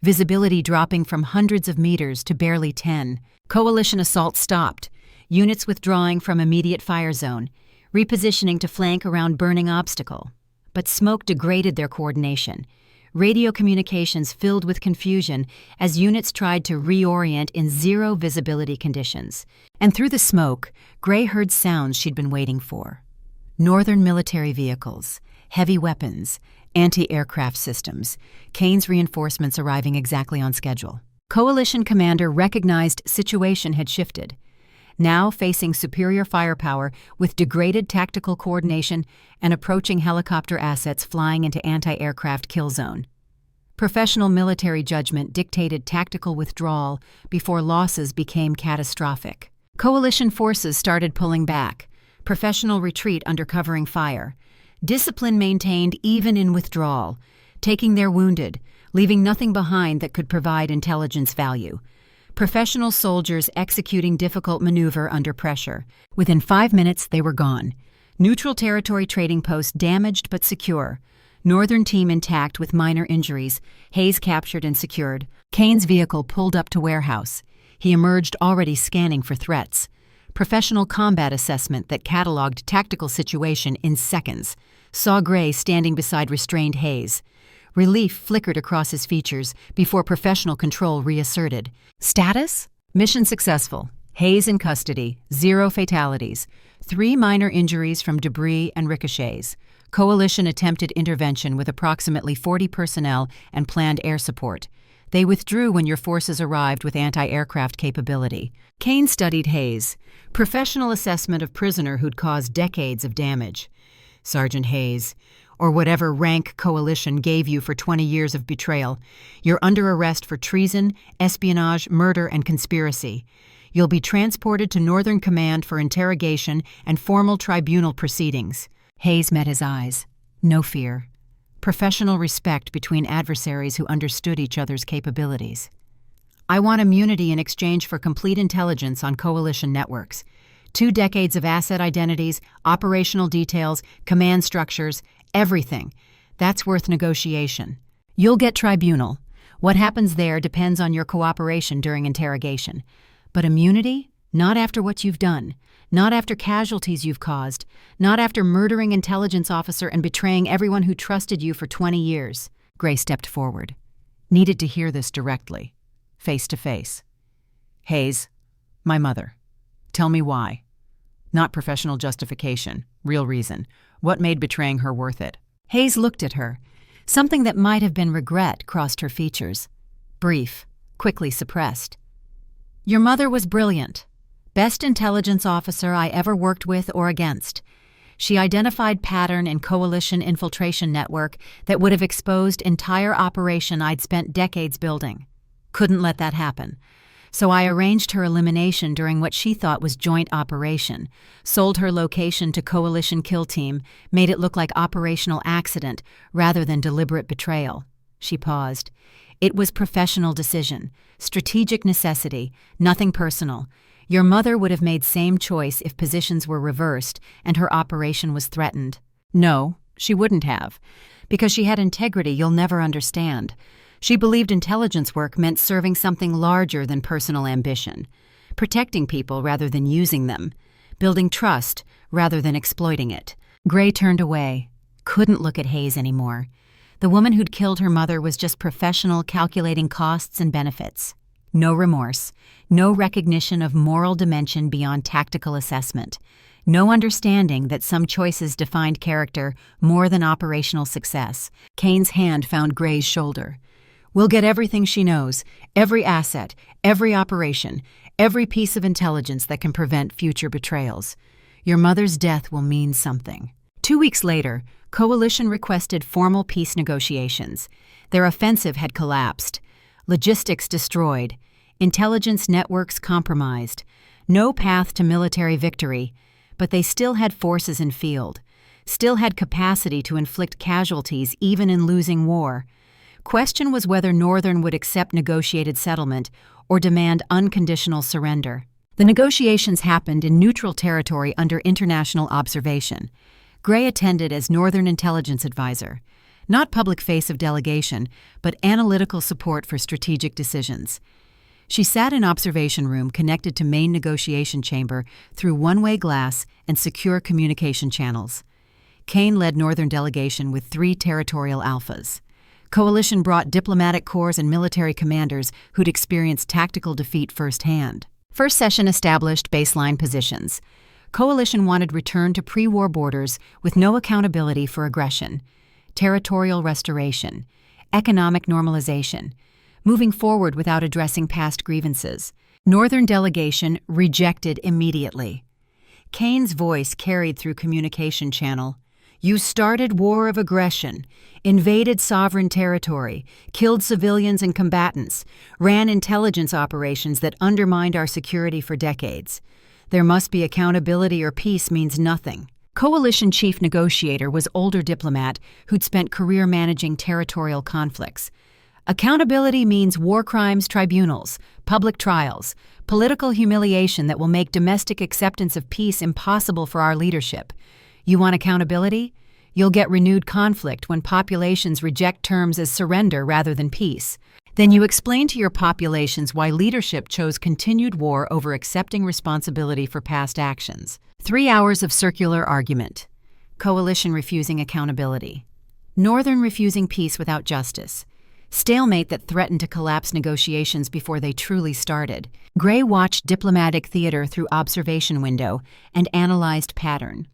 Visibility dropping from hundreds of meters to barely 10. Coalition assault stopped. Units withdrawing from immediate fire zone, repositioning to flank around burning obstacle. But smoke degraded their coordination. Radio communications filled with confusion as units tried to reorient in zero visibility conditions. And through the smoke, Gray heard sounds she'd been waiting for. Northern military vehicles, heavy weapons, anti-aircraft systems, Kane's reinforcements arriving exactly on schedule. Coalition commander recognized situation had shifted. Now facing superior firepower with degraded tactical coordination and approaching helicopter assets flying into anti-aircraft kill zone. Professional military judgment dictated tactical withdrawal before losses became catastrophic. Coalition forces started pulling back, professional retreat under covering fire. Discipline maintained even in withdrawal, taking their wounded, leaving nothing behind that could provide intelligence value. Professional soldiers executing difficult maneuver under pressure. Within 5 minutes, they were gone. Neutral territory trading post damaged but secure. Northern team intact with minor injuries. Hayes captured and secured. Kane's vehicle pulled up to warehouse. He emerged already scanning for threats. professional combat assessment that cataloged tactical situation in seconds, saw Gray standing beside restrained Hayes. Relief flickered across his features before professional control reasserted. Status? Mission successful. Hayes in custody. 0 fatalities. 3 minor injuries from debris and ricochets. Coalition attempted intervention with approximately 40 personnel and planned air support. They withdrew when your forces arrived with anti-aircraft capability. Kane studied Hayes. Professional assessment of prisoner who'd caused decades of damage. Sergeant Hayes, or whatever rank Coalition gave you for 20 years of betrayal, you're under arrest for treason, espionage, murder, and conspiracy. You'll be transported to Northern Command for interrogation and formal tribunal proceedings. Hayes met his eyes. No fear. Professional respect between adversaries who understood each other's capabilities. I want immunity in exchange for complete intelligence on Coalition networks. 2 decades of asset identities, operational details, command structures, everything. That's worth negotiation. You'll get tribunal. What happens there depends on your cooperation during interrogation. But immunity? Not after what you've done. Not after casualties you've caused. Not after murdering intelligence officer and betraying everyone who trusted you for 20 years. Gray stepped forward. Needed to hear this directly. Face to face. Hayes, my mother. Tell me why. Not professional justification. Real reason. What made betraying her worth it? Hayes looked at her. Something that might have been regret crossed her features. Brief, quickly suppressed. Your mother was brilliant. Best intelligence officer I ever worked with or against. She identified pattern in Coalition infiltration network that would have exposed entire operation I'd spent decades building. Couldn't let that happen. So I arranged her elimination during what she thought was joint operation, sold her location to Coalition kill team, made it look like operational accident rather than deliberate betrayal. She paused. It was professional decision, strategic necessity, nothing personal. Your mother would have made same choice if positions were reversed and her operation was threatened. No, she wouldn't have, because she had integrity you'll never understand. She believed intelligence work meant serving something larger than personal ambition, protecting people rather than using them, building trust rather than exploiting it. Gray turned away, couldn't look at Hayes anymore. The woman who'd killed her mother was just professional calculating costs and benefits. No remorse, no recognition of moral dimension beyond tactical assessment, no understanding that some choices defined character more than operational success. Kane's hand found Gray's shoulder. We'll get everything she knows, every asset, every operation, every piece of intelligence that can prevent future betrayals. Your mother's death will mean something. 2 weeks later, Coalition requested formal peace negotiations. Their offensive had collapsed. Logistics destroyed. Intelligence networks compromised. No path to military victory, but they still had forces in field. Still had capacity to inflict casualties even in losing war. Question was whether Northern would accept negotiated settlement or demand unconditional surrender. The negotiations happened in neutral territory under international observation. Gray attended as Northern intelligence advisor, not public face of delegation, but analytical support for strategic decisions. She sat in observation room connected to main negotiation chamber through one-way glass and secure communication channels. Kane led Northern delegation with 3 territorial alphas. Coalition brought diplomatic corps and military commanders who'd experienced tactical defeat firsthand. First session established baseline positions. Coalition wanted return to pre-war borders with no accountability for aggression, territorial restoration, economic normalization, moving forward without addressing past grievances. Northern delegation rejected immediately. Kane's voice carried through communication channel. You started war of aggression, invaded sovereign territory, killed civilians and combatants, ran intelligence operations that undermined our security for decades. There must be accountability or peace means nothing. Coalition chief negotiator was older diplomat who'd spent career managing territorial conflicts. Accountability means war crimes tribunals, public trials, political humiliation that will make domestic acceptance of peace impossible for our leadership. You want accountability? You'll get renewed conflict when populations reject terms as surrender rather than peace. Then you explain to your populations why leadership chose continued war over accepting responsibility for past actions. 3 hours of circular argument. Coalition refusing accountability. Northern refusing peace without justice. Stalemate that threatened to collapse negotiations before they truly started. Gray watched diplomatic theater through observation window and analyzed pattern.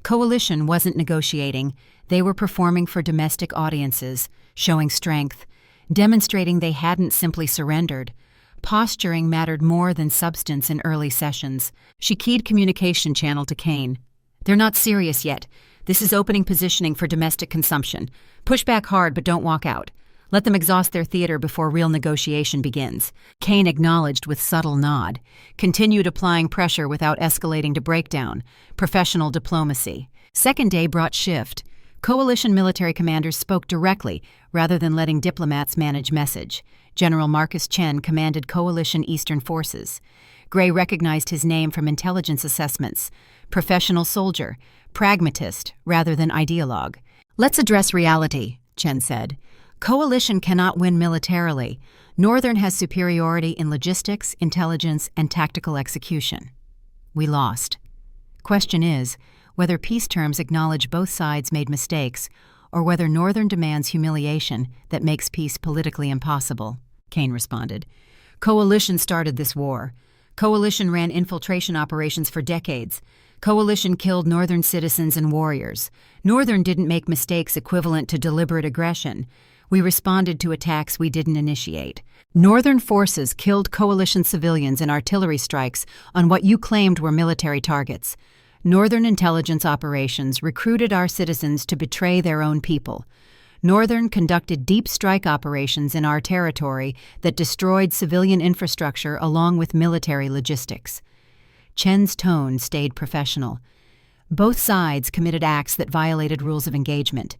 Coalition wasn't negotiating, they were performing for domestic audiences, showing strength, demonstrating they hadn't simply surrendered. Posturing mattered more than substance in early sessions. She keyed communication channel to Kane. They're not serious yet. This is opening positioning for domestic consumption. Push back hard but don't walk out. Let them exhaust their theater before real negotiation begins. Kane acknowledged with subtle nod, continued applying pressure without escalating to breakdown. Professional diplomacy. Second day brought shift. Coalition military commanders spoke directly, rather than letting diplomats manage message. General Marcus Chen commanded Coalition Eastern Forces. Gray recognized his name from intelligence assessments. Professional soldier, pragmatist rather than ideologue. Let's address reality, Chen said. Coalition cannot win militarily. Northern has superiority in logistics, intelligence, and tactical execution. We lost. Question is, whether peace terms acknowledge both sides made mistakes, or whether Northern demands humiliation that makes peace politically impossible, Kane responded. Coalition started this war. Coalition ran infiltration operations for decades. Coalition killed Northern citizens and warriors. Northern didn't make mistakes equivalent to deliberate aggression. We responded to attacks we didn't initiate. Northern forces killed Coalition civilians in artillery strikes on what you claimed were military targets. Northern intelligence operations recruited our citizens to betray their own people. Northern conducted deep strike operations in our territory that destroyed civilian infrastructure along with military logistics. Chen's tone stayed professional. Both sides committed acts that violated rules of engagement.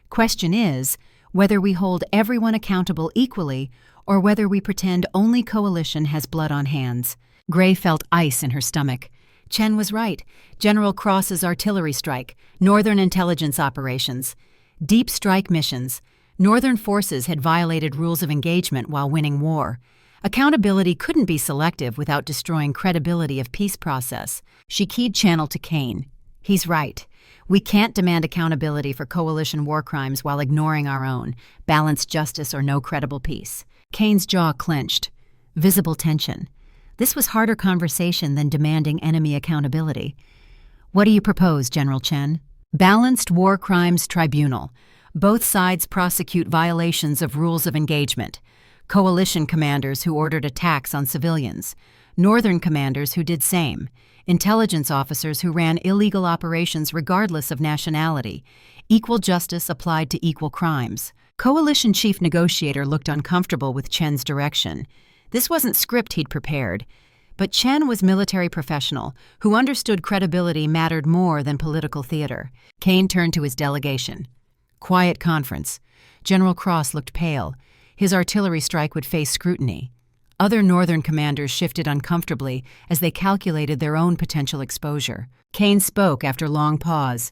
Question is whether we hold everyone accountable equally or whether we pretend only Coalition has blood on hands. Gray felt ice in her stomach. Chen was right. General Cross's artillery strike, Northern intelligence operations, deep strike missions. Northern forces had violated rules of engagement while winning war. Accountability couldn't be selective without destroying credibility of peace process. She keyed channel to Kane. He's right. We can't demand accountability for Coalition war crimes while ignoring our own. Balanced justice or no credible peace. Kane's jaw clenched. Visible tension. This was harder conversation than demanding enemy accountability. What do you propose, General Chen? Balanced War Crimes Tribunal. Both sides prosecute violations of rules of engagement. Coalition commanders who ordered attacks on civilians. Northern commanders who did same. Intelligence officers who ran illegal operations regardless of nationality. Equal justice applied to equal crimes. Coalition chief negotiator looked uncomfortable with Chen's direction. This wasn't script he'd prepared, but Chen was military professional who understood credibility mattered more than political theater. Kane turned to his delegation. Quiet conference. General Cross looked pale. His artillery strike would face scrutiny. Other Northern commanders shifted uncomfortably as they calculated their own potential exposure. Kane spoke after long pause.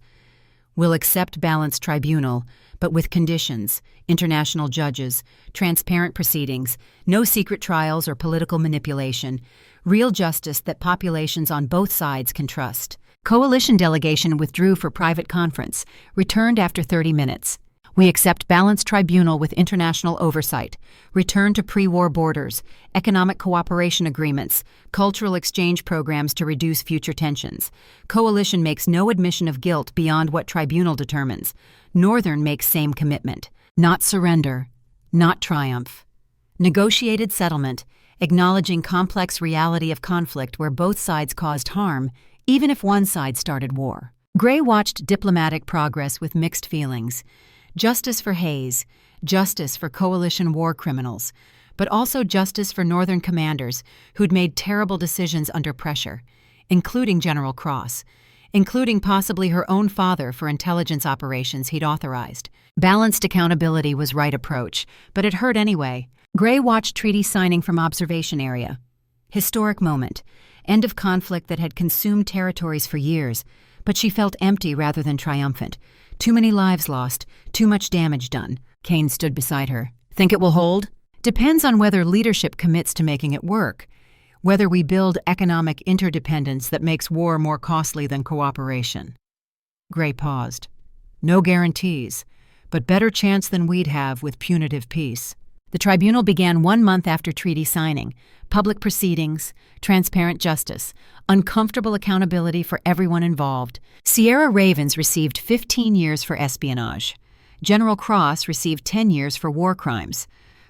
We'll accept balanced tribunal, but with conditions, international judges, transparent proceedings, no secret trials or political manipulation, real justice that populations on both sides can trust. Coalition delegation withdrew for private conference, returned after 30 minutes. We accept balanced tribunal with international oversight, return to pre-war borders, economic cooperation agreements, cultural exchange programs to reduce future tensions. Coalition makes no admission of guilt beyond what tribunal determines. Northern makes same commitment. Not surrender, not triumph. Negotiated settlement, acknowledging complex reality of conflict where both sides caused harm, even if one side started war. Gray watched diplomatic progress with mixed feelings. Justice for Hayes, justice for coalition war criminals, but also justice for Northern commanders who'd made terrible decisions under pressure, including General Cross, including possibly her own father for intelligence operations he'd authorized. Balanced accountability was right approach, but it hurt anyway. Gray watched treaty signing from observation area. Historic moment, end of conflict that had consumed territories for years, but she felt empty rather than triumphant. Too many lives lost, too much damage done. Kane stood beside her. Think it will hold? Depends on whether leadership commits to making it work, whether we build economic interdependence that makes war more costly than cooperation. Gray paused. No guarantees, but better chance than we'd have with punitive peace. The tribunal began 1 month after treaty signing. Public proceedings, transparent justice, uncomfortable accountability for everyone involved. Sierra Ravens received 15 years for espionage. General Cross received 10 years for war crimes.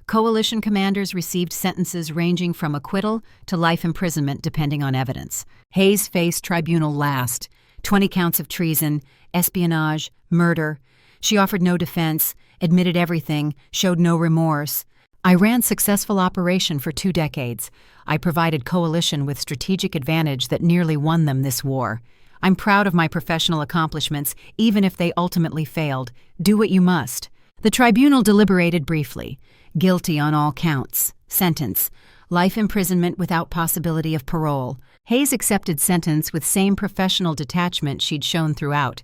Coalition commanders received sentences ranging from acquittal to life imprisonment depending on evidence. Hayes faced tribunal last. 20 counts of treason, espionage, murder. She offered no defense, admitted everything, showed no remorse. I ran successful operation for 2 decades. I provided coalition with strategic advantage that nearly won them this war. I'm proud of my professional accomplishments, even if they ultimately failed. Do what you must. The tribunal deliberated briefly. Guilty on all counts. Sentence: life imprisonment without possibility of parole. Hayes accepted sentence with same professional detachment she'd shown throughout.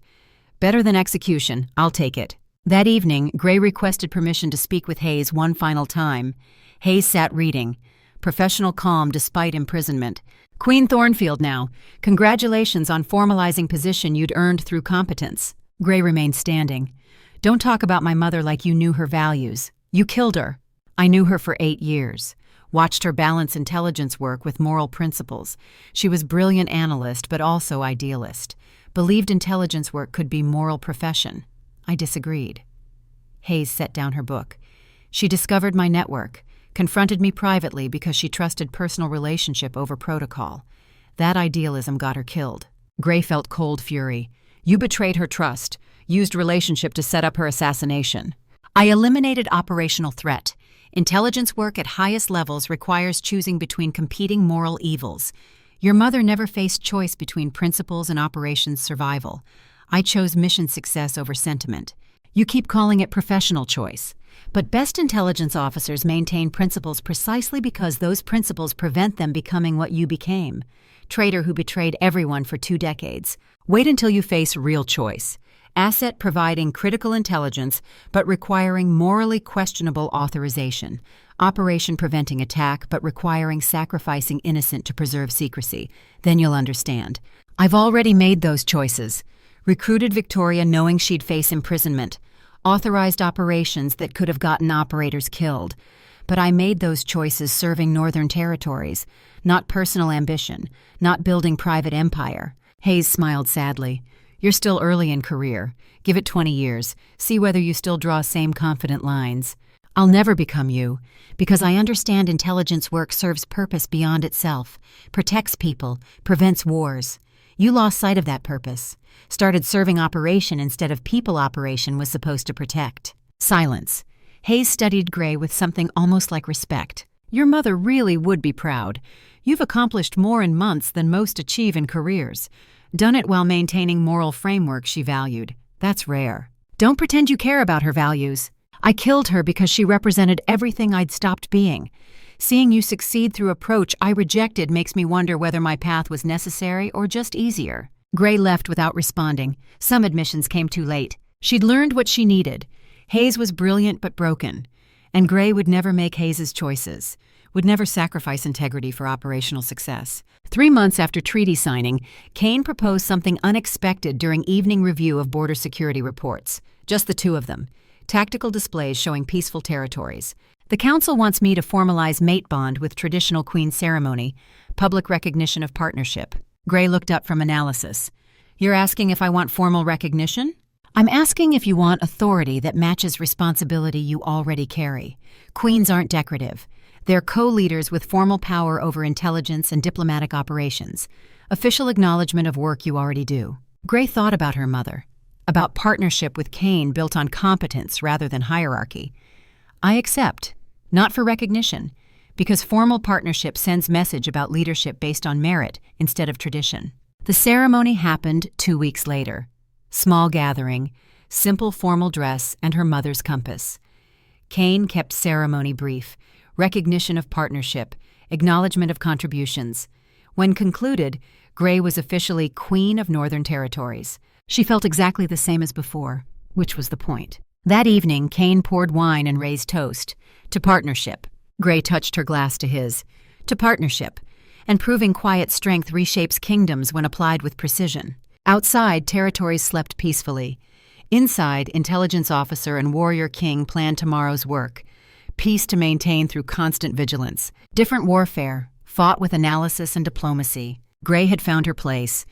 Better than execution, I'll take it. That evening, Gray requested permission to speak with Hayes one final time. Hayes sat reading. Professional calm despite imprisonment. Queen Thornfield now. Congratulations on formalizing position you'd earned through competence. Gray remained standing. Don't talk about my mother like you knew her values. You killed her. I knew her for 8 years. Watched her balance intelligence work with moral principles. She was brilliant analyst, but also idealist. Believed intelligence work could be moral profession. I disagreed. Hayes set down her book. She discovered my network, confronted me privately because she trusted personal relationship over protocol. That idealism got her killed. Gray felt cold fury. You betrayed her trust, used relationship to set up her assassination. I eliminated operational threat. Intelligence work at highest levels requires choosing between competing moral evils. Your mother never faced choice between principles and operations survival. I chose mission success over sentiment. You keep calling it professional choice. But best intelligence officers maintain principles precisely because those principles prevent them becoming what you became. Traitor who betrayed everyone for 2 decades. Wait until you face real choice. Asset providing critical intelligence, but requiring morally questionable authorization. Operation preventing attack, but requiring sacrificing innocent to preserve secrecy. Then you'll understand. I've already made those choices. Recruited Victoria knowing she'd face imprisonment. Authorized operations that could have gotten operators killed. But I made those choices serving Northern Territories, not personal ambition, not building private empire. Hayes smiled sadly. You're still early in career. Give it 20 years. See whether you still draw same confident lines. I'll never become you, because I understand intelligence work serves purpose beyond itself, protects people, prevents wars. You lost sight of that purpose. Started serving operation instead of people operation was supposed to protect. Silence. Hayes studied Gray with something almost like respect. Your mother really would be proud. You've accomplished more in months than most achieve in careers. Done it while maintaining moral framework she valued. That's rare. Don't pretend you care about her values. I killed her because she represented everything I'd stopped being. Seeing you succeed through approach I rejected makes me wonder whether my path was necessary or just easier. Gray left without responding. Some admissions came too late. She'd learned what she needed. Hayes was brilliant but broken. And Gray would never make Hayes's choices. Would never sacrifice integrity for operational success. 3 months after treaty signing, Kane proposed something unexpected during evening review of border security reports. Just the 2 of them. Tactical displays showing peaceful territories. The council wants me to formalize mate bond with traditional queen ceremony, public recognition of partnership. Gray looked up from analysis. You're asking if I want formal recognition? I'm asking if you want authority that matches responsibility you already carry. Queens aren't decorative. They're co-leaders with formal power over intelligence and diplomatic operations. Official acknowledgement of work you already do. Gray thought about her mother. About partnership with Kane built on competence rather than hierarchy. I accept. Not for recognition. Because formal partnership sends message about leadership based on merit instead of tradition. The ceremony happened 2 weeks later. Small gathering, simple formal dress, and her mother's compass. Kane kept ceremony brief. Recognition of partnership, acknowledgement of contributions. When concluded, Gray was officially Queen of Northern Territories. She felt exactly the same as before, which was the point. That evening, Kane poured wine and raised toast. To partnership. Gray touched her glass to his. To partnership. And proving quiet strength reshapes kingdoms when applied with precision. Outside, territories slept peacefully. Inside, intelligence officer and warrior king planned tomorrow's work. Peace to maintain through constant vigilance. Different warfare, fought with analysis and diplomacy. Gray had found her place.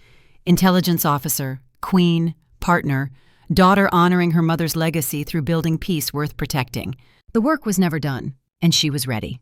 Intelligence officer, queen, partner, daughter honoring her mother's legacy through building peace worth protecting. The work was never done, and she was ready.